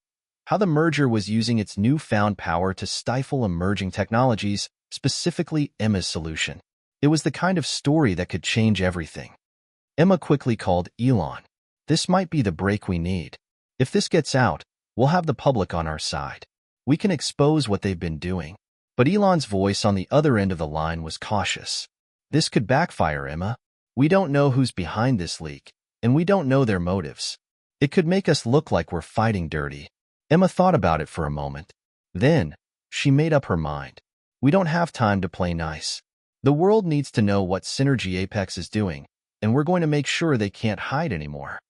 S1: how the merger was using its newfound power to stifle emerging technologies, specifically Emma's solution. It was the kind of story that could change everything. Emma quickly called Elon. This might be the break we need. If this gets out, we'll have the public on our side. We can expose what they've been doing. But Elon's voice on the other end of the line was cautious. This could backfire, Emma. We don't know who's behind this leak, and we don't know their motives. It could make us look like we're fighting dirty. Emma thought about it for a moment. Then, she made up her mind. We don't have time to play nice. The world needs to know what Synergy Apex is doing, and we're going to make sure they can't hide anymore.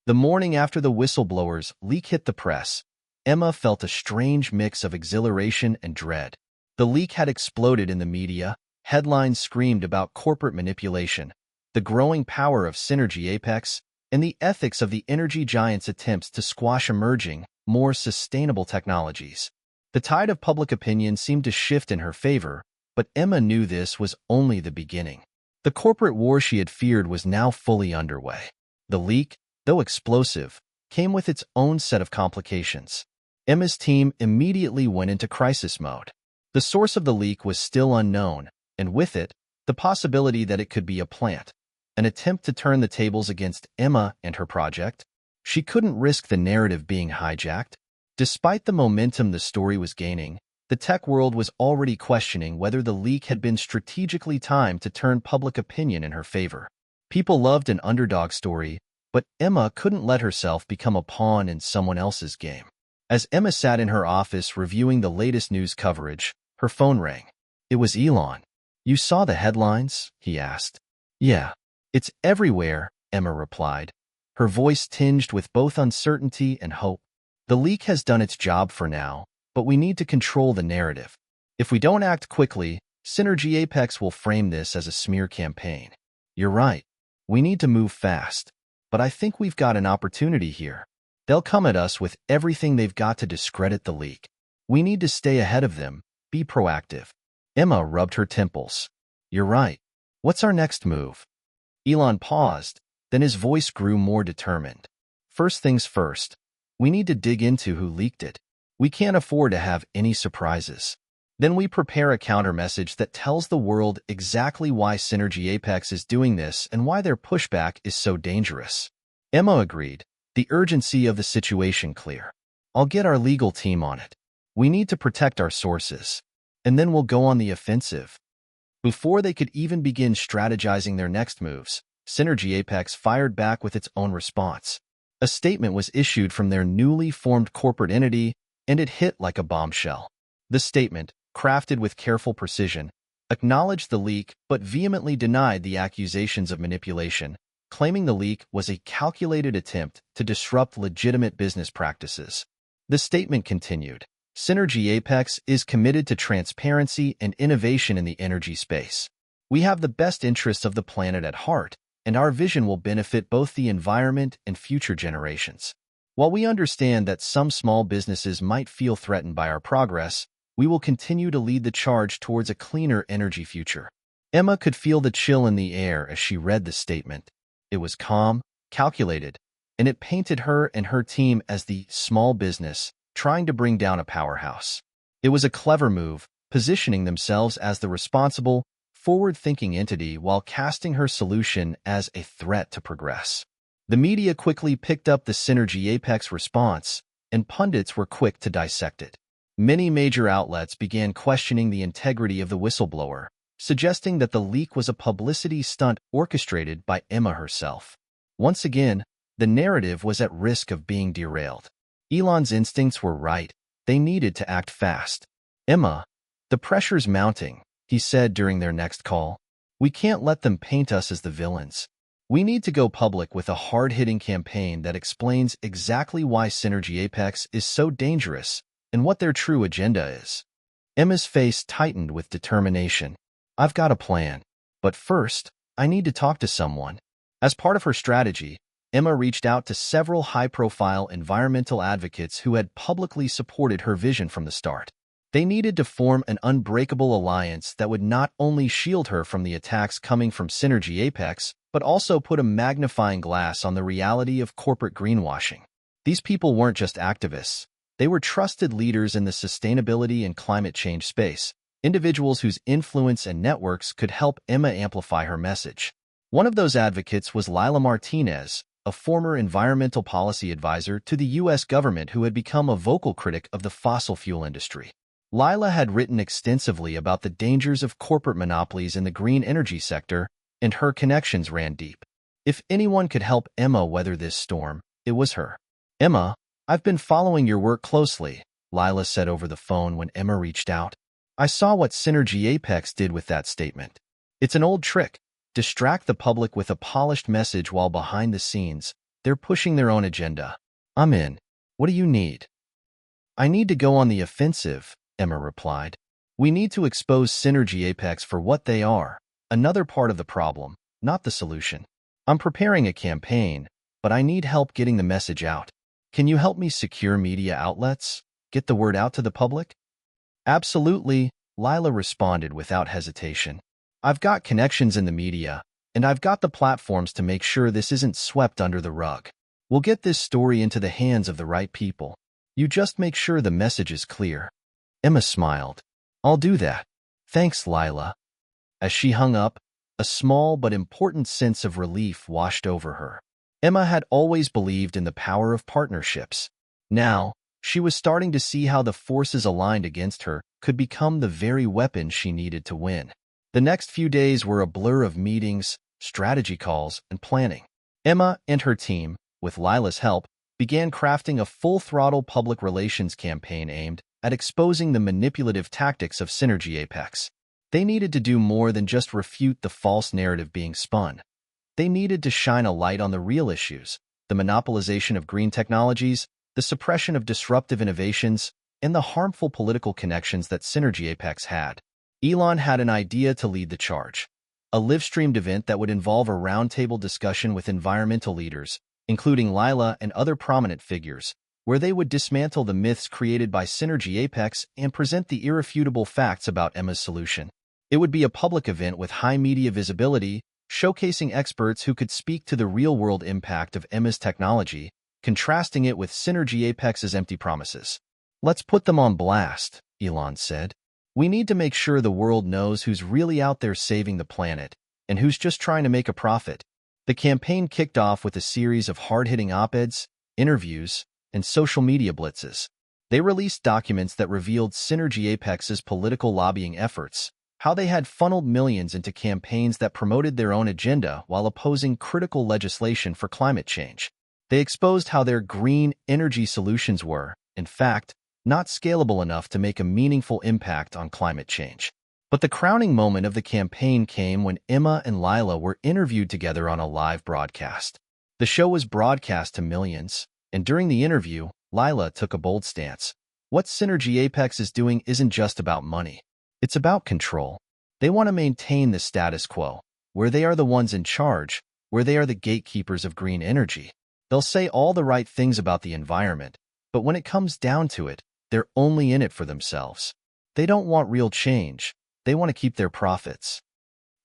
S1: The morning after the whistleblower's leak hit the press, Emma felt a strange mix of exhilaration and dread. The leak had exploded in the media. Headlines screamed about corporate manipulation, the growing power of Synergy Apex, and the ethics of the energy giant's attempts to squash emerging, more sustainable technologies. The tide of public opinion seemed to shift in her favor, but Emma knew this was only the beginning. The corporate war she had feared was now fully underway. The leak, though explosive, came with its own set of complications. Emma's team immediately went into crisis mode. The source of the leak was still unknown, and with it, the possibility that it could be a plant, an attempt to turn the tables against Emma and her project. She couldn't risk the narrative being hijacked. Despite the momentum the story was gaining, the tech world was already questioning whether the leak had been strategically timed to turn public opinion in her favor. People loved an underdog story, but Emma couldn't let herself become a pawn in someone else's game. As Emma sat in her office reviewing the latest news coverage, her phone rang. It was Elon. You saw the headlines? He asked. Yeah. It's everywhere, Emma replied, her voice tinged with both uncertainty and hope. The leak has done its job for now, but we need to control the narrative. If we don't act quickly, Synergy Apex will frame this as a smear campaign. You're right. We need to move fast. But I think we've got an opportunity here. They'll come at us with everything they've got to discredit the leak. We need to stay ahead of them, be proactive. Emma rubbed her temples. You're right. What's our next move? Elon paused, then his voice grew more determined. First things first, we need to dig into who leaked it. We can't afford to have any surprises. Then we prepare a counter-message that tells the world exactly why Synergy Apex is doing this and why their pushback is so dangerous. Emma agreed, the urgency of the situation clear. I'll get our legal team on it. We need to protect our sources. And then we'll go on the offensive. Before they could even begin strategizing their next moves, Synergy Apex fired back with its own response. A statement was issued from their newly formed corporate entity, and it hit like a bombshell. The statement, crafted with careful precision, acknowledged the leak but vehemently denied the accusations of manipulation, claiming the leak was a calculated attempt to disrupt legitimate business practices. The statement continued, Synergy Apex is committed to transparency and innovation in the energy space. We have the best interests of the planet at heart, and our vision will benefit both the environment and future generations. While we understand that some small businesses might feel threatened by our progress, we will continue to lead the charge towards a cleaner energy future. Emma could feel the chill in the air as she read the statement. It was calm, calculated, and it painted her and her team as the small business trying to bring down a powerhouse. It was a clever move, positioning themselves as the responsible, forward-thinking entity while casting her solution as a threat to progress. The media quickly picked up the Synergy Apex response, and pundits were quick to dissect it. Many major outlets began questioning the integrity of the whistleblower, suggesting that the leak was a publicity stunt orchestrated by Emma herself. Once again, the narrative was at risk of being derailed. Elon's instincts were right. They needed to act fast. Emma, the pressure's mounting, he said during their next call. We can't let them paint us as the villains. We need to go public with a hard-hitting campaign that explains exactly why Synergy Apex is so dangerous and what their true agenda is. Emma's face tightened with determination. I've got a plan. But first, I need to talk to someone. As part of her strategy, Emma reached out to several high-profile environmental advocates who had publicly supported her vision from the start. They needed to form an unbreakable alliance that would not only shield her from the attacks coming from Synergy Apex, but also put a magnifying glass on the reality of corporate greenwashing. These people weren't just activists. They were trusted leaders in the sustainability and climate change space, individuals whose influence and networks could help Emma amplify her message. One of those advocates was Lila Martinez, a former environmental policy advisor to the U.S. government who had become a vocal critic of the fossil fuel industry. Lila had written extensively about the dangers of corporate monopolies in the green energy sector, and her connections ran deep. If anyone could help Emma weather this storm, it was her. Emma, I've been following your work closely, Lila said over the phone when Emma reached out. I saw what Synergy Apex did with that statement. It's an old trick. Distract the public with a polished message while behind the scenes, they're pushing their own agenda. I'm in. What do you need? I need to go on the offensive, Emma replied. We need to expose Synergy Apex for what they are, another part of the problem, not the solution. I'm preparing a campaign, but I need help getting the message out. Can you help me secure media outlets? Get the word out to the public? Absolutely, Lila responded without hesitation. I've got connections in the media, and I've got the platforms to make sure this isn't swept under the rug. We'll get this story into the hands of the right people. You just make sure the message is clear. Emma smiled. I'll do that. Thanks, Lila. As she hung up, a small but important sense of relief washed over her. Emma had always believed in the power of partnerships. Now, she was starting to see how the forces aligned against her could become the very weapon she needed to win. The next few days were a blur of meetings, strategy calls, and planning. Emma and her team, with Lila's help, began crafting a full-throttle public relations campaign aimed at exposing the manipulative tactics of Synergy Apex. They needed to do more than just refute the false narrative being spun. They needed to shine a light on the real issues, the monopolization of green technologies, the suppression of disruptive innovations, and the harmful political connections that Synergy Apex had. Elon had an idea to lead the charge. A live-streamed event that would involve a roundtable discussion with environmental leaders, including Lila and other prominent figures, where they would dismantle the myths created by Synergy Apex and present the irrefutable facts about Emma's solution. It would be a public event with high media visibility, showcasing experts who could speak to the real-world impact of Emma's technology, contrasting it with Synergy Apex's empty promises. "Let's put them on blast," Elon said. "We need to make sure the world knows who's really out there saving the planet and who's just trying to make a profit." The campaign kicked off with a series of hard-hitting op-eds, interviews, and social media blitzes. They released documents that revealed Synergy Apex's political lobbying efforts, how they had funneled millions into campaigns that promoted their own agenda while opposing critical legislation for climate change. They exposed how their green energy solutions were, in fact, not scalable enough to make a meaningful impact on climate change. But the crowning moment of the campaign came when Emma and Lila were interviewed together on a live broadcast. The show was broadcast to millions, and during the interview, Lila took a bold stance. What Synergy Apex is doing isn't just about money. It's about control. They want to maintain the status quo, where they are the ones in charge, where they are the gatekeepers of green energy. They'll say all the right things about the environment, but when it comes down to it, they're only in it for themselves. They don't want real change. They want to keep their profits.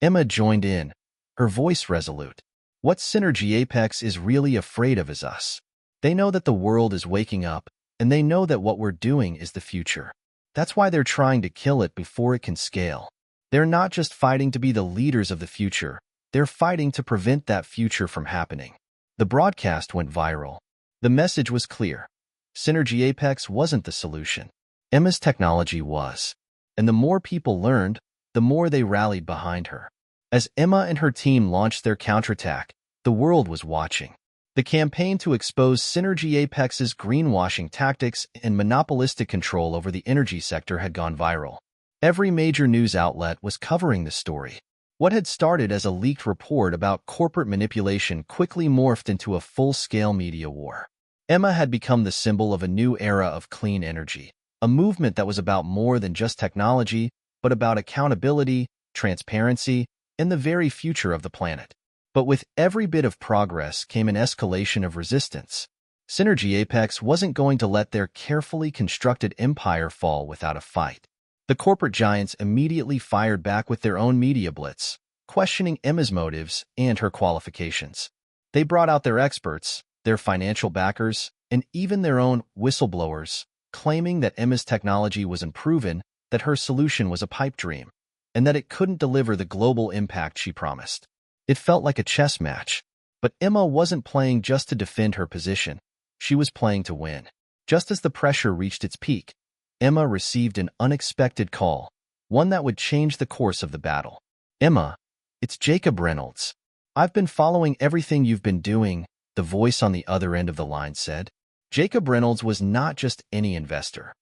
S1: Emma joined in, her voice resolute. What Synergy Apex is really afraid of is us. They know that the world is waking up, and they know that what we're doing is the future. That's why they're trying to kill it before it can scale. They're not just fighting to be the leaders of the future. They're fighting to prevent that future from happening. The broadcast went viral. The message was clear. Synergy Apex wasn't the solution. Emma's technology was. And the more people learned, the more they rallied behind her. As Emma and her team launched their counterattack, the world was watching. The campaign to expose Synergy Apex's greenwashing tactics and monopolistic control over the energy sector had gone viral. Every major news outlet was covering the story. What had started as a leaked report about corporate manipulation quickly morphed into a full-scale media war. Emma had become the symbol of a new era of clean energy, a movement that was about more than just technology, but about accountability, transparency, and the very future of the planet. But with every bit of progress came an escalation of resistance. Synergy Apex wasn't going to let their carefully constructed empire fall without a fight. The corporate giants immediately fired back with their own media blitz, questioning Emma's motives and her qualifications. They brought out their experts, their financial backers, and even their own whistleblowers, claiming that Emma's technology was unproven, that her solution was a pipe dream, and that it couldn't deliver the global impact she promised. It felt like a chess match, but Emma wasn't playing just to defend her position. She was playing to win. Just as the pressure reached its peak, Emma received an unexpected call, one that would change the course of the battle. "Emma, it's Jacob Reynolds. I've been following everything you've been doing," the voice on the other end of the line said. Jacob Reynolds was not just any investor.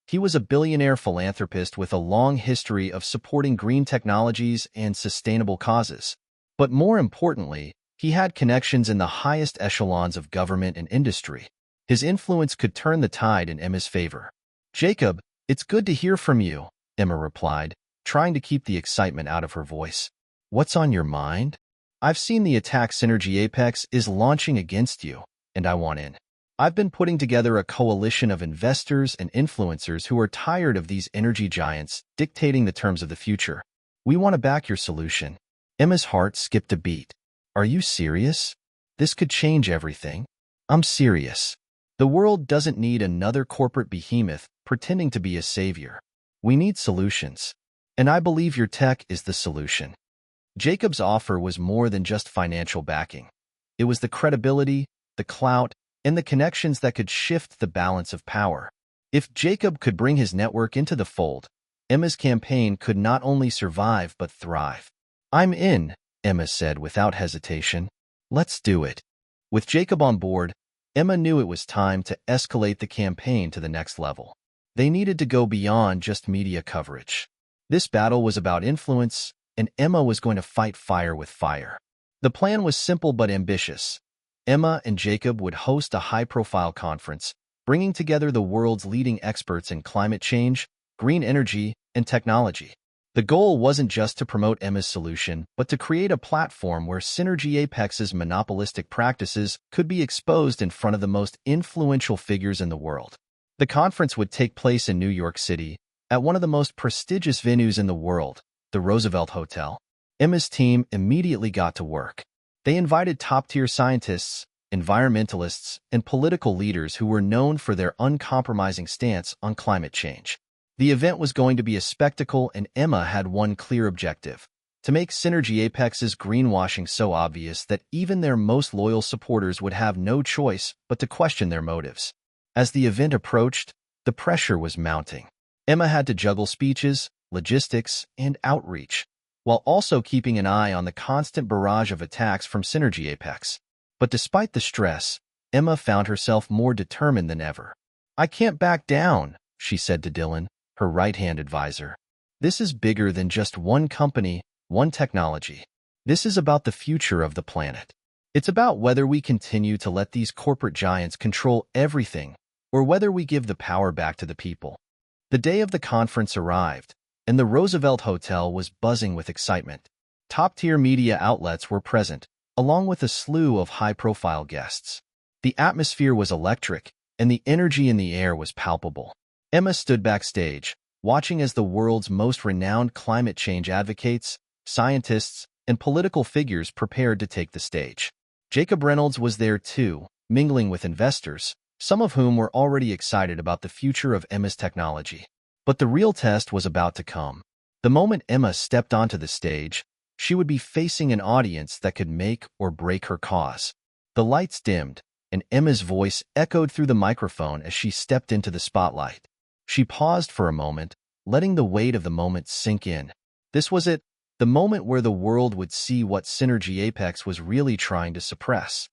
S1: He was a billionaire philanthropist with a long history of supporting green technologies and sustainable causes. But more importantly, he had connections in the highest echelons of government and industry. His influence could turn the tide in Emma's favor. "Jacob, it's good to hear from you," Emma replied, trying to keep the excitement out of her voice. "What's on your mind?" "I've seen the attack Synergy Apex is launching against you, and I want in. I've been putting together a coalition of investors and influencers who are tired of these energy giants dictating the terms of the future. We want to back your solution." Emma's heart skipped a beat. "Are you serious? This could change everything." "I'm serious. The world doesn't need another corporate behemoth pretending to be a savior. We need solutions. And I believe your tech is the solution." Jacob's offer was more than just financial backing. It was the credibility, the clout, and the connections that could shift the balance of power. If Jacob could bring his network into the fold, Emma's campaign could not only survive but thrive. "I'm in," Emma said without hesitation. "Let's do it." With Jacob on board, Emma knew it was time to escalate the campaign to the next level. They needed to go beyond just media coverage. This battle was about influence, and Emma was going to fight fire with fire. The plan was simple but ambitious. Emma and Jacob would host a high-profile conference, bringing together the world's leading experts in climate change, green energy, and technology. The goal wasn't just to promote Emma's solution, but to create a platform where Synergy Apex's monopolistic practices could be exposed in front of the most influential figures in the world. The conference would take place in New York City, at one of the most prestigious venues in the world, the Roosevelt Hotel. Emma's team immediately got to work. They invited top-tier scientists, environmentalists, and political leaders who were known for their uncompromising stance on climate change. The event was going to be a spectacle, and Emma had one clear objective: to make Synergy Apex's greenwashing so obvious that even their most loyal supporters would have no choice but to question their motives. As the event approached, the pressure was mounting. Emma had to juggle speeches, logistics, and outreach, while also keeping an eye on the constant barrage of attacks from Synergy Apex. But despite the stress, Emma found herself more determined than ever. "I can't back down," she said to Dylan, her right-hand advisor. "This is bigger than just one company, one technology. This is about the future of the planet. It's about whether we continue to let these corporate giants control everything, or whether we give the power back to the people." The day of the conference arrived, and the Roosevelt Hotel was buzzing with excitement. Top-tier media outlets were present, along with a slew of high-profile guests. The atmosphere was electric, and the energy in the air was palpable. Emma stood backstage, watching as the world's most renowned climate change advocates, scientists, and political figures prepared to take the stage. Jacob Reynolds was there too, mingling with investors, some of whom were already excited about the future of Emma's technology. But the real test was about to come. The moment Emma stepped onto the stage, she would be facing an audience that could make or break her cause. The lights dimmed, and Emma's voice echoed through the microphone as she stepped into the spotlight. She paused for a moment, letting the weight of the moment sink in. This was it, the moment where the world would see what Synergy Apex was really trying to suppress.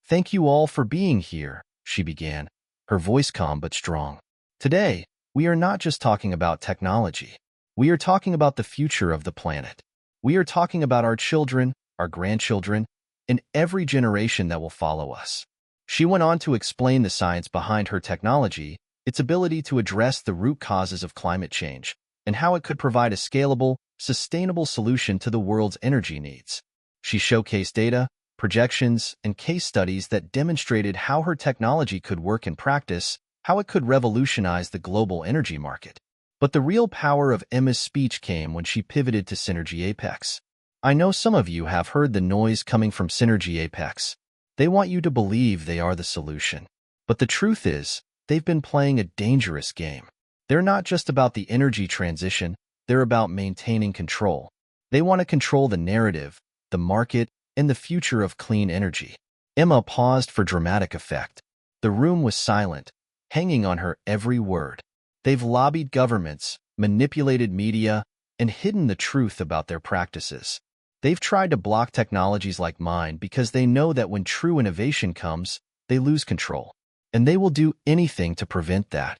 S1: "Thank you all for being here," she began, her voice calm but strong. "Today, we are not just talking about technology. We are talking about the future of the planet. We are talking about our children, our grandchildren, and every generation that will follow us." She went on to explain the science behind her technology, its ability to address the root causes of climate change, and how it could provide a scalable, sustainable solution to the world's energy needs. She showcased data, projections, and case studies that demonstrated how her technology could work in practice, how it could revolutionize the global energy market. But the real power of Emma's speech came when she pivoted to Synergy Apex. "I know some of you have heard the noise coming from Synergy Apex. They want you to believe they are the solution. But the truth is, they've been playing a dangerous game. They're not just about the energy transition, they're about maintaining control. They want to control the narrative, the market, and the future of clean energy." Emma paused for dramatic effect. The room was silent, hanging on her every word. "They've lobbied governments, manipulated media, and hidden the truth about their practices. They've tried to block technologies like mine because they know that when true innovation comes, they lose control. And they will do anything to prevent that."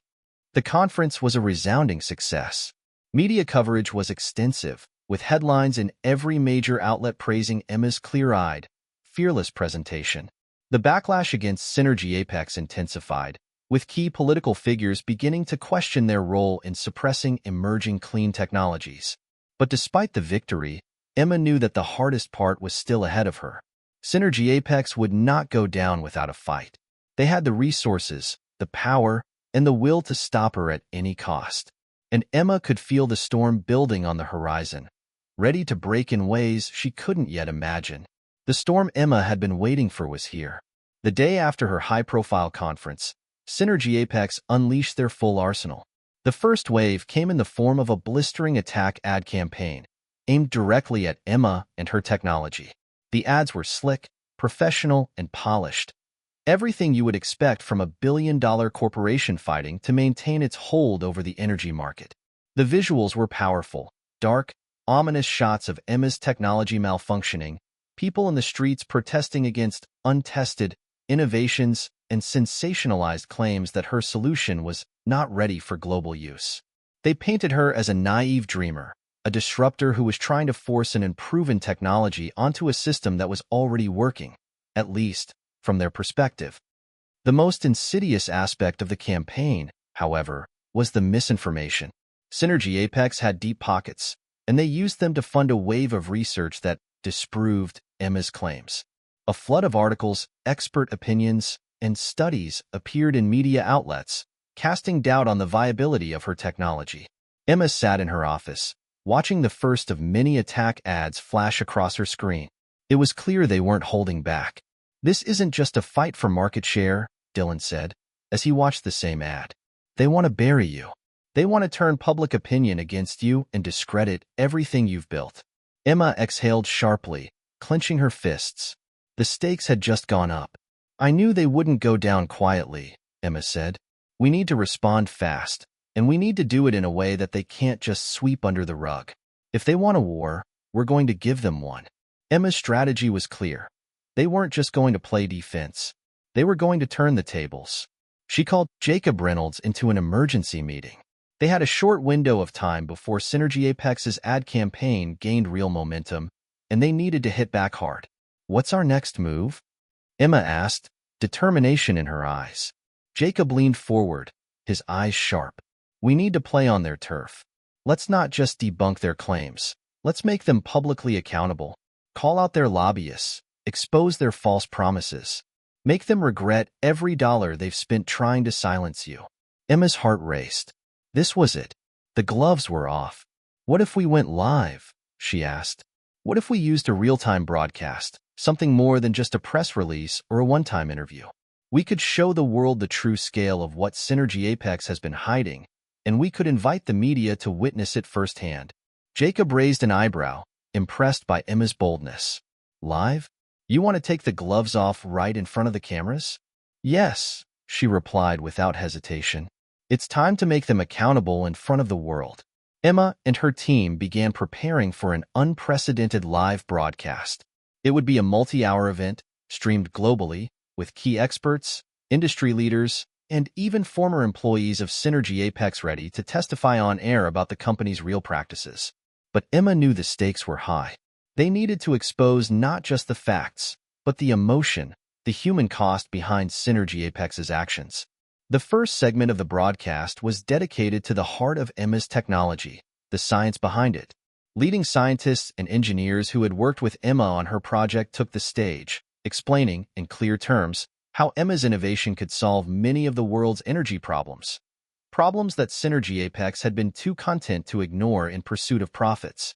S1: The conference was a resounding success. Media coverage was extensive, with headlines in every major outlet praising Emma's clear-eyed, fearless presentation. The backlash against Synergy Apex intensified, with key political figures beginning to question their role in suppressing emerging clean technologies. But despite the victory, Emma knew that the hardest part was still ahead of her. Synergy Apex would not go down without a fight. They had the resources, the power, and the will to stop her at any cost. And Emma could feel the storm building on the horizon, ready to break in ways she couldn't yet imagine. The storm Emma had been waiting for was here. The day after her high-profile conference, Synergy Apex unleashed their full arsenal. The first wave came in the form of a blistering attack ad campaign, aimed directly at Emma and her technology. The ads were slick, professional, and polished. Everything you would expect from a billion-dollar corporation fighting to maintain its hold over the energy market. The visuals were powerful, dark, ominous shots of Emma's technology malfunctioning, people in the streets protesting against untested innovations, and sensationalized claims that her solution was not ready for global use. They painted her as a naive dreamer, a disruptor who was trying to force an unproven technology onto a system that was already working, at least from their perspective. The most insidious aspect of the campaign, however, was the misinformation. Synergy Apex had deep pockets, and they used them to fund a wave of research that disproved Emma's claims. A flood of articles, expert opinions, and studies appeared in media outlets, casting doubt on the viability of her technology. Emma sat in her office, watching the first of many attack ads flash across her screen. It was clear they weren't holding back. "This isn't just a fight for market share," Dylan said, as he watched the same ad. "They want to bury you. They want to turn public opinion against you and discredit everything you've built." Emma exhaled sharply, clenching her fists. The stakes had just gone up. "I knew they wouldn't go down quietly," Emma said. "We need to respond fast, and we need to do it in a way that they can't just sweep under the rug. If they want a war, we're going to give them one." Emma's strategy was clear. They weren't just going to play defense. They were going to turn the tables. She called Jacob Reynolds into an emergency meeting. They had a short window of time before Synergy Apex's ad campaign gained real momentum, and they needed to hit back hard. "What's our next move?" Emma asked, determination in her eyes. Jacob leaned forward, his eyes sharp. "We need to play on their turf. Let's not just debunk their claims. Let's make them publicly accountable. Call out their lobbyists. Expose their false promises. Make them regret every dollar they've spent trying to silence you." Emma's heart raced. This was it. The gloves were off. "What if we went live?" she asked. "What if we used a real-time broadcast, something more than just a press release or a one-time interview? We could show the world the true scale of what Synergy Apex has been hiding, and we could invite the media to witness it firsthand." Jacob raised an eyebrow, impressed by Emma's boldness. "Live? You want to take the gloves off right in front of the cameras?" "Yes," she replied without hesitation. "It's time to make them accountable in front of the world." Emma and her team began preparing for an unprecedented live broadcast. It would be a multi-hour event, streamed globally, with key experts, industry leaders, and even former employees of Synergy Apex ready to testify on air about the company's real practices. But Emma knew the stakes were high. They needed to expose not just the facts, but the emotion, the human cost behind Synergy Apex's actions. The first segment of the broadcast was dedicated to the heart of Emma's technology, the science behind it. Leading scientists and engineers who had worked with Emma on her project took the stage, explaining, in clear terms, how Emma's innovation could solve many of the world's energy problems. Problems that Synergy Apex had been too content to ignore in pursuit of profits.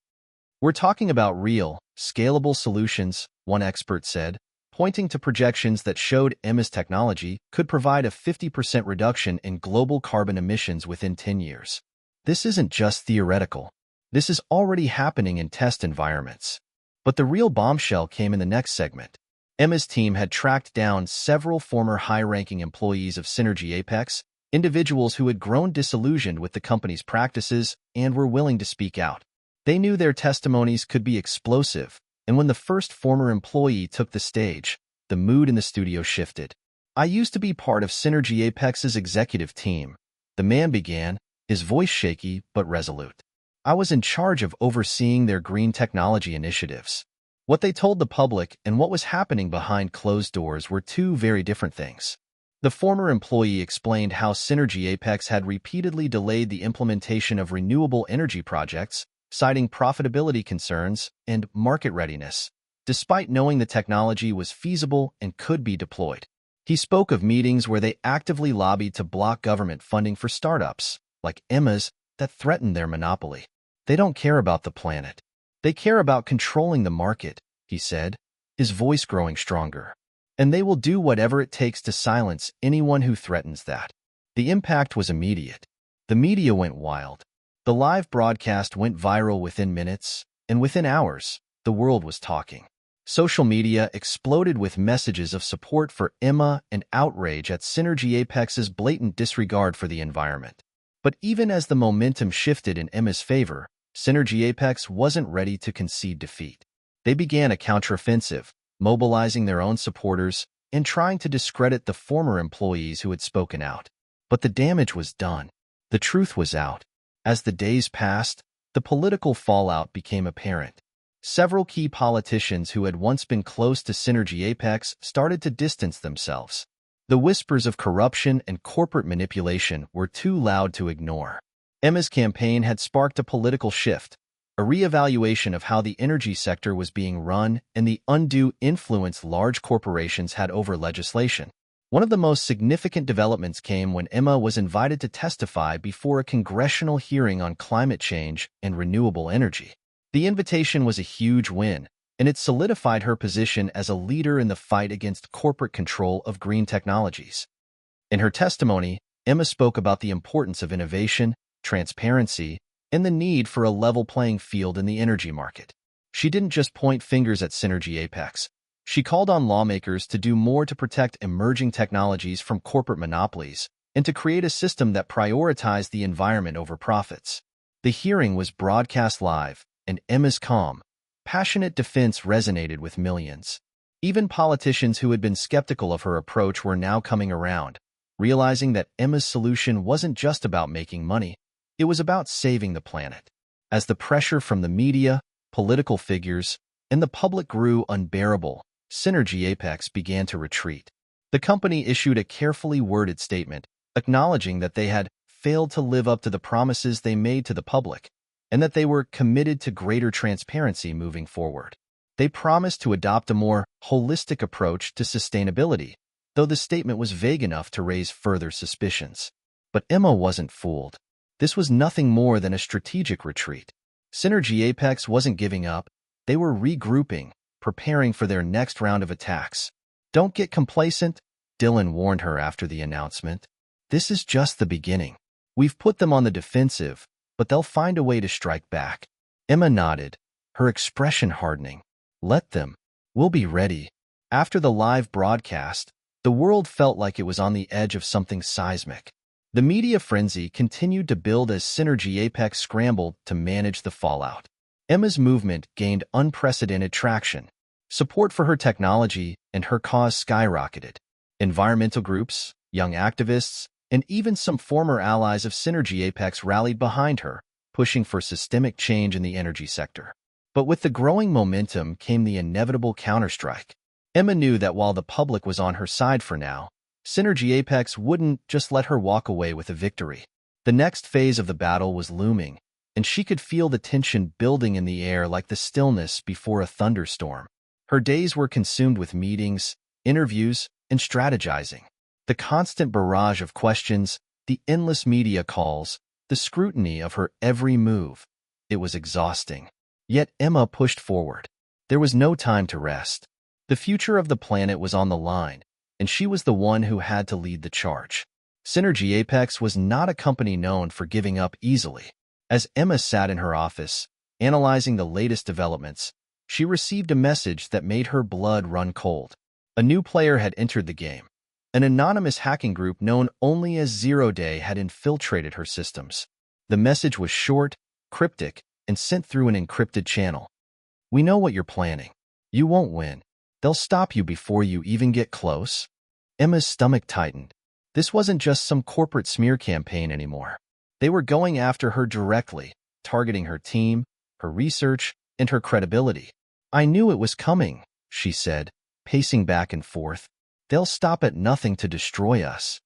S1: "We're talking about real, scalable solutions," one expert said, pointing to projections that showed Emma's technology could provide a 50% reduction in global carbon emissions within 10 years. This isn't just theoretical. This is already happening in test environments. But the real bombshell came in the next segment. Emma's team had tracked down several former high-ranking employees of Synergy Apex, individuals who had grown disillusioned with the company's practices and were willing to speak out. They knew their testimonies could be explosive, and when the first former employee took the stage, the mood in the studio shifted. "I used to be part of Synergy Apex's executive team," the man began, his voice shaky but resolute. "I was in charge of overseeing their green technology initiatives." What they told the public and what was happening behind closed doors were two very different things. The former employee explained how Synergy Apex had repeatedly delayed the implementation of renewable energy projects, citing profitability concerns and market readiness, despite knowing the technology was feasible and could be deployed. He spoke of meetings where they actively lobbied to block government funding for startups, like Emma's, that threatened their monopoly. "They don't care about the planet. They care about controlling the market," he said, his voice growing stronger. "And they will do whatever it takes to silence anyone who threatens that." The impact was immediate. The media went wild. The live broadcast went viral within minutes, and within hours, the world was talking. Social media exploded with messages of support for Emma and outrage at Synergy Apex's blatant disregard for the environment. But even as the momentum shifted in Emma's favor, Synergy Apex wasn't ready to concede defeat. They began a counteroffensive, mobilizing their own supporters and trying to discredit the former employees who had spoken out. But the damage was done. The truth was out. As the days passed, the political fallout became apparent. Several key politicians who had once been close to Synergy Apex started to distance themselves. The whispers of corruption and corporate manipulation were too loud to ignore. Emma's campaign had sparked a political shift, a reevaluation of how the energy sector was being run and the undue influence large corporations had over legislation. One of the most significant developments came when Emma was invited to testify before a congressional hearing on climate change and renewable energy. The invitation was a huge win, and it solidified her position as a leader in the fight against corporate control of green technologies. In her testimony, Emma spoke about the importance of innovation, transparency, and the need for a level playing field in the energy market. She didn't just point fingers at Synergy Apex. She called on lawmakers to do more to protect emerging technologies from corporate monopolies and to create a system that prioritized the environment over profits. The hearing was broadcast live, and Emma's calm, passionate defense resonated with millions. Even politicians who had been skeptical of her approach were now coming around, realizing that Emma's solution wasn't just about making money, it was about saving the planet. As the pressure from the media, political figures, and the public grew unbearable, Synergy Apex began to retreat. The company issued a carefully worded statement, acknowledging that they had failed to live up to the promises they made to the public, and that they were committed to greater transparency moving forward. They promised to adopt a more holistic approach to sustainability, though the statement was vague enough to raise further suspicions. But Emma wasn't fooled. This was nothing more than a strategic retreat. Synergy Apex wasn't giving up. They were regrouping, preparing for their next round of attacks. "Don't get complacent," Dylan warned her after the announcement. "This is just the beginning. We've put them on the defensive, but they'll find a way to strike back." Emma nodded, her expression hardening. "Let them. We'll be ready." After the live broadcast, the world felt like it was on the edge of something seismic. The media frenzy continued to build as Synergy Apex scrambled to manage the fallout. Emma's movement gained unprecedented traction. Support for her technology and her cause skyrocketed. Environmental groups, young activists, and even some former allies of Synergy Apex rallied behind her, pushing for systemic change in the energy sector. But with the growing momentum came the inevitable counterstrike. Emma knew that while the public was on her side for now, Synergy Apex wouldn't just let her walk away with a victory. The next phase of the battle was looming, and she could feel the tension building in the air like the stillness before a thunderstorm. Her days were consumed with meetings, interviews, and strategizing. The constant barrage of questions, the endless media calls, the scrutiny of her every move. It was exhausting. Yet Emma pushed forward. There was no time to rest. The future of the planet was on the line, and she was the one who had to lead the charge. Synergy Apex was not a company known for giving up easily. As Emma sat in her office, analyzing the latest developments, she received a message that made her blood run cold. A new player had entered the game. An anonymous hacking group known only as Zero Day had infiltrated her systems. The message was short, cryptic, and sent through an encrypted channel. "We know what you're planning. You won't win. They'll stop you before you even get close." Emma's stomach tightened. This wasn't just some corporate smear campaign anymore. They were going after her directly, targeting her team, her research, and her credibility. "I knew it was coming," she said, pacing back and forth. "They'll stop at nothing to destroy us."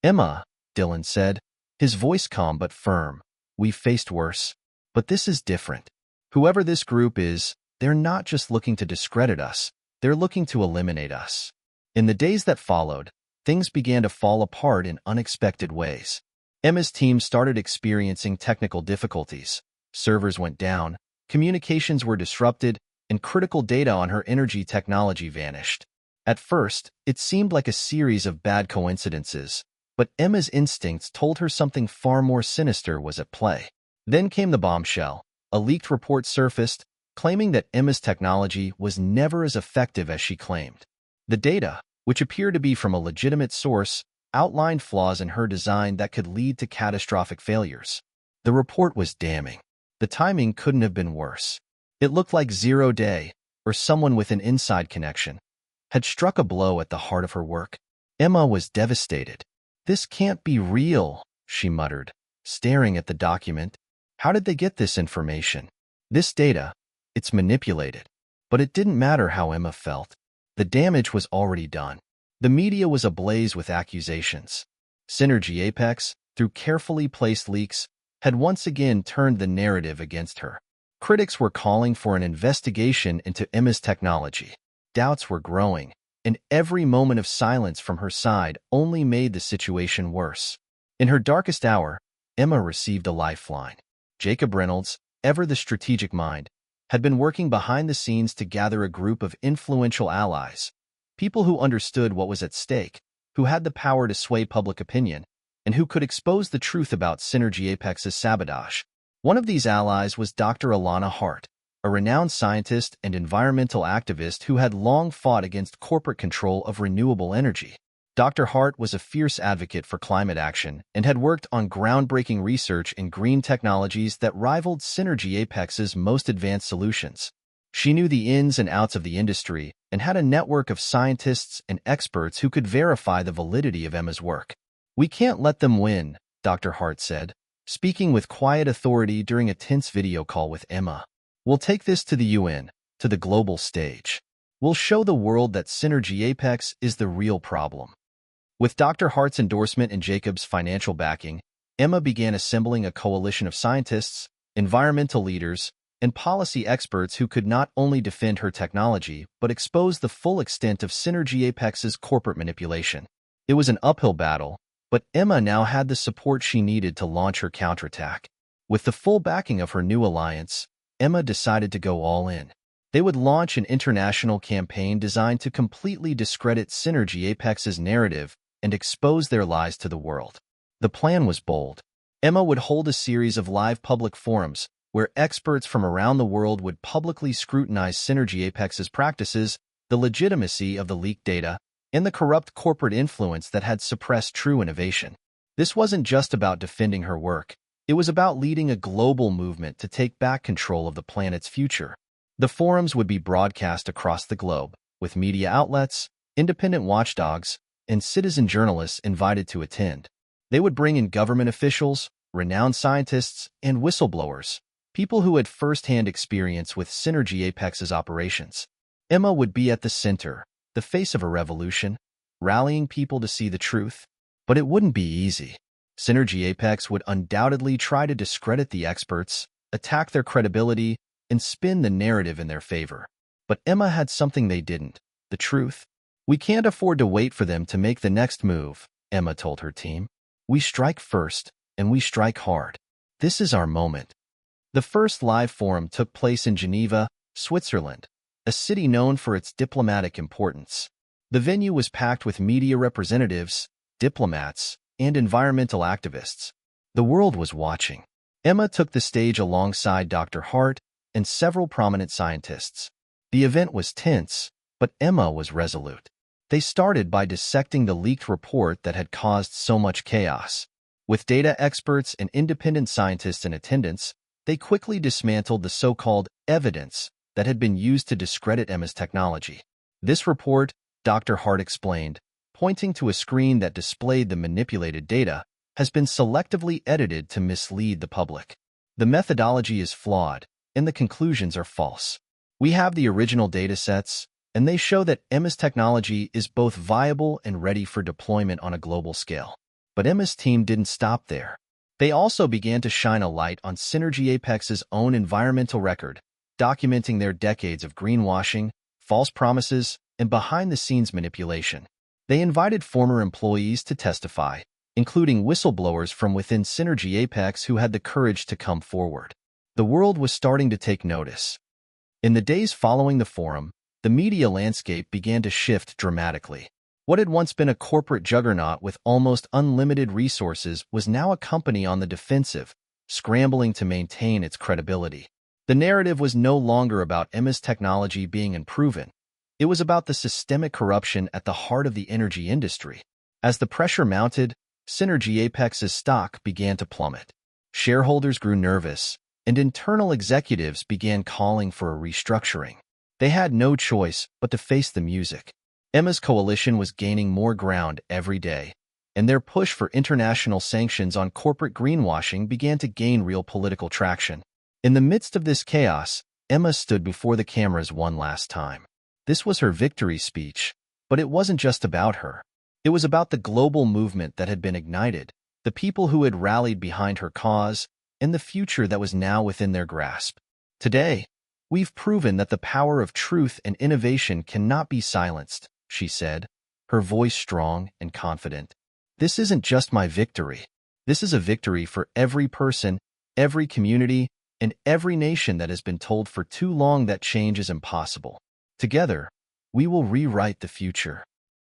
S1: "Emma," Dylan said, his voice calm but firm, "we've faced worse. But this is different. Whoever this group is, they're not just looking to discredit us, they're looking to eliminate us." In the days that followed, things began to fall apart in unexpected ways. Emma's team started experiencing technical difficulties. Servers went down, communications were disrupted, and critical data on her energy technology vanished. At first, it seemed like a series of bad coincidences, but Emma's instincts told her something far more sinister was at play. Then came the bombshell. A leaked report surfaced, claiming that Emma's technology was never as effective as she claimed. The data, which appeared to be from a legitimate source, outlined flaws in her design that could lead to catastrophic failures. The report was damning. The timing couldn't have been worse. It looked like Zero Day, or someone with an inside connection, had struck a blow at the heart of her work. Emma was devastated. "This can't be real," she muttered, staring at the document. "How did they get this information? This data, it's manipulated." But it didn't matter how Emma felt. The damage was already done. The media was ablaze with accusations. Synergy Apex, through carefully placed leaks, had once again turned the narrative against her. Critics were calling for an investigation into Emma's technology. Doubts were growing, and every moment of silence from her side only made the situation worse. In her darkest hour, Emma received a lifeline. Jacob Reynolds, ever the strategic mind, had been working behind the scenes to gather a group of influential allies, people who understood what was at stake, who had the power to sway public opinion, and who could expose the truth about Synergy Apex's sabotage. One of these allies was Dr. Alana Hart, a renowned scientist and environmental activist who had long fought against corporate control of renewable energy. Dr. Hart was a fierce advocate for climate action and had worked on groundbreaking research in green technologies that rivaled Synergy Apex's most advanced solutions. She knew the ins and outs of the industry and had a network of scientists and experts who could verify the validity of Emma's work. "We can't let them win," Dr. Hart said, speaking with quiet authority during a tense video call with Emma. "We'll take this to the UN, to the global stage. We'll show the world that Synergy Apex is the real problem." With Dr. Hart's endorsement and Jacob's financial backing, Emma began assembling a coalition of scientists, environmental leaders, and policy experts who could not only defend her technology but expose the full extent of Synergy Apex's corporate manipulation. It was an uphill battle, but Emma now had the support she needed to launch her counterattack. With the full backing of her new alliance, Emma decided to go all in. They would launch an international campaign designed to completely discredit Synergy Apex's narrative and expose their lies to the world. The plan was bold. Emma would hold a series of live public forums where experts from around the world would publicly scrutinize Synergy Apex's practices, the legitimacy of the leaked data, and the corrupt corporate influence that had suppressed true innovation. This wasn't just about defending her work. It was about leading a global movement to take back control of the planet's future. The forums would be broadcast across the globe, with media outlets, independent watchdogs, and citizen journalists invited to attend. They would bring in government officials, renowned scientists, and whistleblowers, people who had first-hand experience with Synergy Apex's operations. Emma would be at the center, the face of a revolution, rallying people to see the truth. But it wouldn't be easy. Synergy Apex would undoubtedly try to discredit the experts, attack their credibility, and spin the narrative in their favor. But Emma had something they didn't: the truth. "We can't afford to wait for them to make the next move," Emma told her team. "We strike first, and we strike hard. This is our moment." The first live forum took place in Geneva, Switzerland, a city known for its diplomatic importance. The venue was packed with media representatives, diplomats, and environmental activists. The world was watching. Emma took the stage alongside Dr. Hart and several prominent scientists. The event was tense, but Emma was resolute. They started by dissecting the leaked report that had caused so much chaos. With data experts and independent scientists in attendance, they quickly dismantled the so-called evidence that had been used to discredit Emma's technology. "This report," Dr. Hart explained, pointing to a screen that displayed the manipulated data, "has been selectively edited to mislead the public. The methodology is flawed, and the conclusions are false. We have the original data sets, and they show that Emma's technology is both viable and ready for deployment on a global scale." But Emma's team didn't stop there. They also began to shine a light on Synergy Apex's own environmental record, documenting their decades of greenwashing, false promises, and behind-the-scenes manipulation. They invited former employees to testify, including whistleblowers from within Synergy Apex who had the courage to come forward. The world was starting to take notice. In the days following the forum, the media landscape began to shift dramatically. What had once been a corporate juggernaut with almost unlimited resources was now a company on the defensive, scrambling to maintain its credibility. The narrative was no longer about Emma's technology being unproven. It was about the systemic corruption at the heart of the energy industry. As the pressure mounted, Synergy Apex's stock began to plummet. Shareholders grew nervous, and internal executives began calling for a restructuring. They had no choice but to face the music. Emma's coalition was gaining more ground every day, and their push for international sanctions on corporate greenwashing began to gain real political traction. In the midst of this chaos, Emma stood before the cameras one last time. This was her victory speech, But it wasn't just about her. It was about the global movement that had been ignited, the people who had rallied behind her cause, and the future that was now within their grasp. Today, we've proven that the power of truth and innovation cannot be silenced, she said, her voice strong and confident. This isn't just my victory. This is a victory for every person, every community, and every nation that has been told for too long that change is impossible. Together, we will rewrite the future.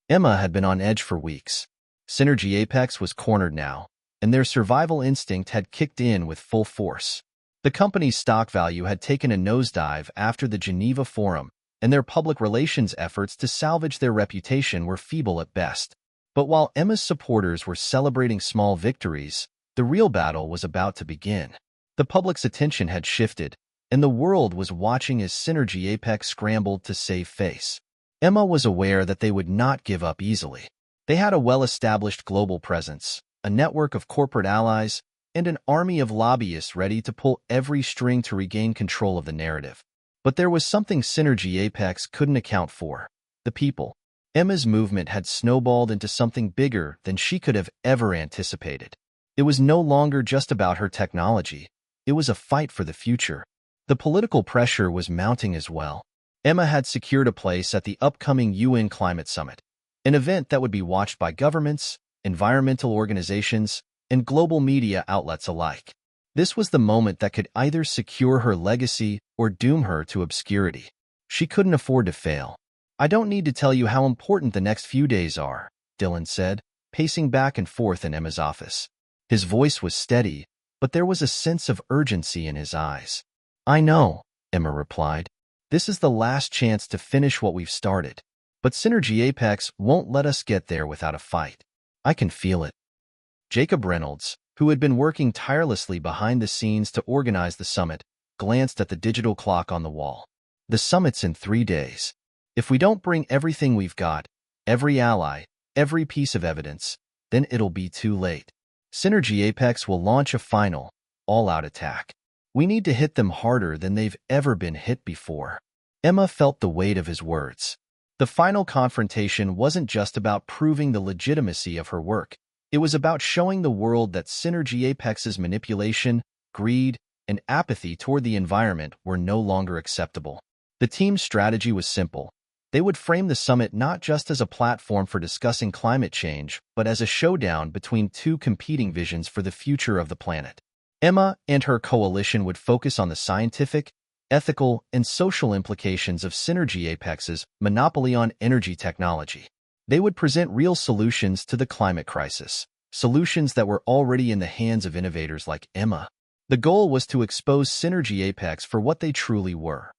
S1: Emma had been on edge for weeks. Synergy Apex was cornered now, and their survival instinct had kicked in with full force. The company's stock value had taken a nosedive after the Geneva Forum, and their public relations efforts to salvage their reputation were feeble at best. But while Emma's supporters were celebrating small victories, the real battle was about to begin. The public's attention had shifted, and the world was watching as Synergy Apex scrambled to save face. Emma was aware that they would not give up easily. They had a well-established global presence, a network of corporate allies, and an army of lobbyists ready to pull every string to regain control of the narrative. But there was something Synergy Apex couldn't account for: the people. Emma's movement had snowballed into something bigger than she could have ever anticipated. It was no longer just about her technology. It was a fight for the future. The political pressure was mounting as well. Emma had secured a place at the upcoming UN Climate Summit, an event that would be watched by governments, environmental organizations, and global media outlets alike. This was the moment that could either secure her legacy or doom her to obscurity. She couldn't afford to fail. "I don't need to tell you how important the next few days are," Dylan said, pacing back and forth in Emma's office. His voice was steady, but there was a sense of urgency in his eyes. "I know," Emma replied. "This is the last chance to finish what we've started. But Synergy Apex won't let us get there without a fight. I can feel it." Jacob Reynolds, who had been working tirelessly behind the scenes to organize the summit, glanced at the digital clock on the wall. "The summit's in 3 days. If we don't bring everything we've got, every ally, every piece of evidence, then it'll be too late. Synergy Apex will launch a final, all-out attack. We need to hit them harder than they've ever been hit before." Emma felt the weight of his words. The final confrontation wasn't just about proving the legitimacy of her work. It was about showing the world that Synergy Apex's manipulation, greed, and apathy toward the environment were no longer acceptable. The team's strategy was simple. They would frame the summit not just as a platform for discussing climate change, but as a showdown between two competing visions for the future of the planet. Emma and her coalition would focus on the scientific, ethical, and social implications of Synergy Apex's monopoly on energy technology. They would present real solutions to the climate crisis, solutions that were already in the hands of innovators like Emma. The goal was to expose Synergy Apex for what they truly were: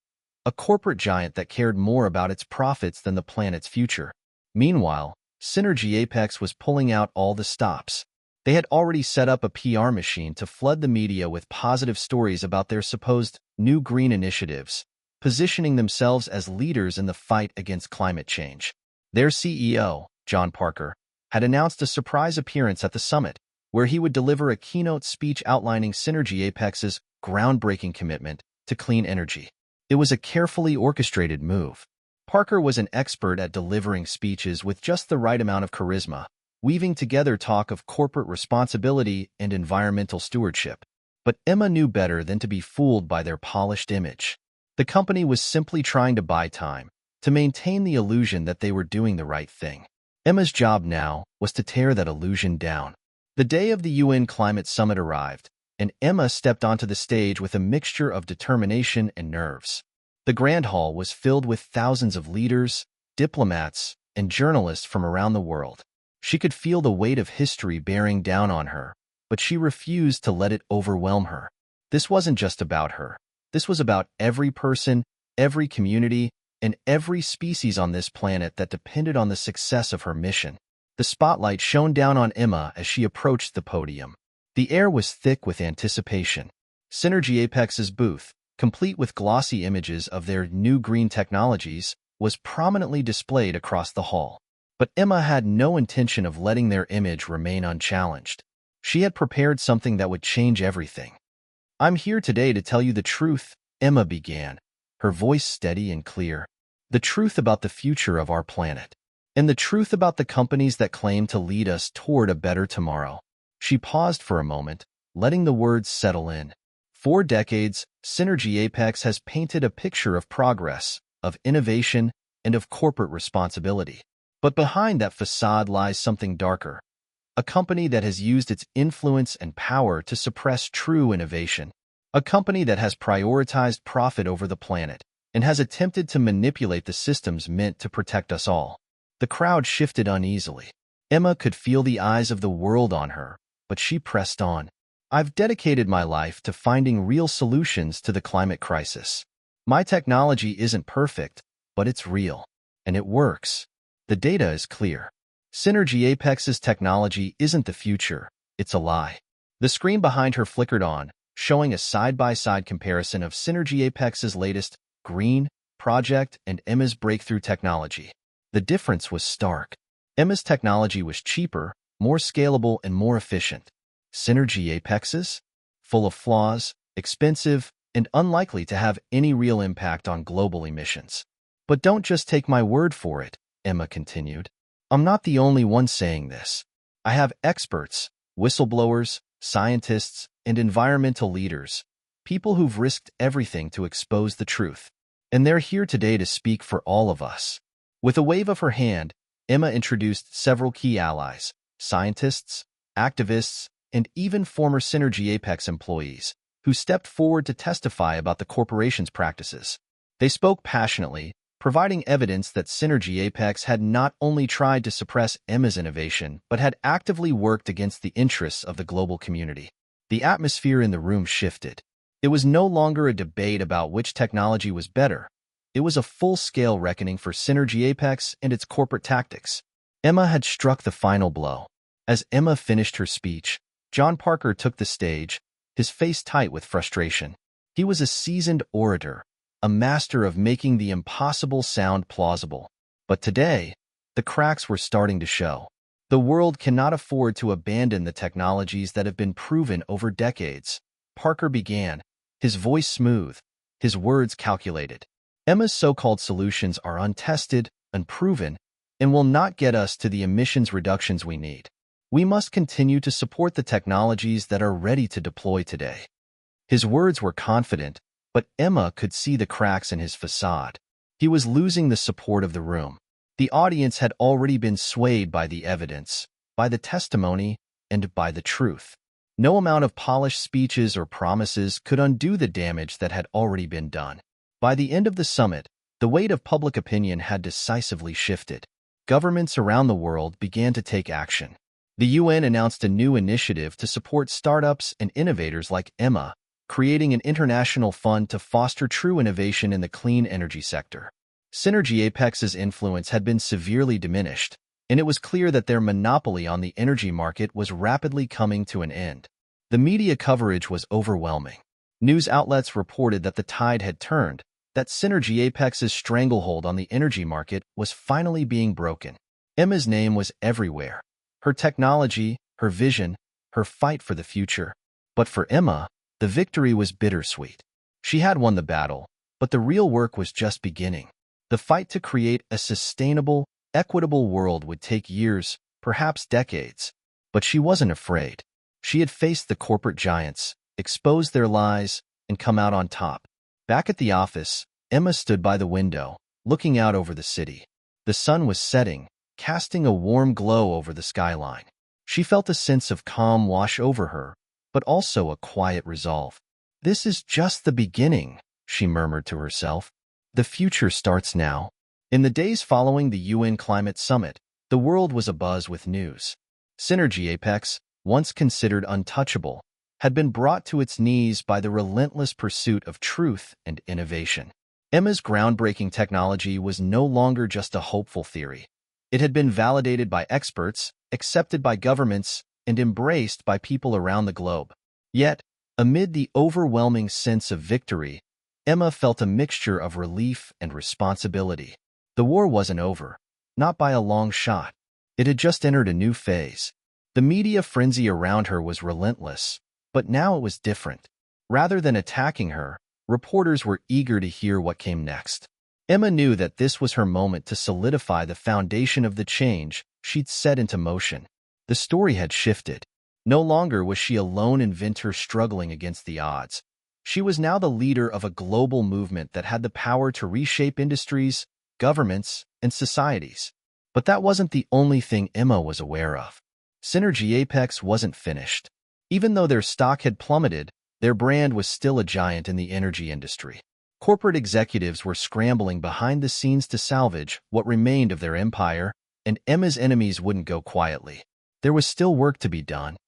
S1: a corporate giant that cared more about its profits than the planet's future. Meanwhile, Synergy Apex was pulling out all the stops. They had already set up a PR machine to flood the media with positive stories about their supposed new green initiatives, positioning themselves as leaders in the fight against climate change. Their CEO, John Parker, had announced a surprise appearance at the summit, where he would deliver a keynote speech outlining Synergy Apex's groundbreaking commitment to clean energy. It was a carefully orchestrated move. Parker was an expert at delivering speeches with just the right amount of charisma, weaving together talk of corporate responsibility and environmental stewardship. But Emma knew better than to be fooled by their polished image. The company was simply trying to buy time, to maintain the illusion that they were doing the right thing. Emma's job now was to tear that illusion down. The day of the UN Climate Summit arrived, and Emma stepped onto the stage with a mixture of determination and nerves. The Grand Hall was filled with thousands of leaders, diplomats, and journalists from around the world. She could feel the weight of history bearing down on her, but she refused to let it overwhelm her. This wasn't just about her. This was about every person, every community, and every species on this planet that depended on the success of her mission. The spotlight shone down on Emma as she approached the podium. The air was thick with anticipation. Synergy Apex's booth, complete with glossy images of their new green technologies, was prominently displayed across the hall. But Emma had no intention of letting their image remain unchallenged. She had prepared something that would change everything. "I'm here today to tell you the truth," Emma began, her voice steady and clear. "The truth about the future of our planet. and the truth about the companies that claim to lead us toward a better tomorrow. She paused for a moment, letting the words settle in. For decades, Synergy Apex has painted a picture of progress, of innovation, and of corporate responsibility. But behind that facade lies something darker. A company that has used its influence and power to suppress true innovation. A company that has prioritized profit over the planet and has attempted to manipulate the systems meant to protect us all. The crowd shifted uneasily. Emma could feel the eyes of the world on her, but she pressed on. I've dedicated my life to finding real solutions to the climate crisis. My technology isn't perfect, but it's real, and it works. The data is clear. Synergy Apex's technology isn't the future, it's a lie. The screen behind her flickered on, showing a side-by-side comparison of Synergy Apex's latest green project and Emma's breakthrough technology. The difference was stark. Emma's technology was cheaper, more scalable, and more efficient. Synergy Apex's? Full of flaws, expensive, and unlikely to have any real impact on global emissions. But don't just take my word for it, Emma continued. I'm not the only one saying this. I have experts, whistleblowers, scientists, and environmental leaders, people who've risked everything to expose the truth. And they're here today to speak for all of us. With a wave of her hand, Emma introduced several key allies, scientists, activists, and even former Synergy Apex employees, who stepped forward to testify about the corporation's practices. They spoke passionately, providing evidence that Synergy Apex had not only tried to suppress Emma's innovation, but had actively worked against the interests of the global community. The atmosphere in the room shifted. It was no longer a debate about which technology was better. It was a full-scale reckoning for Synergy Apex and its corporate tactics. Emma had struck the final blow. As Emma finished her speech, John Parker took the stage, his face tight with frustration. He was a seasoned orator, a master of making the impossible sound plausible. But today, the cracks were starting to show. The world cannot afford to abandon the technologies that have been proven over decades. Parker began, his voice smooth, his words calculated. Emma's so-called solutions are untested, unproven, and will not get us to the emissions reductions we need. We must continue to support the technologies that are ready to deploy today. His words were confident, but Emma could see the cracks in his facade. He was losing the support of the room. The audience had already been swayed by the evidence, by the testimony, and by the truth. No amount of polished speeches or promises could undo the damage that had already been done. By the end of the summit, the weight of public opinion had decisively shifted. Governments around the world began to take action. The UN announced a new initiative to support startups and innovators like Emma, creating an international fund to foster true innovation in the clean energy sector. Synergy Apex's influence had been severely diminished, and it was clear that their monopoly on the energy market was rapidly coming to an end. The media coverage was overwhelming. News outlets reported that the tide had turned, that Synergy Apex's stranglehold on the energy market was finally being broken. Emma's name was everywhere. Her technology, her vision, her fight for the future. But for Emma, the victory was bittersweet. She had won the battle, but the real work was just beginning. The fight to create a sustainable, equitable world would take years, perhaps decades. But she wasn't afraid. She had faced the corporate giants, exposed their lies, and come out on top. Back at the office, Emma stood by the window, looking out over the city. The sun was setting, casting a warm glow over the skyline. She felt a sense of calm wash over her, but also a quiet resolve. This is just the beginning, she murmured to herself. The future starts now. In the days following the UN Climate Summit, the world was abuzz with news. Synergy Apex, once considered untouchable, had been brought to its knees by the relentless pursuit of truth and innovation. Emma's groundbreaking technology was no longer just a hopeful theory. It had been validated by experts, accepted by governments, and embraced by people around the globe. Yet, amid the overwhelming sense of victory, Emma felt a mixture of relief and responsibility. The war wasn't over, not by a long shot. It had just entered a new phase. The media frenzy around her was relentless, but now it was different. Rather than attacking her, reporters were eager to hear what came next. Emma knew that this was her moment to solidify the foundation of the change she'd set into motion. The story had shifted. No longer was she a lone inventor struggling against the odds. She was now the leader of a global movement that had the power to reshape industries, governments, and societies. But that wasn't the only thing Emma was aware of. Synergy Apex wasn't finished. Even though their stock had plummeted, their brand was still a giant in the energy industry. Corporate executives were scrambling behind the scenes to salvage what remained of their empire, and Emma's enemies wouldn't go quietly. There was still work to be done.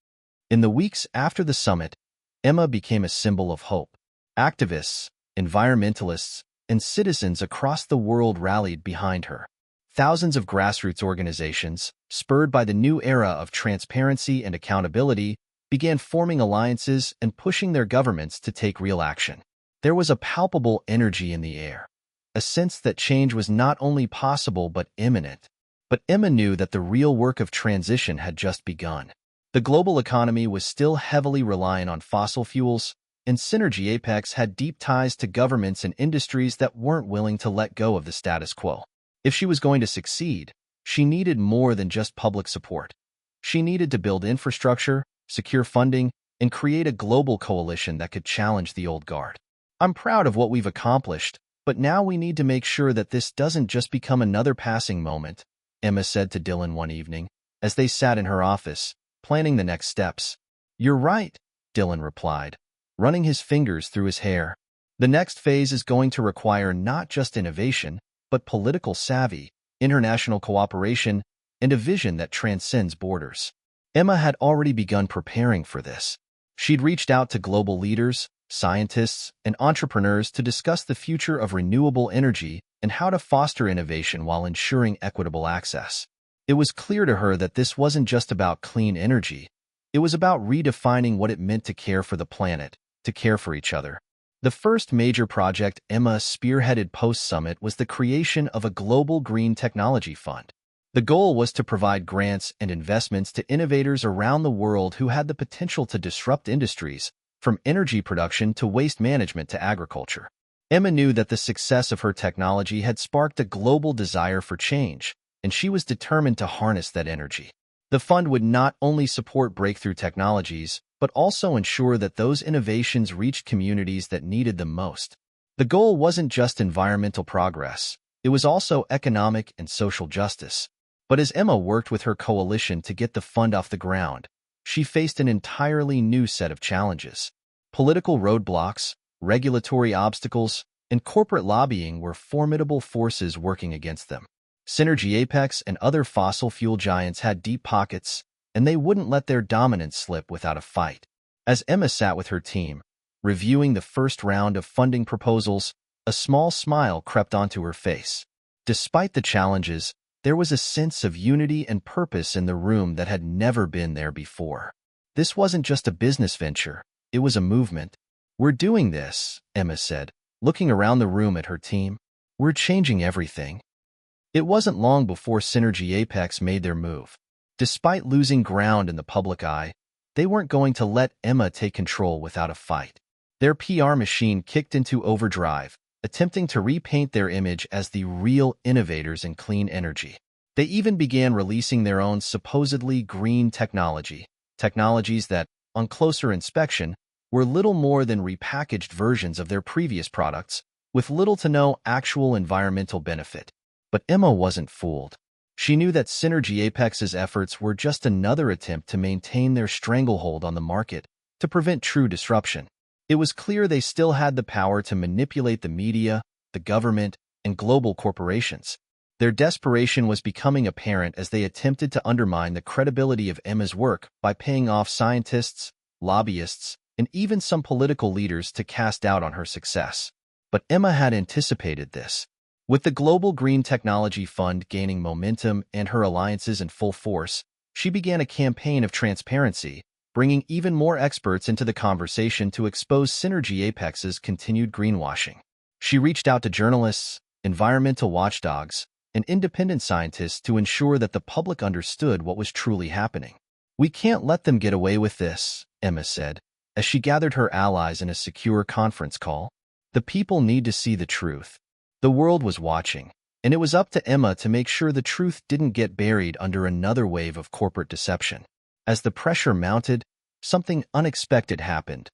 S1: In the weeks after the summit, Emma became a symbol of hope. Activists, environmentalists, and citizens across the world rallied behind her. Thousands of grassroots organizations, spurred by the new era of transparency and accountability, began forming alliances and pushing their governments to take real action. There was a palpable energy in the air, a sense that change was not only possible but imminent. But Emma knew that the real work of transition had just begun. The global economy was still heavily reliant on fossil fuels, and Synergy Apex had deep ties to governments and industries that weren't willing to let go of the status quo. If she was going to succeed, she needed more than just public support. She needed to build infrastructure, secure funding, and create a global coalition that could challenge the old guard. I'm proud of what we've accomplished, but now we need to make sure that this doesn't just become another passing moment, Emma said to Dylan one evening, as they sat in her office, planning the next steps. You're right, Dylan replied, running his fingers through his hair. The next phase is going to require not just innovation, but political savvy, international cooperation, and a vision that transcends borders. Emma had already begun preparing for this. She'd reached out to global leaders, scientists, and entrepreneurs to discuss the future of renewable energy and how to foster innovation while ensuring equitable access. It was clear to her that this wasn't just about clean energy. It was about redefining what it meant to care for the planet, to care for each other. The first major project Emma spearheaded post-summit was the creation of a global green technology fund. The goal was to provide grants and investments to innovators around the world who had the potential to disrupt industries, from energy production to waste management to agriculture. Emma knew that the success of her technology had sparked a global desire for change, and she was determined to harness that energy. The fund would not only support breakthrough technologies, but also ensure that those innovations reached communities that needed them most. The goal wasn't just environmental progress, it was also economic and social justice. But as Emma worked with her coalition to get the fund off the ground, she faced an entirely new set of challenges. Political roadblocks, regulatory obstacles, and corporate lobbying were formidable forces working against them. Synergy Apex and other fossil fuel giants had deep pockets, and they wouldn't let their dominance slip without a fight. As Emma sat with her team, reviewing the first round of funding proposals, a small smile crept onto her face. Despite the challenges, there was a sense of unity and purpose in the room that had never been there before. This wasn't just a business venture, it was a movement. We're doing this, Emma said, looking around the room at her team. We're changing everything. It wasn't long before Synergy Apex made their move. Despite losing ground in the public eye, they weren't going to let Emma take control without a fight. Their PR machine kicked into overdrive, attempting to repaint their image as the real innovators in clean energy. They even began releasing their own supposedly green technologies that, on closer inspection, were little more than repackaged versions of their previous products, with little to no actual environmental benefit. But Emma wasn't fooled. She knew that Synergy Apex's efforts were just another attempt to maintain their stranglehold on the market, to prevent true disruption. It was clear they still had the power to manipulate the media, the government, and global corporations. Their desperation was becoming apparent as they attempted to undermine the credibility of Emma's work by paying off scientists, lobbyists, and even some political leaders to cast doubt on her success. But Emma had anticipated this. With the Global Green Technology Fund gaining momentum and her alliances in full force, she began a campaign of transparency, bringing even more experts into the conversation to expose Synergy Apex's continued greenwashing. She reached out to journalists, environmental watchdogs, and independent scientists to ensure that the public understood what was truly happening. We can't let them get away with this, Emma said, as she gathered her allies in a secure conference call. The people need to see the truth. The world was watching, and it was up to Emma to make sure the truth didn't get buried under another wave of corporate deception. As the pressure mounted, something unexpected happened.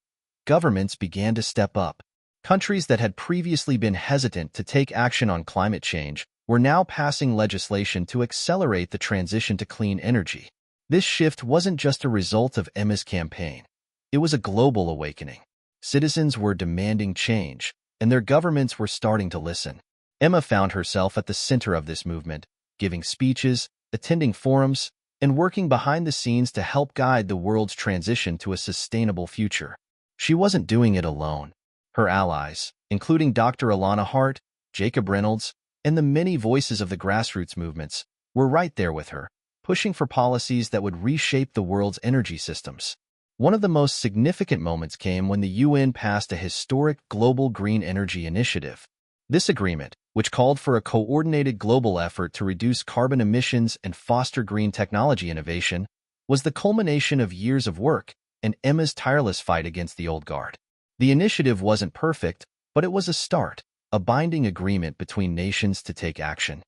S1: Governments began to step up. Countries that had previously been hesitant to take action on climate change were now passing legislation to accelerate the transition to clean energy. This shift wasn't just a result of Emma's campaign. It was a global awakening. Citizens were demanding change, and their governments were starting to listen. Emma found herself at the center of this movement, giving speeches, attending forums, and working behind the scenes to help guide the world's transition to a sustainable future. She wasn't doing it alone. Her allies, including Dr. Alana Hart, Jacob Reynolds, and the many voices of the grassroots movements, were right there with her, pushing for policies that would reshape the world's energy systems. One of the most significant moments came when the UN passed a historic global green energy initiative. This agreement, which called for a coordinated global effort to reduce carbon emissions and foster green technology innovation, was the culmination of years of work and Emma's tireless fight against the old guard. The initiative wasn't perfect, but it was a start, a binding agreement between nations to take action.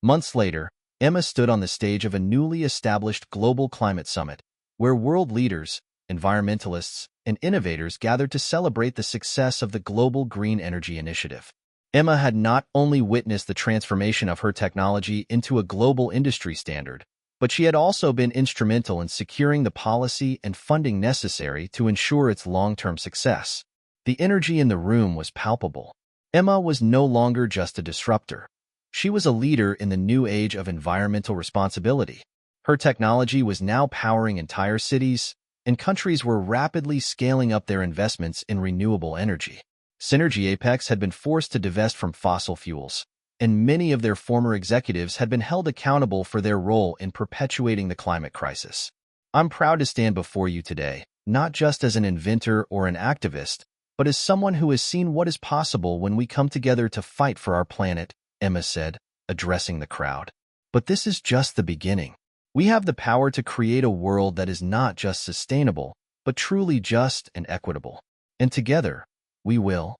S1: Months later, Emma stood on the stage of a newly established global climate summit, where world leaders, environmentalists, and innovators gathered to celebrate the success of the global green energy initiative. Emma had not only witnessed the transformation of her technology into a global industry standard, but she had also been instrumental in securing the policy and funding necessary to ensure its long-term success. The energy in the room was palpable. Emma was no longer just a disruptor. She was a leader in the new age of environmental responsibility. Her technology was now powering entire cities, and countries were rapidly scaling up their investments in renewable energy. Synergy Apex had been forced to divest from fossil fuels, and many of their former executives had been held accountable for their role in perpetuating the climate crisis. I'm proud to stand before you today, not just as an inventor or an activist, but as someone who has seen what is possible when we come together to fight for our planet, Emma said, addressing the crowd. But this is just the beginning. We have the power to create a world that is not just sustainable, but truly just and equitable. And together, we will.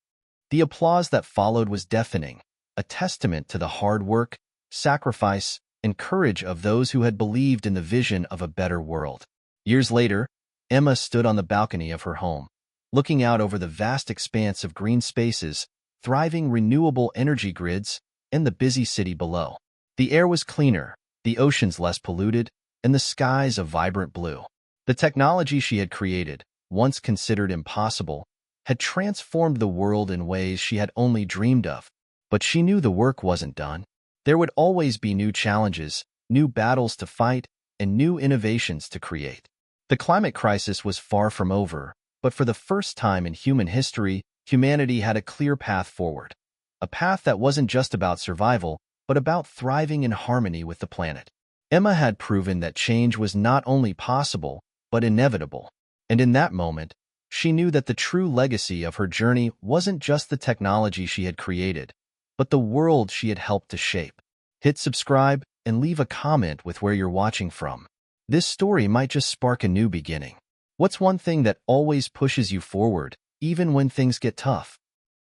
S1: The applause that followed was deafening, a testament to the hard work, sacrifice, and courage of those who had believed in the vision of a better world. Years later, Emma stood on the balcony of her home, looking out over the vast expanse of green spaces, thriving renewable energy grids, and the busy city below. The air was cleaner, the oceans less polluted, and the skies a vibrant blue. The technology she had created, once considered impossible, had transformed the world in ways she had only dreamed of. But she knew the work wasn't done. There would always be new challenges, new battles to fight, and new innovations to create. The climate crisis was far from over, but for the first time in human history, humanity had a clear path forward. A path that wasn't just about survival, but about thriving in harmony with the planet. Emma had proven that change was not only possible, but inevitable. And in that moment, she knew that the true legacy of her journey wasn't just the technology she had created, but the world she had helped to shape. Hit subscribe and leave a comment with where you're watching from. This story might just spark a new beginning. What's one thing that always pushes you forward, even when things get tough?